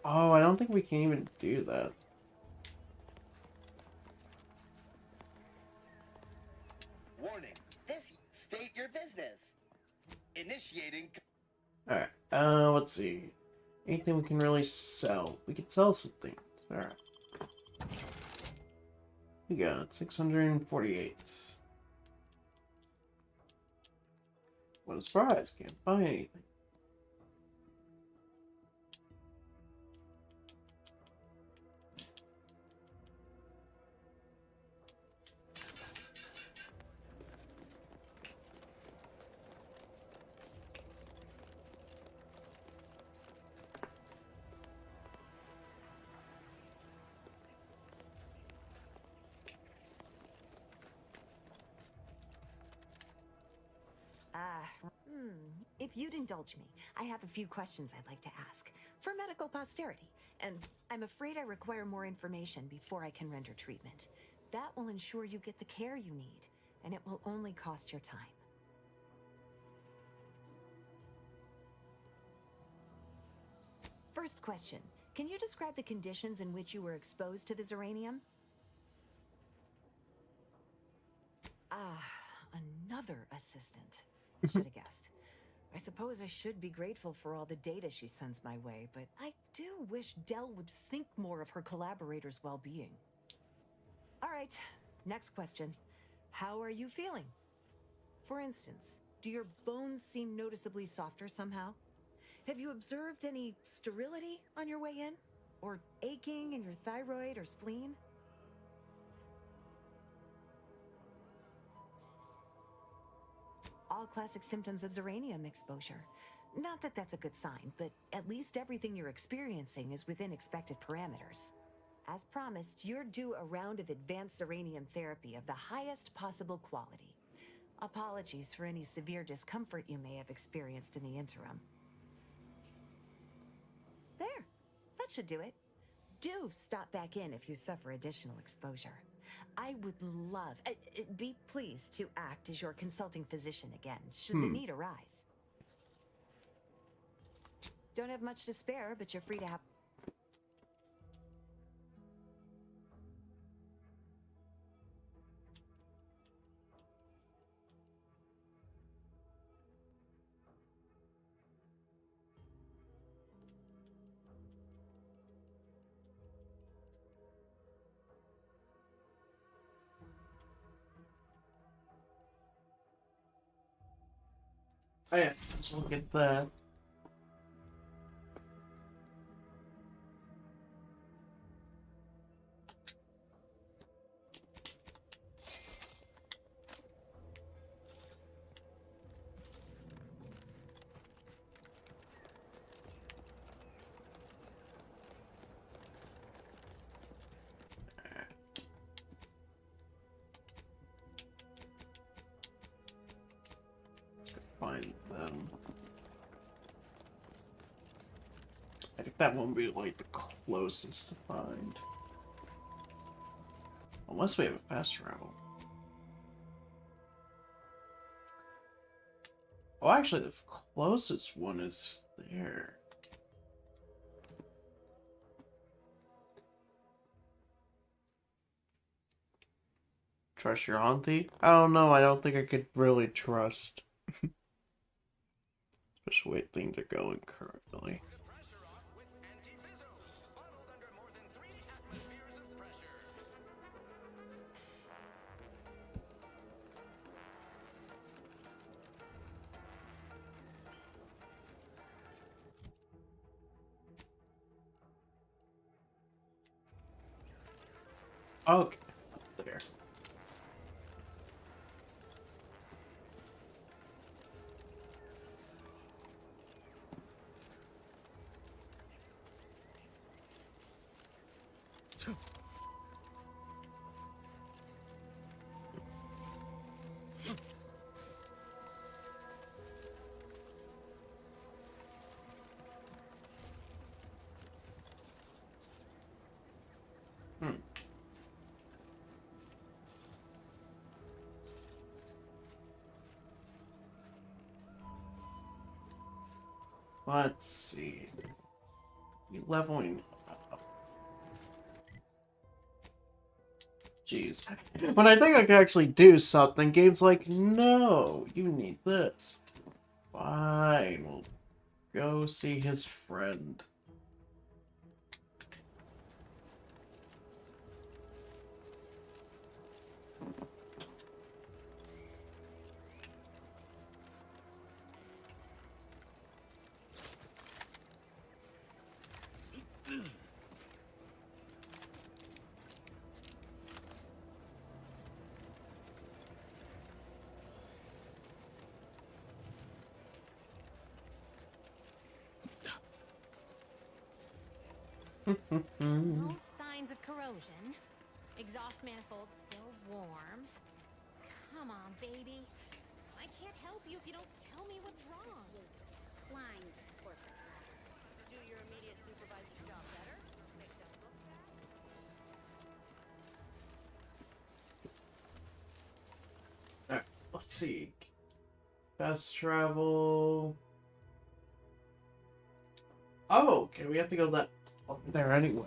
A: Oh, I don't think we can even do that.
I: Warning. This state your business. Initiating.
A: Alright, let's see. Anything we can really sell? We could sell some things. Alright. We got 648. What a surprise, can't buy anything.
T: If you'd indulge me, I have a few questions I'd like to ask for medical posterity, and I'm afraid I require more information before I can render treatment. That will ensure you get the care you need, and it will only cost your time. First question, can you describe the conditions in which you were exposed to the Zeranium? Another assistant. Should have guessed. I suppose I should be grateful for all the data she sends my way, but I do wish Dell would think more of her collaborators' well-being. All right, next question. How are you feeling? For instance, do your bones seem noticeably softer somehow? Have you observed any sterility on your way in? Or aching in your thyroid or spleen? All classic symptoms of Zeranium exposure. Not that that's a good sign, but at least everything you're experiencing is within expected parameters. As promised, you're due a round of advanced Zeranium therapy of the highest possible quality. Apologies for any severe discomfort you may have experienced in the interim. There, that should do it. Do stop back in if you suffer additional exposure. I would love, be pleased to act as your consulting physician again, should the need arise. Don't have much to spare, but you're free to have...
A: Oh yeah, let's look at that. Find them. I think that won't be like the closest to find. Unless we have a fast travel. Oh, actually, the closest one is there. Trust your auntie? I don't know. I don't think I could really trust. Especially the way things are going currently. Okay. There. Hmm. Let's see. You leveling up. Jeez. When I think I can actually do something, game's like, no, you need this. Fine, we'll go see his friend.
H: No signs of corrosion. Exhaust manifold still warm. Come on, baby. I can't help you if you don't tell me what's wrong. Climb corporate ladder. Do your immediate supervisor's job better? Make them look bad?
A: Alright, let's see. Fast travel. Oh, okay, we have to go that over there anyway.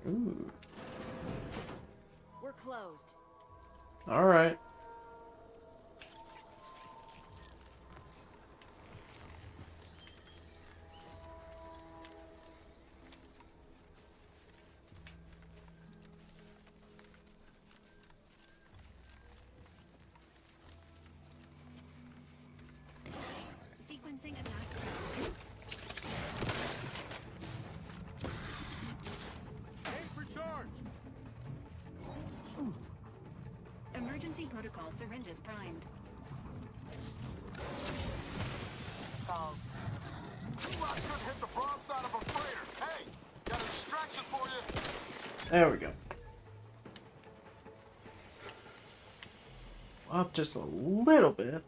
A: Ooh.
H: We're closed.
A: All right.
D: Sequencing attack strategy.
J: Aim for charge!
D: Emergency protocol syringes primed.
J: T-Rock could hit the broadside of a freighter. Hey, got a distraction for you.
A: There we go. Up just a little bit.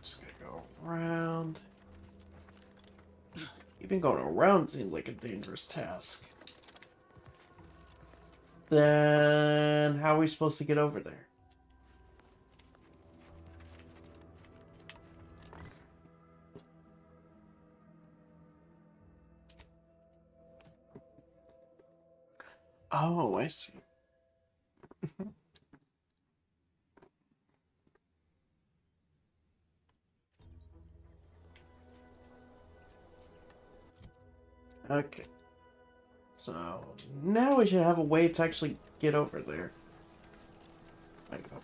A: Just gonna go around. Even going around seems like a dangerous task. Then how are we supposed to get over there? Oh, I see. Okay. So now we should have a way to actually get over there. There you go.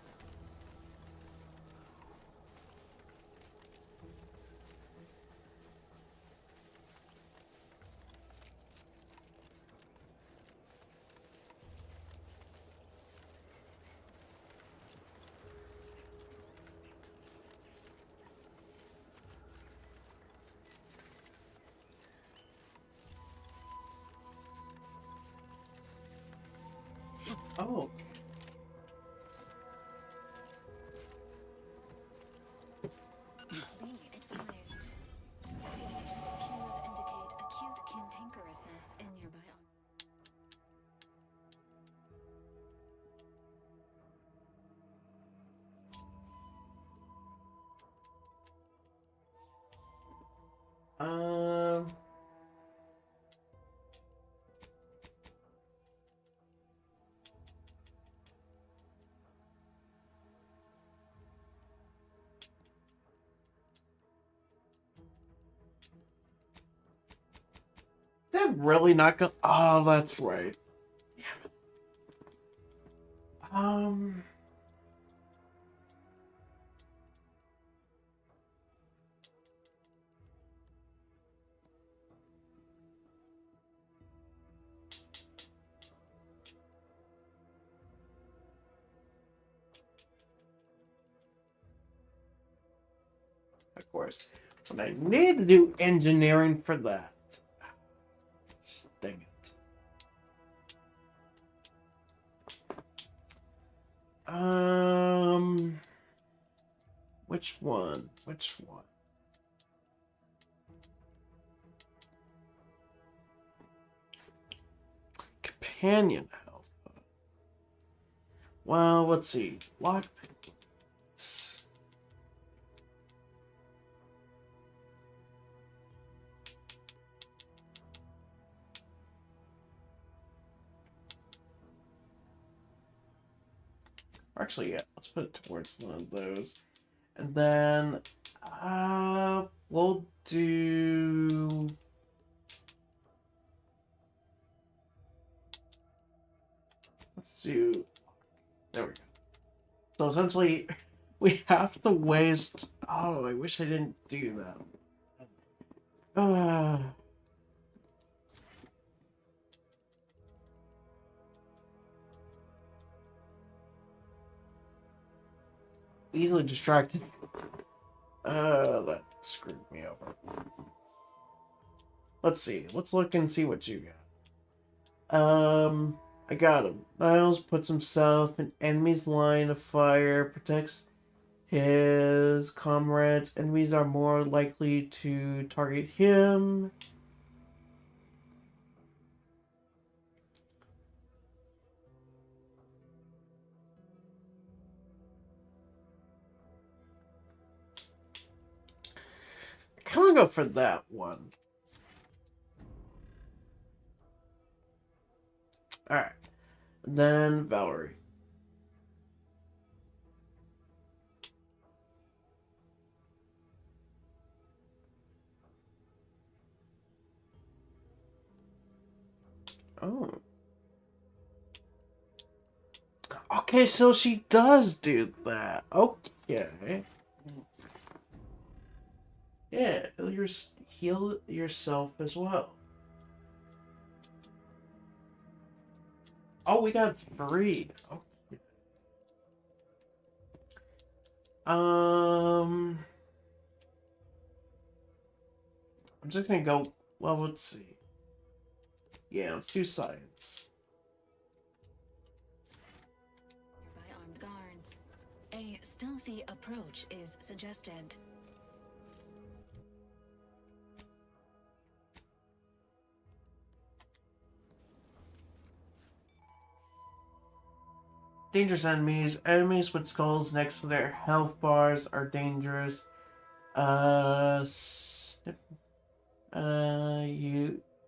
A: Oh.
D: Be advised. Physiological cues indicate acute cantankerousness in nearby
A: Um. They're really not gonna. Oh, that's right. Um. Of course. But I need to do engineering for that. Dang it. Which one? Which one? Companion health. Well, let's see. Lockpicks. Actually, yeah, let's put it towards one of those. And then, we'll do... Let's do... There we go. So essentially, we have to waste... Oh, I wish I didn't do that. Easily distracted. That screwed me over. Let's see. Let's look and see what you got. I got him. Miles puts himself in enemy's line of fire, protects his comrades. Enemies are more likely to target him. I kind of go for that one. Alright. Then Valerie. Oh. Okay, so she does do that. Okay. Yeah, heal yourself as well. Oh, we got 3. Okay. I'm just gonna go. Well, let's see. Yeah, let's do science.
D: by armed guards. A stealthy approach is suggested.
A: Dangerous enemies. Enemies with skulls next to their health bars are dangerous. You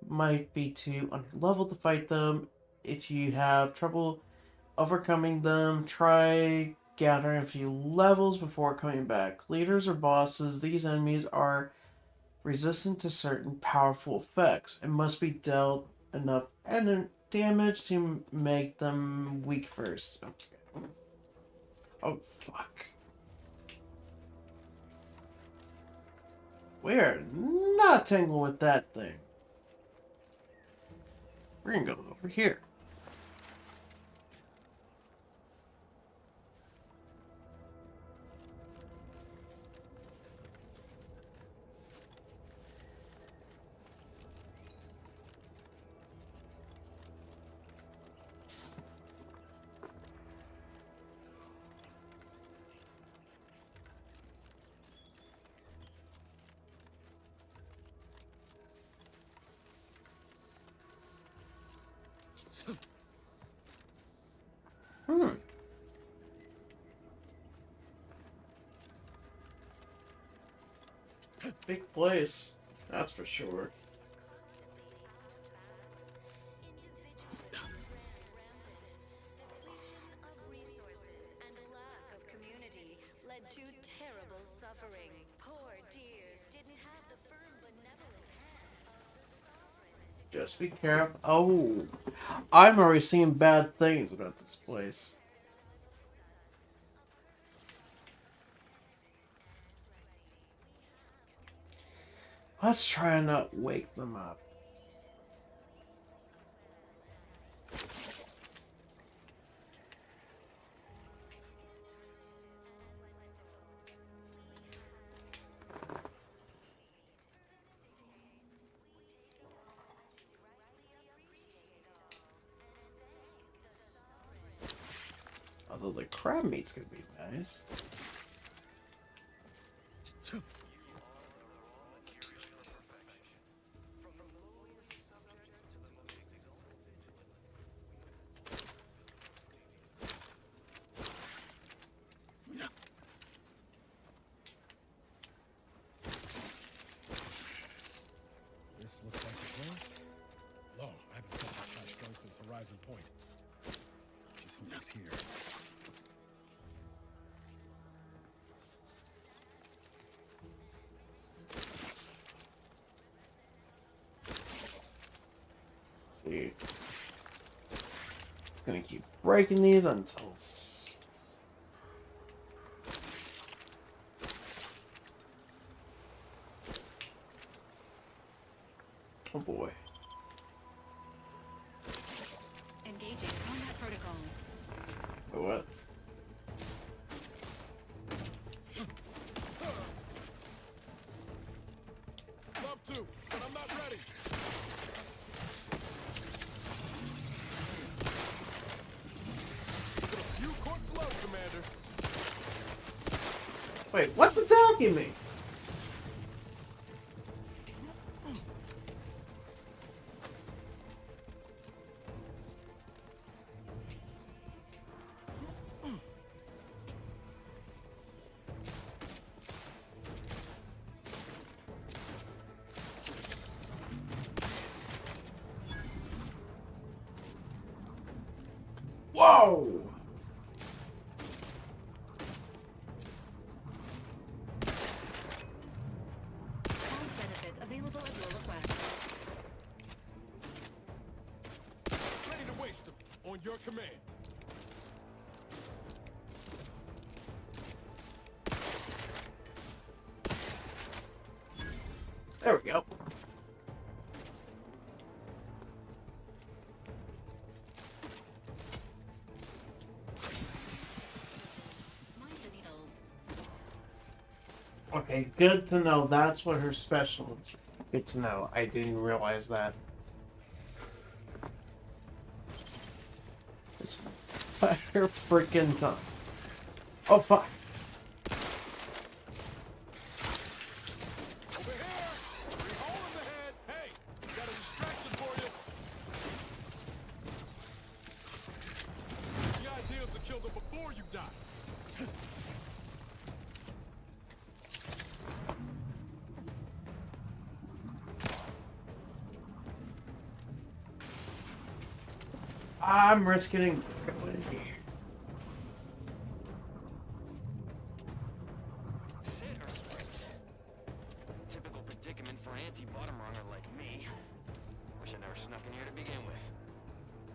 A: might be too under level to fight them. If you have trouble overcoming them, try gathering a few levels before coming back. Leaders or bosses, these enemies are resistant to certain powerful effects and must be dealt enough damage to make them weak first. Okay. Oh, fuck. We're not tangled with that thing. We're gonna go over here. Hmm. Big place, that's for sure.
M: To terrible suffering. Poor tears didn't have the firm, benevolent hand of the sovereign.
A: Just be careful. Oh, I'm already seeing bad things about this place. Let's try and not wake them up. Although the crab meat's gonna be nice.
E: This looks like the place. Lo, I haven't felt this kind of strong since Horizon Point. Just hope it's here.
A: Let's see. Gonna keep breaking these until. Oh boy.
D: Engaging combat protocols.
A: What?
J: Love to, but I'm not ready. You court blood, Commander.
A: Wait, what's attacking me? Whoa!
D: Health benefits available at your request.
J: Ready to waste them on your command.
A: There we go.
D: Mind the needles.
A: Okay, good to know. That's what her special is. Good to know. I didn't realize that. This entire freaking time. Oh, fuck.
J: Over here! Three hole in the head! Hey! Got a distraction for you! The idea is to kill them before you die.
A: I'm risking going here.
L: Sit or sprint? Typical predicament for an anti-bottom runner like me. Wish I never snuck in here to begin with.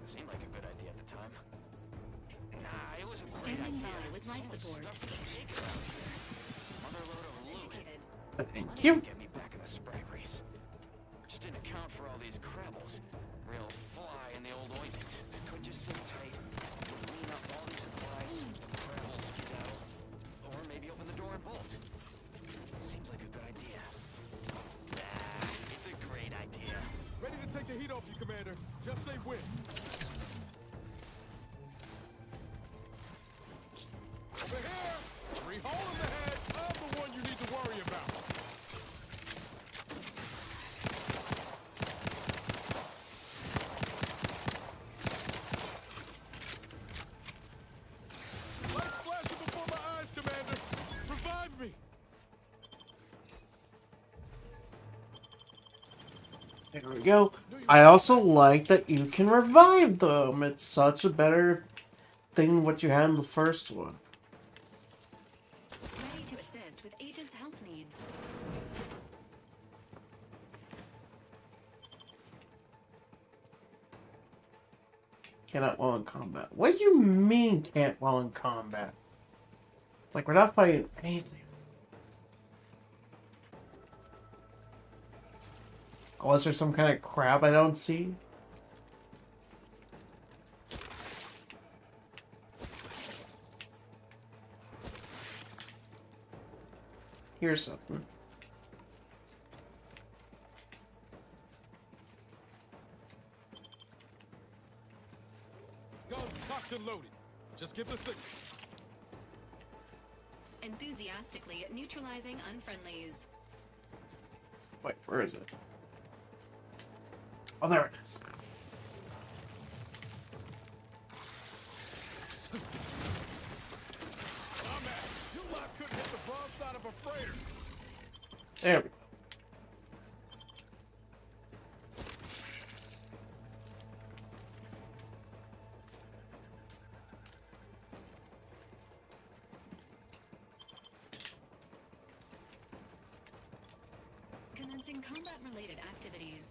L: It seemed like a good idea at the time. Nah, it was a great
D: Standing
L: idea.
D: by with life support.
L: Stuff to take around here. Mother load of loot.
A: Thank
L: Money
A: you.
L: would get me back in the sprag race. Just didn't account for all these Krebels. Real fly in the old ointment. Could just sit tight, clean up all these supplies, Krebel skedaddle, or maybe open the door and bolt. Seems like a good idea. Nah, it's a great idea.
J: Ready to take the heat off you, Commander. Just say when. Over here! Three hole in the head! I'm the one you need to worry about.
A: There we go. I also like that you can revive them. It's such a better thing than what you had in the first one.
D: Ready to assist with agent's health needs.
A: Cannot while in combat. What do you mean can't while in combat? Like, we're not fighting anything. Unless there's some kind of crab I don't see. Here's something.
J: Guns cocked and loaded. Just give the signal.
D: Enthusiastically neutralizing unfriendlies.
A: Wait, where is it? Oh, there it is.
J: You lot couldn't hit the broadside of a freighter.
A: There we go.
D: Commencing combat-related activities.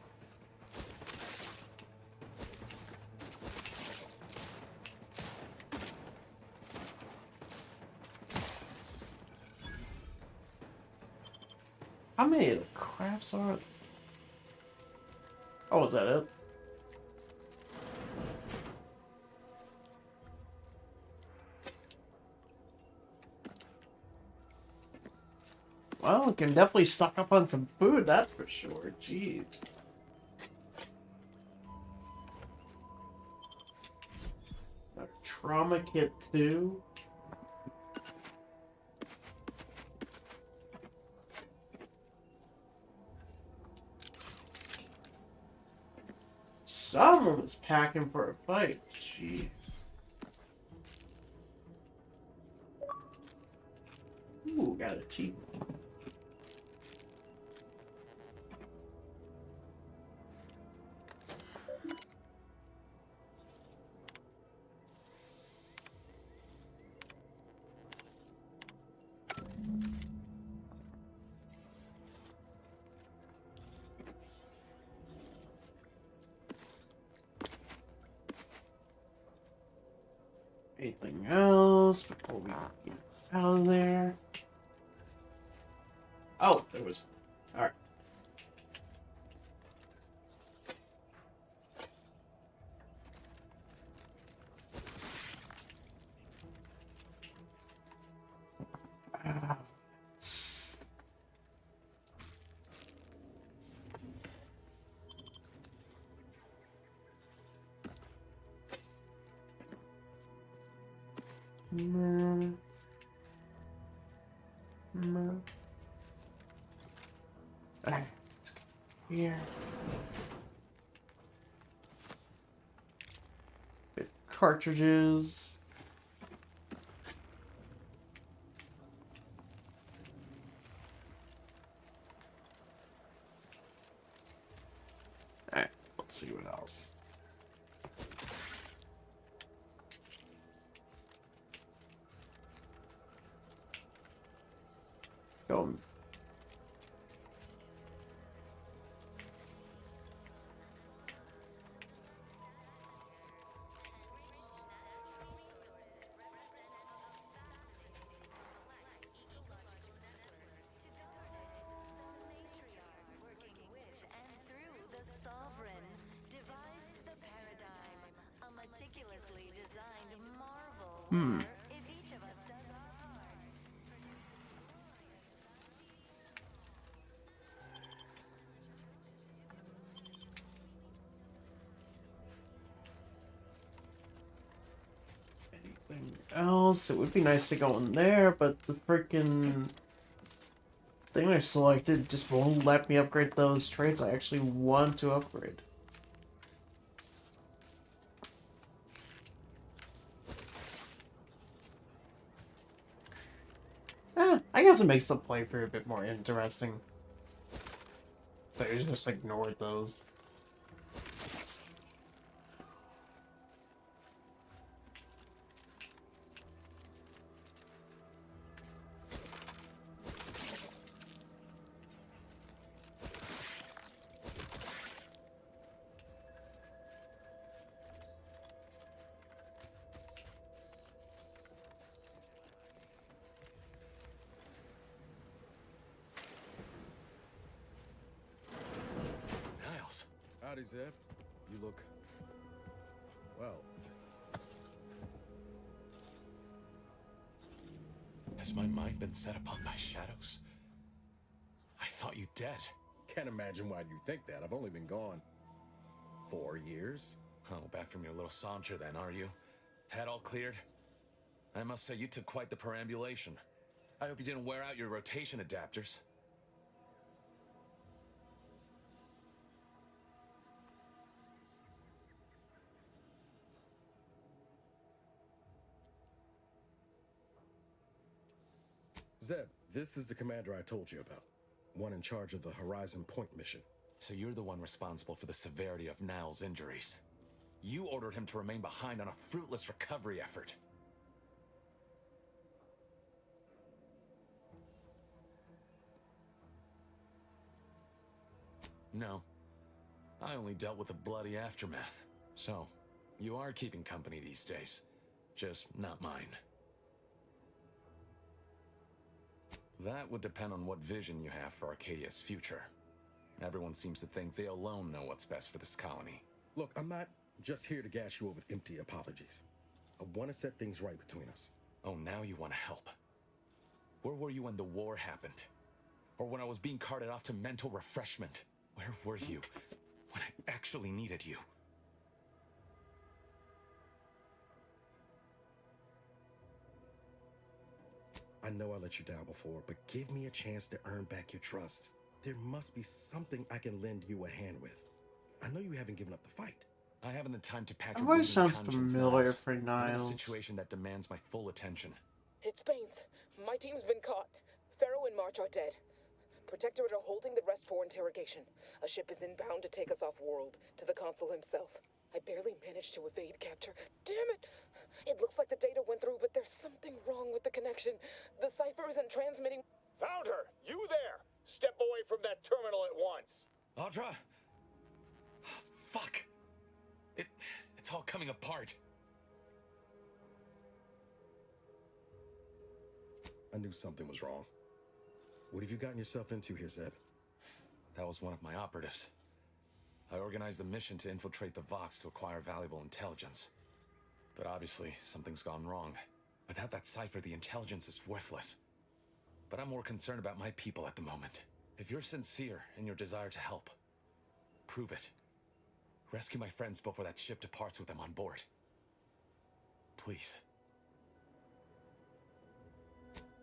A: How many of the crafts are? Oh, is that it? Well, we can definitely stock up on some food, that's for sure. Jeez. A trauma kit too. Someone was packing for a fight. Jeez. Ooh, got a cheap one. Anything else before we get out of there? Oh, there was. Alright. Alright, let's go here. Bit of cartridges. Alright, let's see what else. Go. Hmm. Anything else? It would be nice to go in there, but the freaking thing I selected just won't let me upgrade those traits I actually want to upgrade. I guess it makes the playthrough a bit more interesting. So you just ignored those.
L: Niles.
E: Howdy, Zeb. You look... well.
L: Has my mind been set upon by shadows? I thought you dead.
E: Can't imagine why you think that. I've only been gone 4 years.
L: Oh, back from your little saunter then, are you? Head all cleared? I must say, you took quite the perambulation. I hope you didn't wear out your rotation adapters.
E: Zeb, this is the commander I told you about. One in charge of the Horizon Point mission.
L: So you're the one responsible for the severity of Niles' injuries. You ordered him to remain behind on a fruitless recovery effort. No. I only dealt with the bloody aftermath. So, you are keeping company these days. Just not mine. That would depend on what vision you have for Arcadia's future. Everyone seems to think they alone know what's best for this colony.
E: Look, I'm not just here to gas you up with empty apologies. I want to set things right between us.
L: Oh, now you want to help. Where were you when the war happened? Or when I was being carted off to mental refreshment? Where were you when I actually needed you?
E: I know I let you down before, but give me a chance to earn back your trust. There must be something I can lend you a hand with. I know you haven't given up the fight.
L: I haven't the time to patch
A: That
L: a
A: voice
L: bleeding
A: sounds
L: conscience,
A: familiar
L: Niles.
A: for
L: I'm in a
A: Niles.
L: situation that demands my full attention.
B: It's Baines. My team's been caught. Pharaoh and March are dead. Protectorate are holding the rest for interrogation. A ship is inbound to take us off-world, to the consul himself. I barely managed to evade capture. Damn it! It looks like the data went through, but there's something wrong with the connection. The cipher isn't transmitting.
J: Found her! You there! Step away from that terminal at once!
L: Audra? Fuck! It's all coming apart.
E: I knew something was wrong. What have you gotten yourself into here, Zeb?
L: That was one of my operatives. I organized a mission to infiltrate the Vox to acquire valuable intelligence. But obviously, something's gone wrong. Without that cipher, the intelligence is worthless. But I'm more concerned about my people at the moment. If you're sincere in your desire to help, prove it. Rescue my friends before that ship departs with them on board. Please.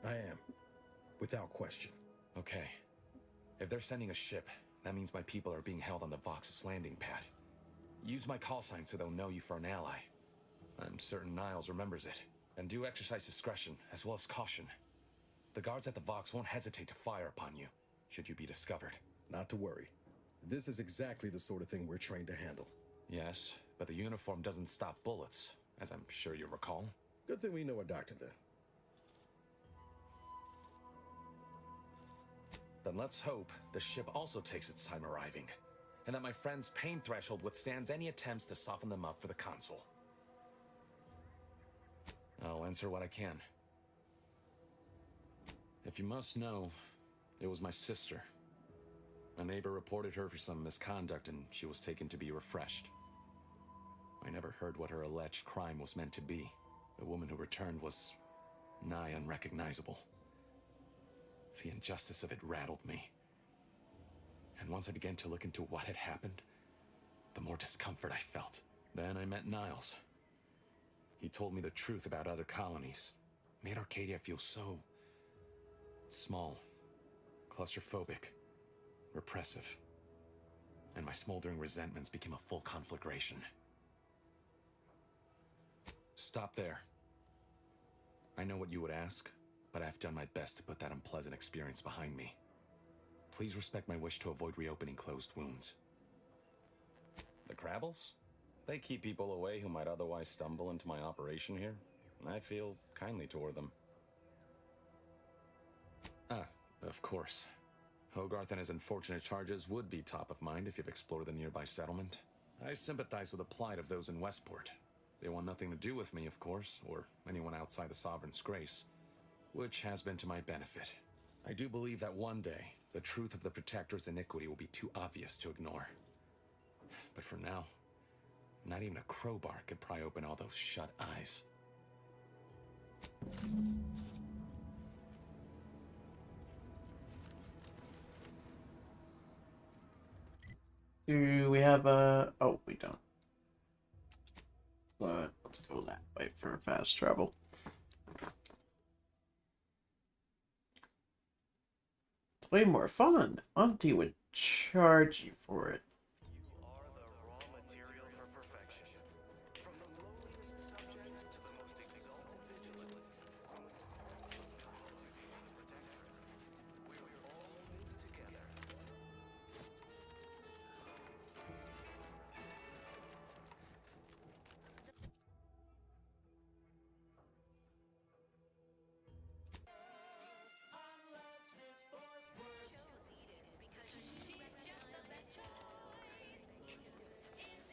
E: I am. Without question.
L: Okay. If they're sending a ship, that means my people are being held on the Vox's landing pad. Use my call sign so they'll know you for an ally. I'm certain Niles remembers it. And do exercise discretion, as well as caution. The guards at the Vox won't hesitate to fire upon you, should you be discovered.
E: Not to worry. This is exactly the sort of thing we're trained to handle.
L: Yes, but the uniform doesn't stop bullets, as I'm sure you recall.
E: Good thing we know a doctor then.
L: Then let's hope the ship also takes its time arriving, and that my friend's pain threshold withstands any attempts to soften them up for the consul. I'll answer what I can. If you must know, it was my sister. A neighbor reported her for some misconduct and she was taken to be refreshed. I never heard what her alleged crime was meant to be. The woman who returned was nigh unrecognizable. The injustice of it rattled me. And once I began to look into what had happened, the more discomfort I felt. Then I met Niles. He told me the truth about other colonies. Made Arcadia feel so small, claustrophobic, repressive. And my smoldering resentments became a full conflagration. Stop there. I know what you would ask, but I've done my best to put that unpleasant experience behind me.
N: Please respect my wish to avoid reopening closed wounds.
O: The Crabbles? They keep people away who might otherwise stumble into my operation here. I feel kindly toward them.
N: Ah, of course. Hogarth and his unfortunate charges would be top of mind if you've explored the nearby settlement. I sympathize with the plight of those in Westport. They want nothing to do with me, of course, or anyone outside the Sovereign's grace, which has been to my benefit. I do believe that one day, the truth of the Protector's iniquity will be too obvious to ignore. But for now, not even a crowbar could pry open all those shut eyes.
A: Do we have a... Oh, we don't. But let's go that way for fast travel. It's way more fun. Auntie would charge you for it.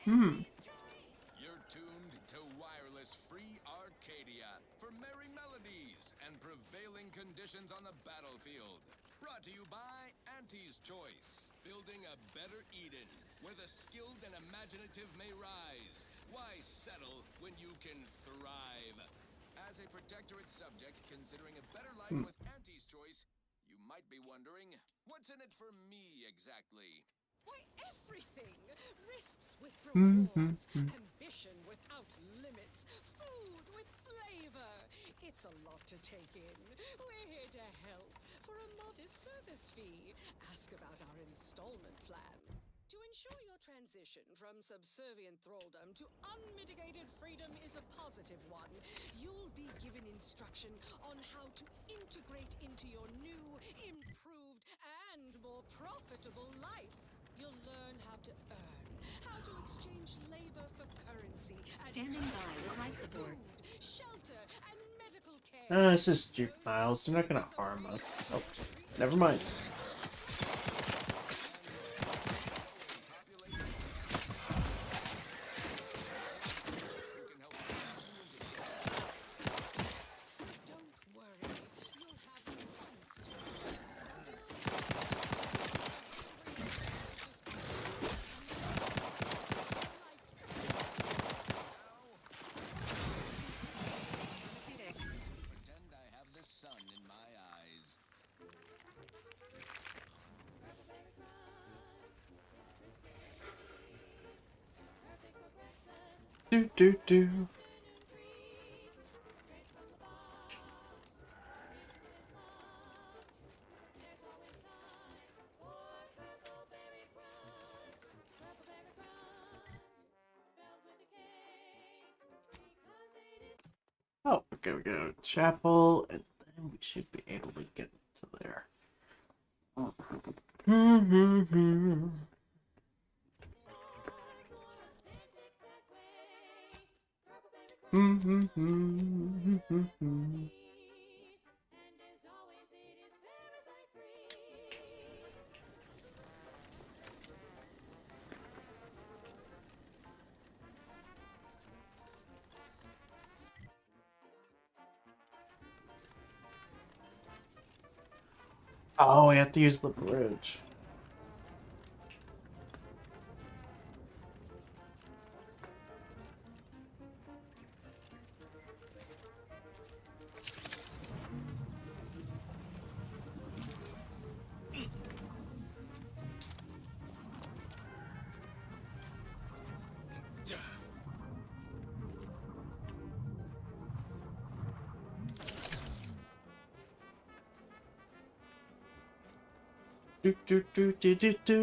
W: You're tuned to wireless free Arcadia for merry melodies and prevailing conditions on the battlefield. Brought to you by Auntie's Choice, building a better Eden where the skilled and imaginative may rise. Why settle when you can thrive? As a Protectorate subject considering a better life with Auntie's Choice, you might be wondering, what's in it for me exactly?
X: Why, everything! Risks with rewards, ambition without limits, food with flavor. It's a lot to take in. We're here to help for a modest service fee. Ask about our installment plan. To ensure your transition from subservient thraldom to unmitigated freedom is a positive one, you'll be given instruction on how to integrate into your new, improved, and more profitable life. You'll learn how to earn, how to exchange labor for currency, and
D: Standing by with life support.
X: Food, shelter, and medical care.
A: It's just juveniles. They're not gonna harm us. Oh, never mind. Do. Oh, okay, we go to chapel, and then we should be able to get to there. Oh, we have to use the bridge.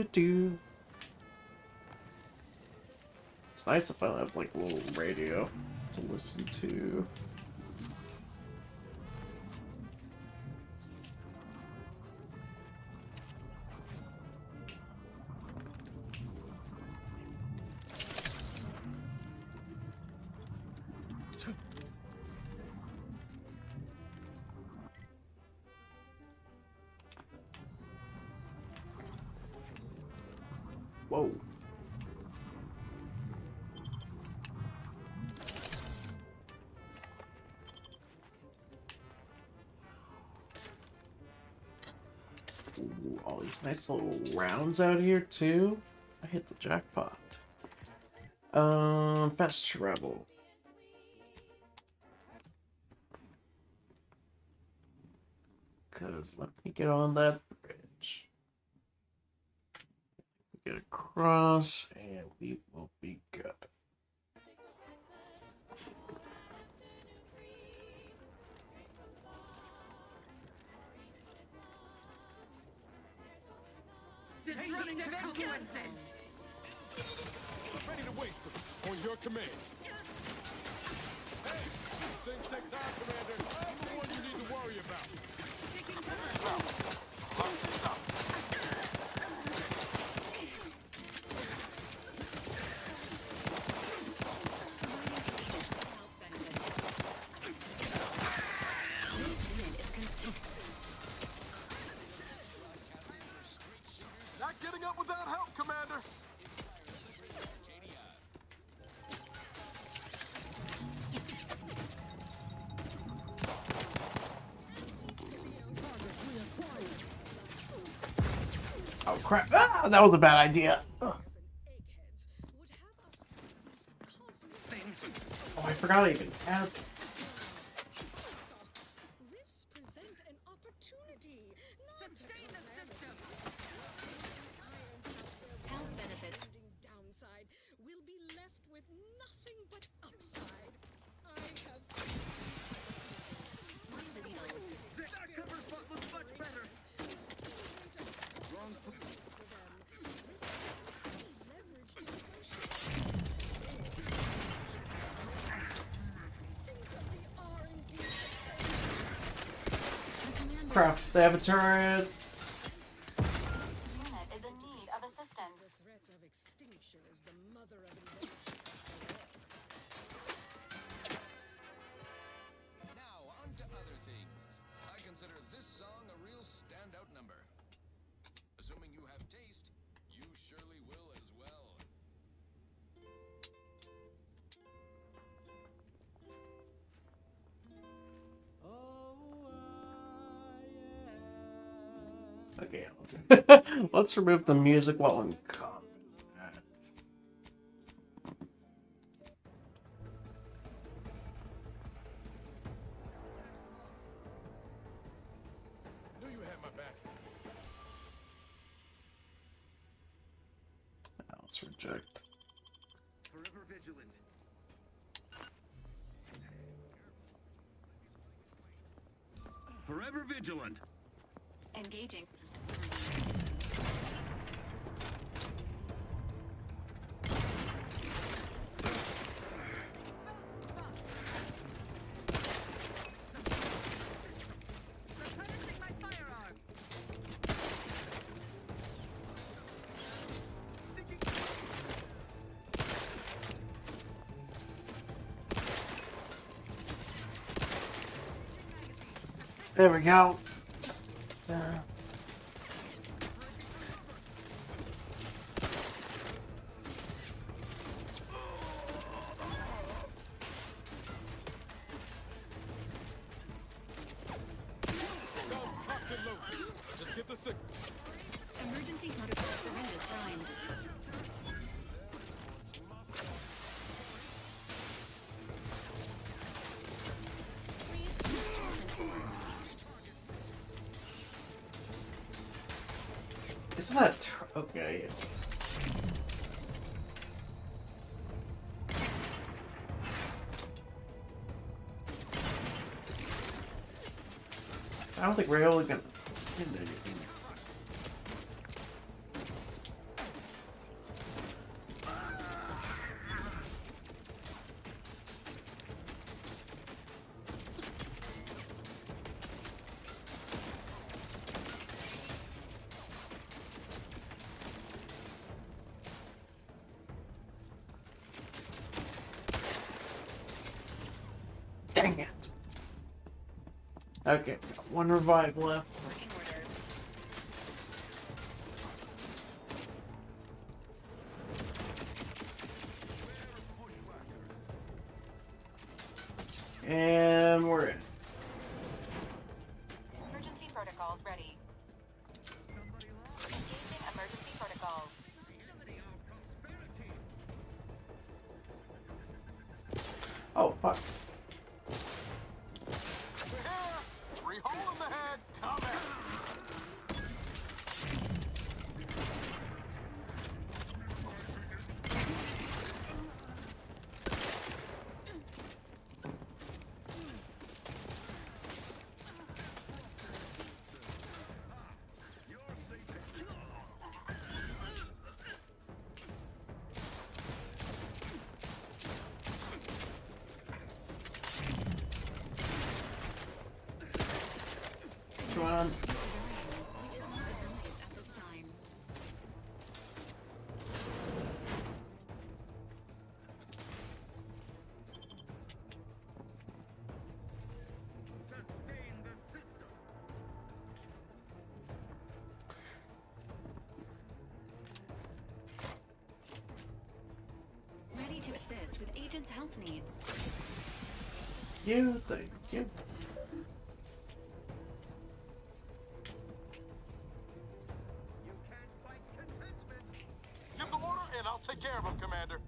A: Do. It's nice if I have like a little radio to listen to. Whoa. Ooh, all these nice little rounds out here too. I hit the jackpot. Fast travel. Cause let me get on that bridge. Get across and we will be good.
J: Ready to waste them. On your command. Hey, these things take time, Commander. I'm the one you need to worry about. Not getting up without help, Commander.
A: Oh crap! Ah, that was a bad idea. Ugh. Oh, I forgot I even had.
U: Rifts present an opportunity, not a calamity.
D: Health benefit.
U: Downside, we'll be left with nothing but upside. I have.
J: That cover spot looks much better.
A: Crap! They have a turret.
D: Unit is in need of assistance.
U: The threat of extinction is the mother of invention.
W: Now, on to other things. I consider this song a real standout number. Assuming you have taste, you surely will as well.
A: Okay, let's let's remove the music while in combat.
J: Knew you had my back.
A: Now let's reject.
J: Forever vigilant. Forever vigilant.
D: Engaging.
A: There we go.
J: Guns cocked and loaded. Just get the signal.
D: Emergency protocol syringes primed.
A: Isn't that okay? I don't think we're really gonna hit anything. Dang it. Okay, got one revive left.
D: Working order.
A: we're in.
C: Emergency protocols ready. Engaging emergency protocols.
A: Oh, fuck.
J: Free hole in the head. Come in.
A: Come on.
D: Which is not advised at this time. Ready to assist with agent's health needs.
A: Thank you.
J: Give the order and I'll take care of him, Commander.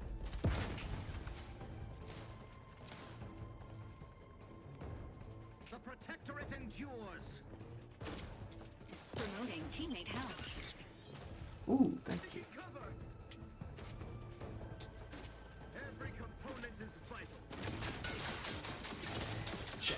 G: The Protectorate endures.
D: Promoting teammate health.
A: Ooh, thank you.
G: Every component is vital.
A: Shit.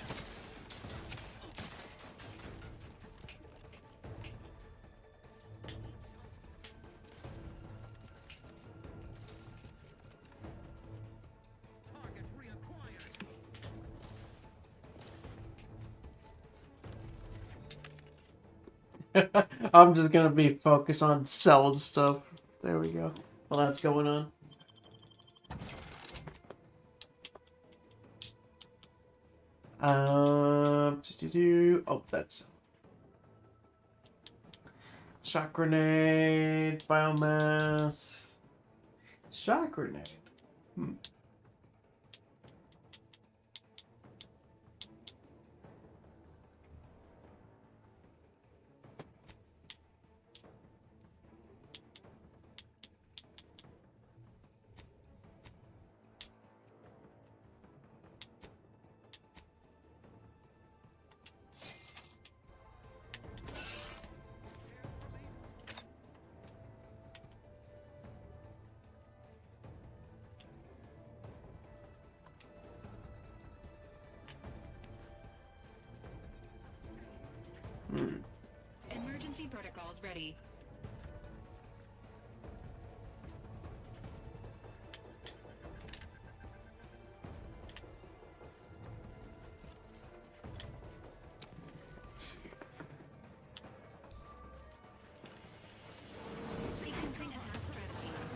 G: Target reacquired.
A: I'm just gonna be focused on selling stuff. There we go. Well, that's going on. Oh, that's shot grenade, biomass, shot grenade.
D: Emergency protocols ready. Sequencing attack strategies.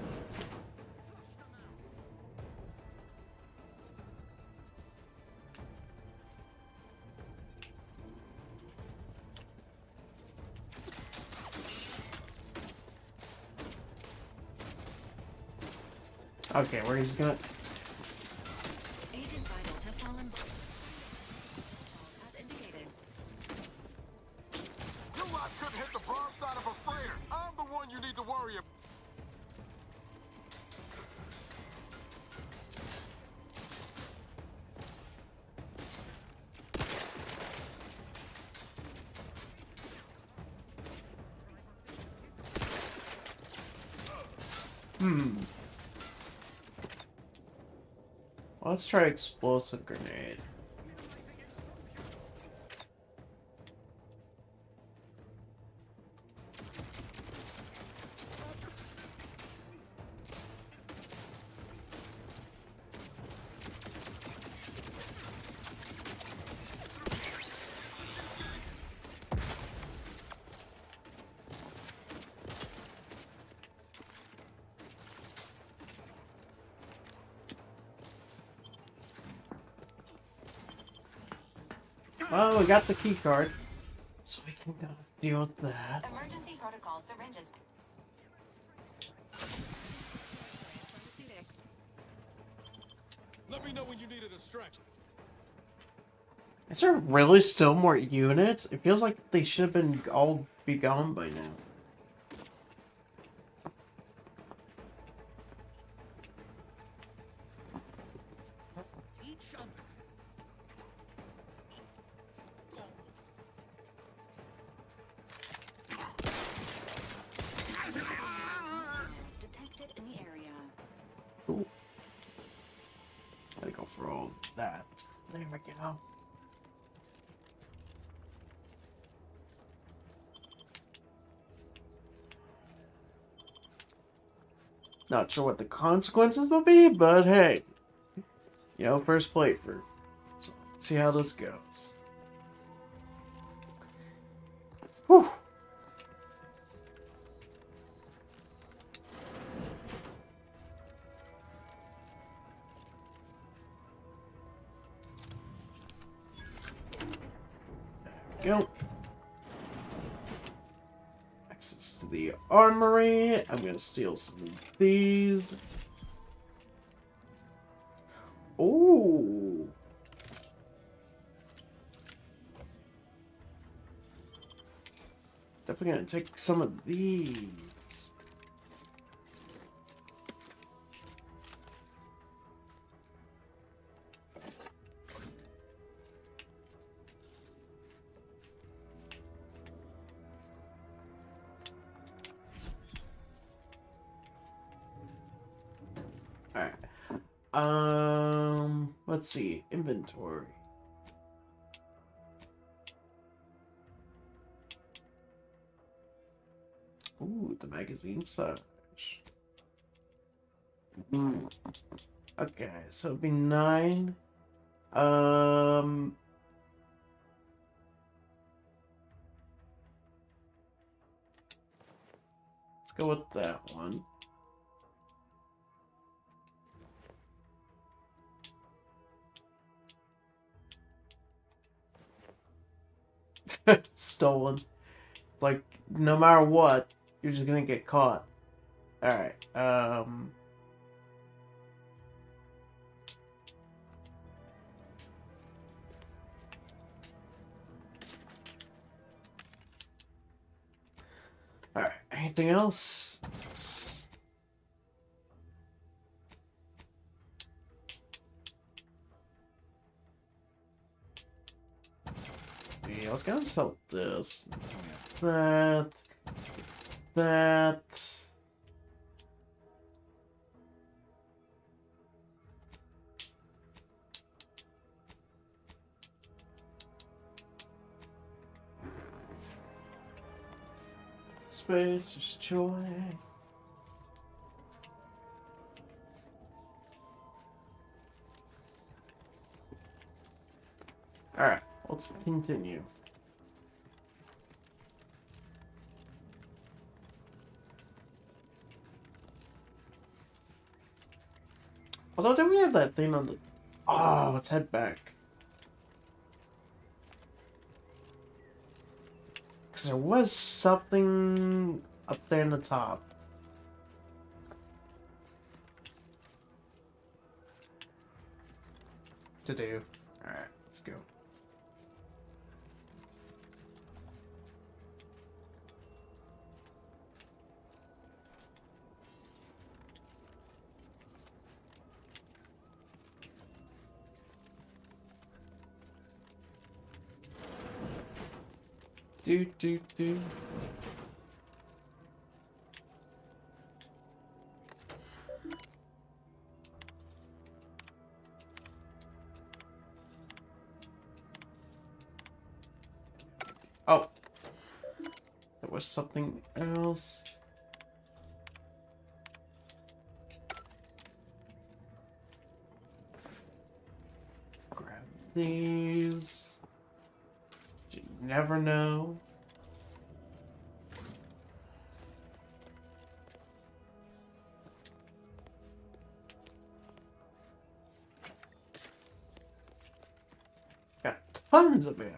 A: Okay, we're just gonna.
D: Agent vitals have fallen. As indicated.
J: You lot couldn't hit the broadside of a freighter. I'm the one you need to worry about.
A: Let's try explosive grenade. Well, we got the key card, so we can deal with that.
C: Emergency protocol syringes.
E: Let me know when you need a distraction.
A: Is there really still more units? It feels like they should have been all be gone by now.
D: Detected in the area.
A: Ooh. Gotta go for all of that. There we go. Not sure what the consequences will be, but hey. You know, first playthrough. So let's see how this goes. Whew. There we go. Access to the armory. I'm gonna steal some of these. Ooh. Definitely gonna take some of these. Alright. Let's see. Inventory. Ooh, the magazine size. Okay, so it'd be 9. Let's go with that one. Stolen. It's like, no matter what, you're just gonna get caught. Alright, Alright, anything else? Yeah, let's go sell this. That. Spacer's choice. Alright, let's continue. Although, don't we have that thing on the... Oh, let's head back. Because there was something up there in the top. To do. Alright, let's go. Do. Oh. There was something else. Grab these. You never know. Got tons of ammo.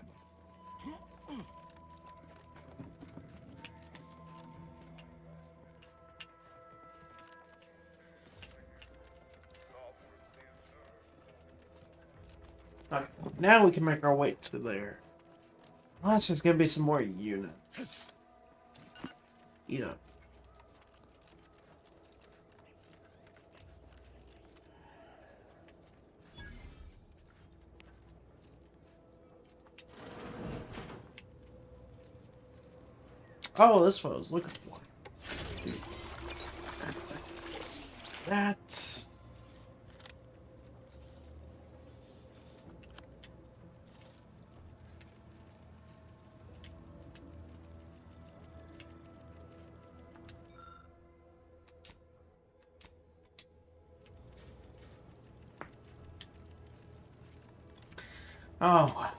A: Okay, now we can make our way to there. Unless there's gonna be some more units. You know. Oh, this one I was looking for. That. Oh, wow.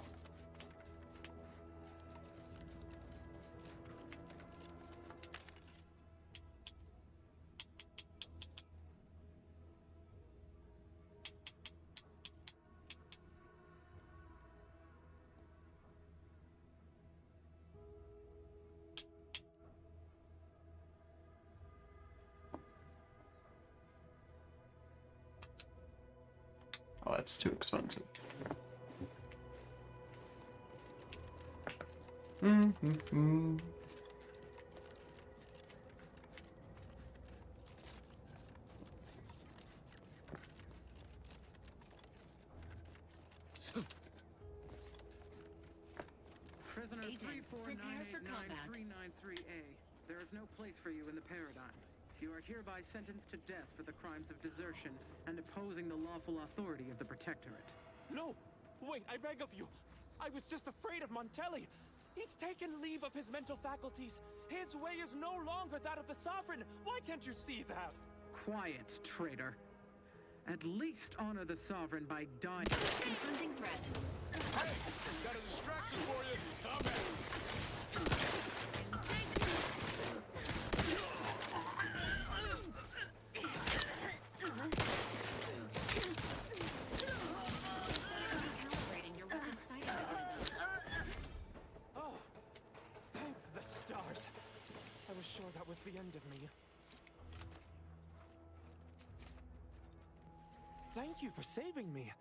A: Oh, that's too expensive. Mm-hmm.
P: Prisoner
D: Agents, prepare for combat.
P: 34989-393A. There is no place for you in the paradigm. You are hereby sentenced to death for the crimes of desertion and opposing the lawful authority of the Protectorate.
Q: No! Wait, I beg of you! I was just afraid of Montelli! He's taken leave of his mental faculties! His way is no longer that of the Sovereign! Why can't you see that?
P: Quiet, traitor. At least honor the Sovereign by dying.
D: Confronting threat.
J: Hey! Got a distraction for you! Come in!
D: Calibrating your weapon sight mechanism.
Q: Oh! Thank the stars! I was sure that was the end of me. Thank you for saving me.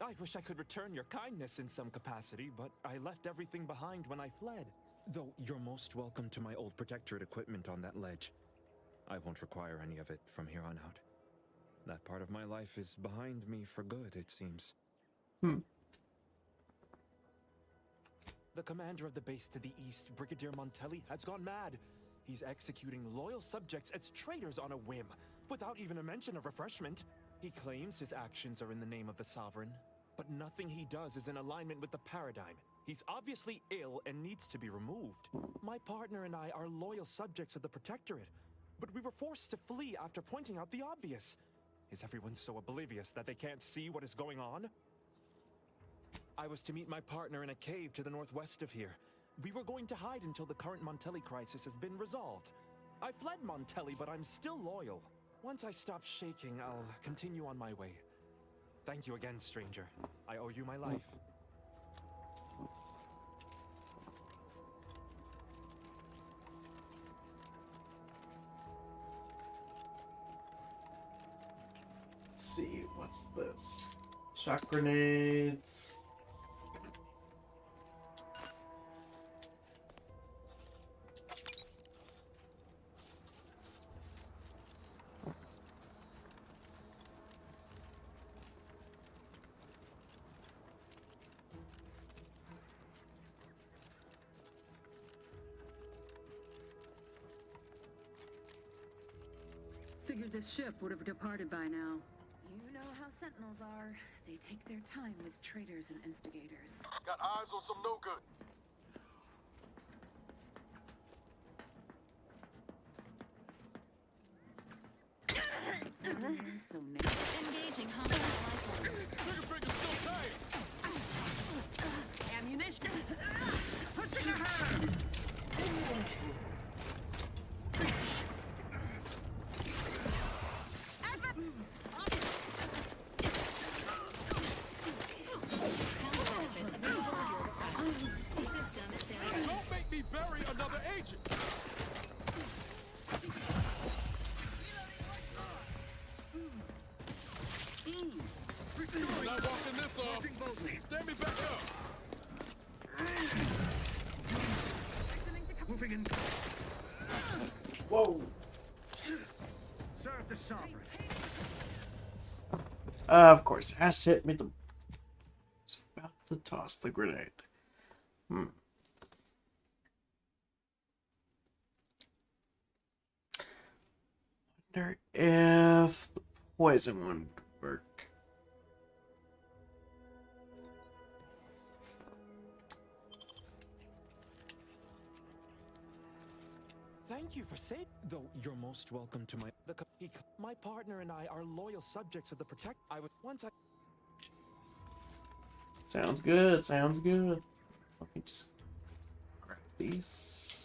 Q: I wish I could return your kindness in some capacity, but I left everything behind when I fled.
S: Though you're most welcome to my old Protectorate equipment on that ledge. I won't require any of it from here on out. That part of my life is behind me for good, it seems.
Q: The commander of the base to the east, Brigadier Montelli, has gone mad. He's executing loyal subjects as traitors on a whim, without even a mention of refreshment. He claims his actions are in the name of the Sovereign, but nothing he does is in alignment with the paradigm. He's obviously ill and needs to be removed. My partner and I are loyal subjects of the Protectorate, but we were forced to flee after pointing out the obvious. Is everyone so oblivious that they can't see what is going on? I was to meet my partner in a cave to the northwest of here. We were going to hide until the current Montelli crisis has been resolved. I fled Montelli, but I'm still loyal. Once I stop shaking, I'll continue on my way. Thank you again, stranger. I owe you my life.
A: Let's see, what's this? Shock grenades.
V: Figured this ship would have departed by now. You know how Sentinels are. They take their time with traitors and instigators.
J: Got eyes on some no good.
V: So nasty.
D: Engaging hostile life forms.
J: Trigger still tight!
V: Ammunition! Pushing her!
J: Don't make me bury another agent! Not walking this off.
A: Whoa!
G: Serve the sovereign.
A: Of course, ass hit me. Was about to toss the grenade. Wonder if the poison one would work.
Q: Thank you for saying. Though you're most welcome to my partner and I are loyal subjects of the Protect. I would once I.
A: Sounds good. Sounds good. Let me just grab these.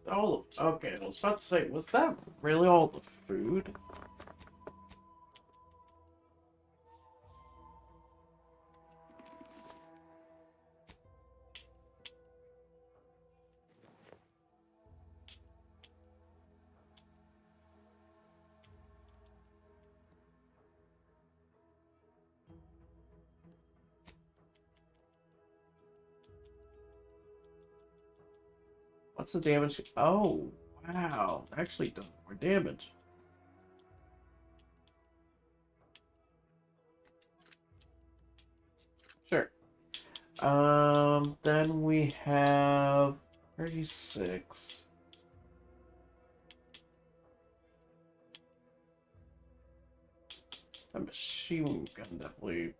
A: Oh, okay. I was about to say, was that really all the food? What's the damage? Oh, wow. Actually done more damage. Sure. Then we have 36. A machine gun definitely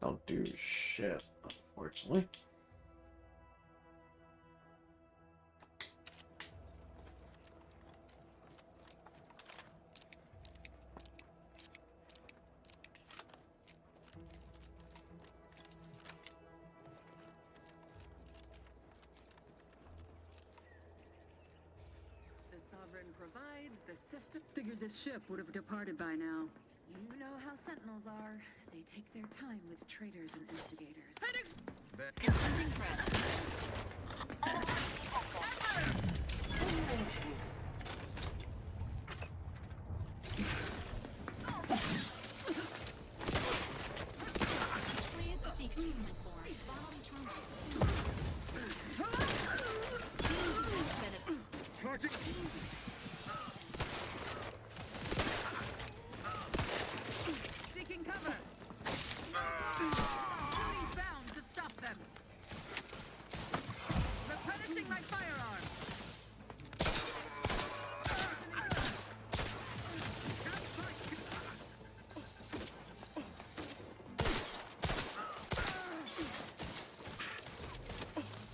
A: don't do shit, unfortunately.
V: The Sovereign provides the system. Figured this ship would have departed by now. You know how Sentinels are. They take their time with traitors and instigators.
D: Confronting threat. Please seek treatment for bodily trauma soon.
V: Seeking cover. Duty's bound to stop them. Replenishing my firearm.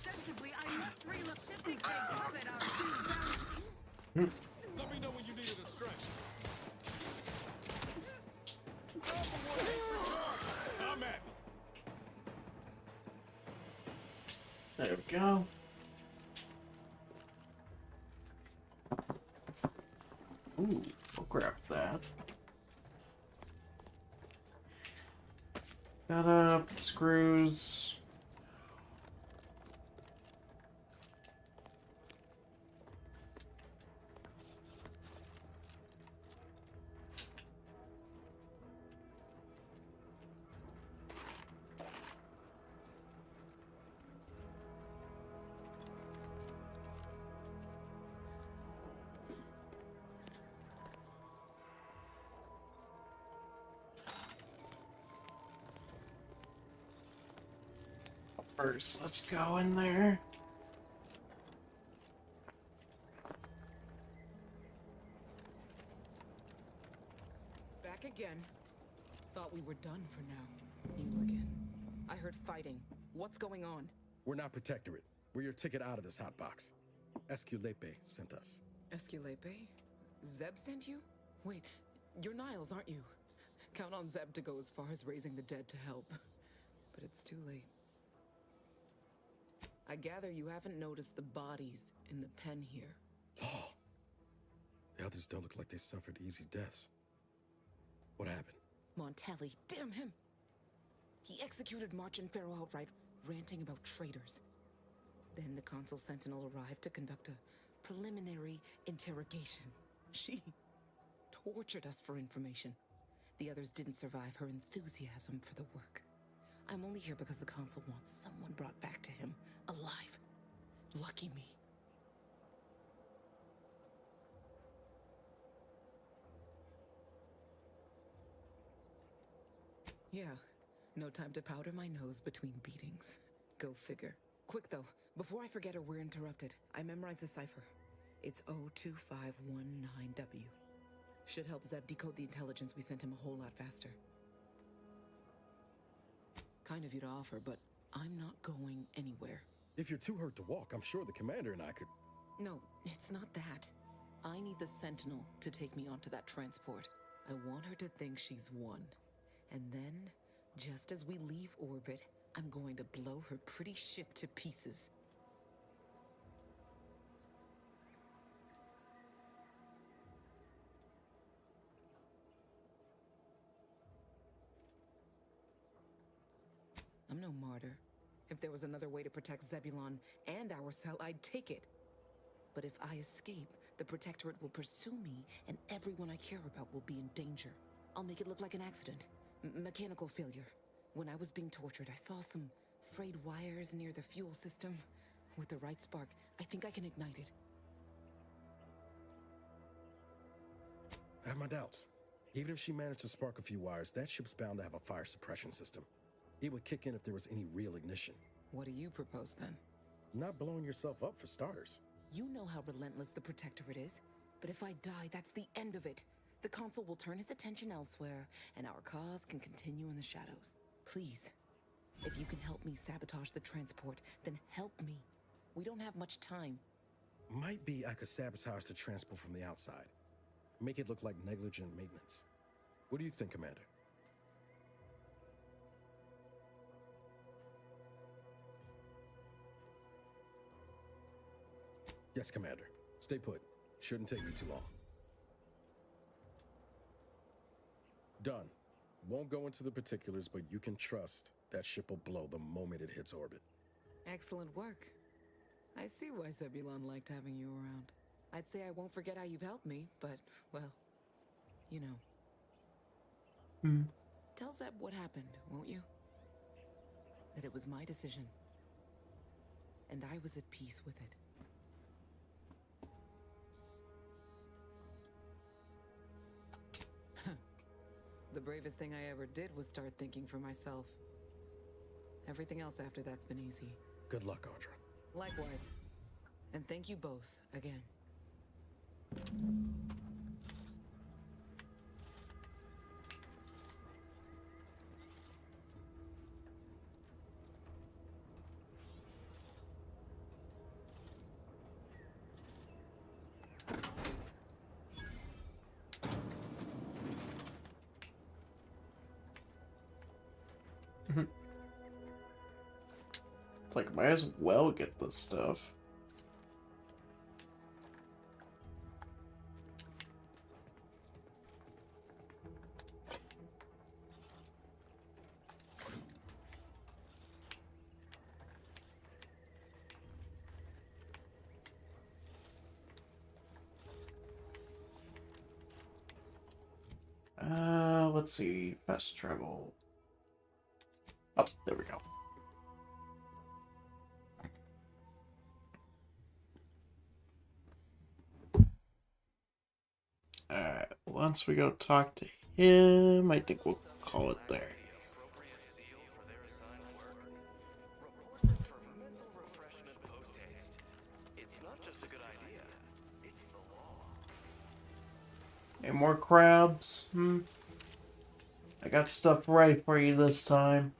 V: Sensibly, I must reload shifting tank orbit our team down.
E: Let me know when you need a distraction. I'm at.
A: There we go. Ooh, I'll grab that. Got screws. First, let's go in there.
B: Back again. Thought we were done for now. You again. I heard fighting. What's going on?
E: We're not Protectorate. We're your ticket out of this hot box. Esculepe sent us.
B: Esculepe? Zeb sent you? Wait, you're Niles, aren't you? Count on Zeb to go as far as raising the dead to help. But it's too late. I gather you haven't noticed the bodies in the pen here.
E: The others don't look like they suffered easy deaths. What happened?
B: Montelli, damn him! He executed March and Pharaoh outright, ranting about traitors. Then the Consul Sentinel arrived to conduct a preliminary interrogation. She tortured us for information. The others didn't survive her enthusiasm for the work. I'm only here because the Consul wants someone brought back to him, alive. Lucky me. Yeah, no time to powder my nose between beatings. Go figure. Quick though, before I forget or we're interrupted, I memorized the cipher. It's 02519W. Should help Zeb decode the intelligence we sent him a whole lot faster. Kind of you to offer, but I'm not going anywhere.
E: If you're too hurt to walk, I'm sure the commander and I could...
B: No, it's not that. I need the Sentinel to take me onto that transport. I want her to think she's won. And then, just as we leave orbit, I'm going to blow her pretty ship to pieces. I'm no martyr. If there was another way to protect Zebulon and our cell, I'd take it. But if I escape, the Protectorate will pursue me, and everyone I care about will be in danger. I'll make it look like an accident. Mechanical failure. When I was being tortured, I saw some frayed wires near the fuel system. With the right spark, I think I can ignite it.
E: I have my doubts. Even if she managed to spark a few wires, that ship's bound to have a fire suppression system. It would kick in if there was any real ignition.
B: What do you propose then?
E: Not blowing yourself up for starters.
B: You know how relentless the Protectorate is. But if I die, that's the end of it. The Consul will turn his attention elsewhere, and our cause can continue in the shadows. Please, if you can help me sabotage the transport, then help me. We don't have much time.
E: Might be I could sabotage the transport from the outside. Make it look like negligent maintenance. What do you think, Commander? Yes, Commander. Stay put. Shouldn't take me too long. Done. Won't go into the particulars, but you can trust that ship will blow the moment it hits orbit.
B: Excellent work. I see why Zebulon liked having you around. I'd say I won't forget how you've helped me, but, well, you know. Tell Zeb what happened, won't you? That it was my decision. And I was at peace with it. The bravest thing I ever did was start thinking for myself. Everything else after that's been easy.
E: Good luck, Audra.
B: Likewise. And thank you both again.
A: Like, might as well get this stuff. Let's see. Fast travel. Oh, there we go. Alright, once we go talk to him, I think we'll call it there. Any more crabs? I got stuff ready for you this time.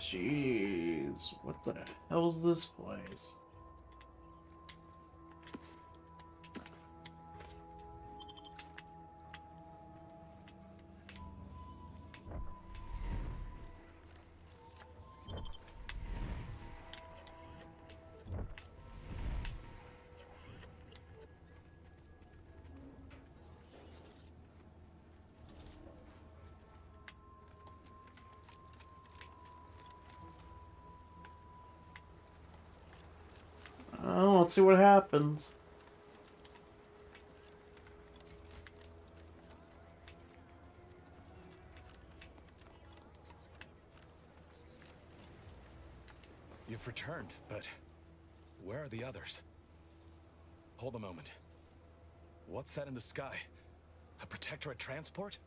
A: Jeez, what the hell's this place? Oh, let's see what happens.
N: You've returned, but where are the others? Hold a moment. What's that in the sky? A protectorate transport?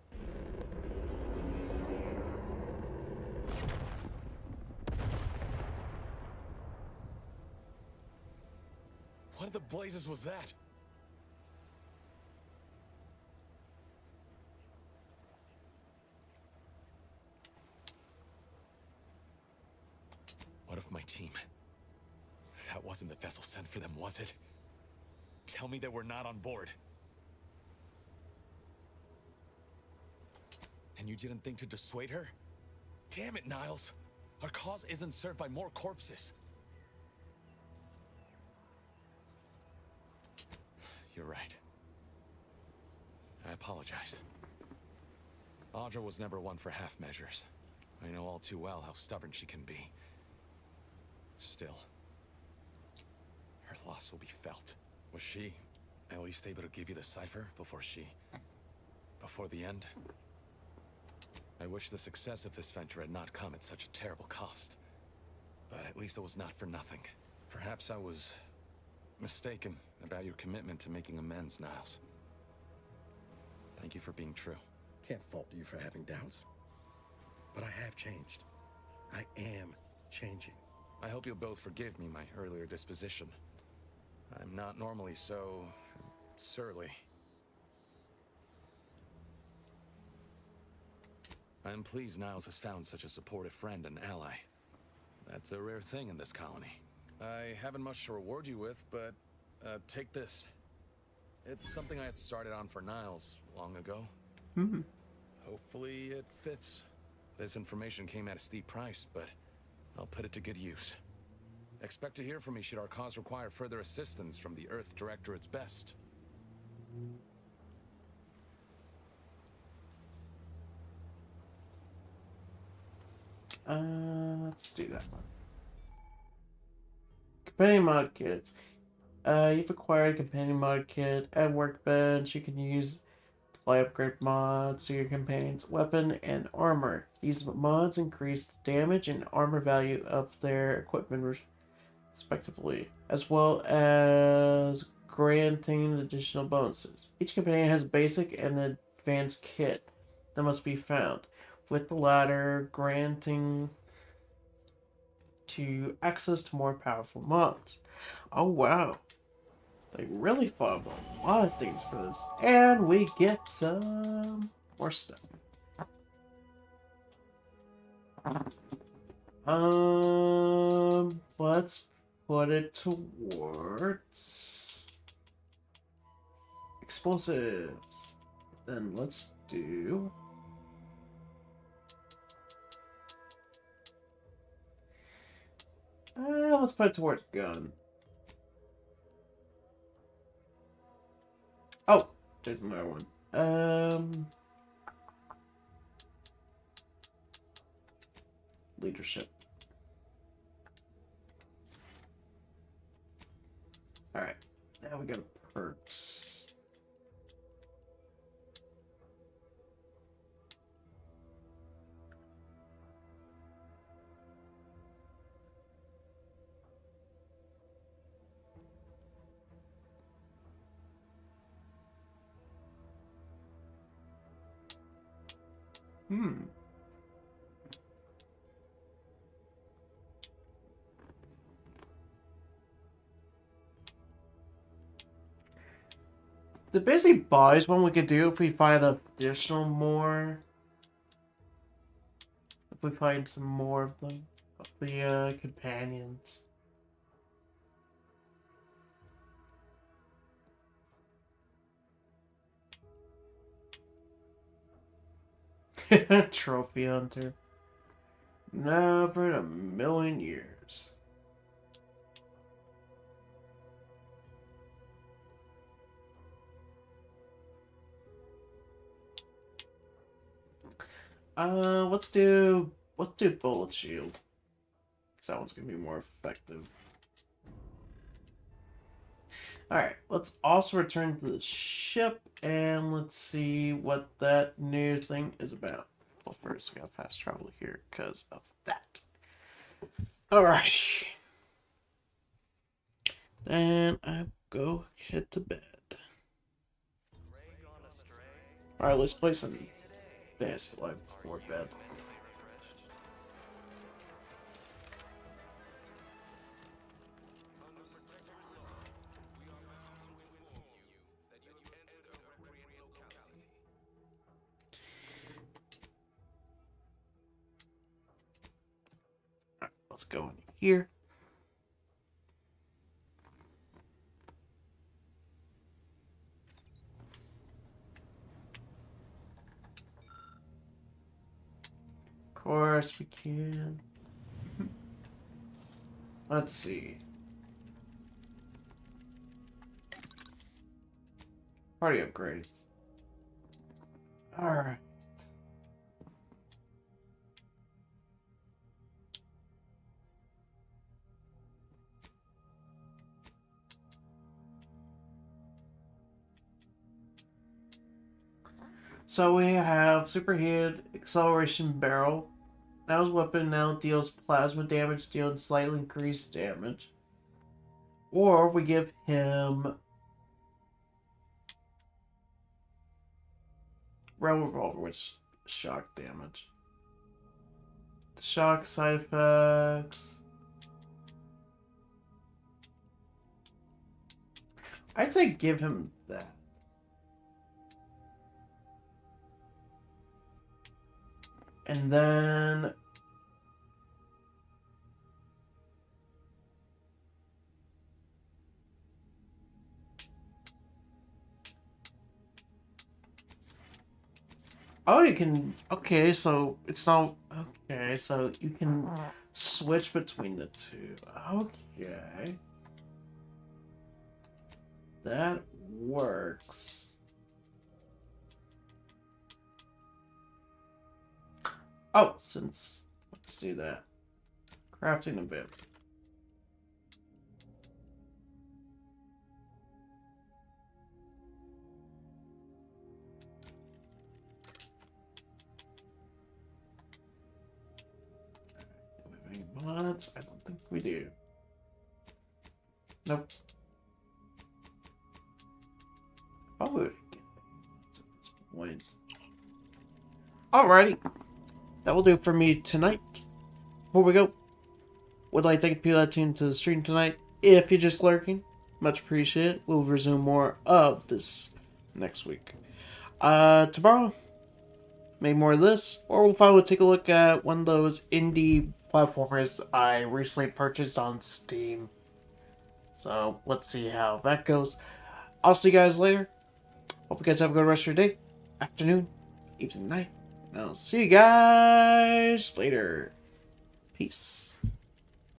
N: What in the blazes was that? What of my team? That wasn't the vessel sent for them, was it? Tell me they were not on board. And you didn't think to dissuade her? Damn it, Niles! Our cause isn't served by more corpses. You're right. I apologize. Audra was never one for half measures. I know all too well how stubborn she can be. Still, her loss will be felt. Was she at least able to give you the cipher before the end? I wish the success of this venture had not come at such a terrible cost. But at least it was not for nothing. Perhaps I was mistaken about your commitment to making amends, Niles. Thank you for being true.
E: Can't fault you for having doubts. But I have changed. I am changing.
N: I hope you'll both forgive me my earlier disposition. I'm not normally so surly. I'm pleased Niles has found such a supportive friend and ally. That's a rare thing in this colony. I haven't much to reward you with, but take this. It's something I had started on for Niles long ago. Hopefully it fits. This information came at a steep price, but I'll put it to good use. Expect to hear from me should our cause require further assistance from the Earth Directorate's best.
A: Let's do that one. Companion mod kits. You've acquired a companion mod kit at Workbench. You can use apply upgrade mods to your companion's weapon and armor. These mods increase the damage and armor value of their equipment respectively, as well as granting additional bonuses. Each companion has a basic and advanced kit that must be found, with the latter granting to access to more powerful mods. Oh wow. They really thought about a lot of things for this. And we get some more stuff. Let's put it towards explosives. Then let's do let's put it towards gun. Oh, there's another one. Leadership. Alright, now we go to perks. The busy buys one we could do if we find additional more. If we find some more of them. the companions. Trophy hunter. Never in a million years. Let's do bullet shield. Cause that one's gonna be more effective. Alright, let's also return to the ship and let's see what that new thing is about. Well, first we got fast travel here because of that. Alrighty. Then I go head to bed. Alright, let's play some Fantasy Life before bed. Alright, let's go in here. Of course we can. Let's see. Party upgrades. Alright. So we have Superhead Acceleration Barrel. Now his weapon now deals plasma damage, dealing slightly increased damage. Or we give him Rebel Revolver, which shock damage. The shock side effects. I'd say give him that. And then oh, you can, okay, so it's not, okay, so you can switch between the two. Okay. That works. Oh, let's do that. Crafting a bit. Do we have any mods? I don't think we do. Nope. Oh, we would get mods at this point. Alrighty. That will do it for me tonight. Before we go, would like to thank people that tuned to the stream tonight. If you're just lurking, much appreciated. We'll resume more of this next week. Tomorrow, maybe more of this, or we'll finally take a look at one of those indie platformers I recently purchased on Steam. So let's see how that goes. I'll see you guys later. Hope you guys have a good rest of your day, afternoon, evening, night. I'll see you guys later. Peace.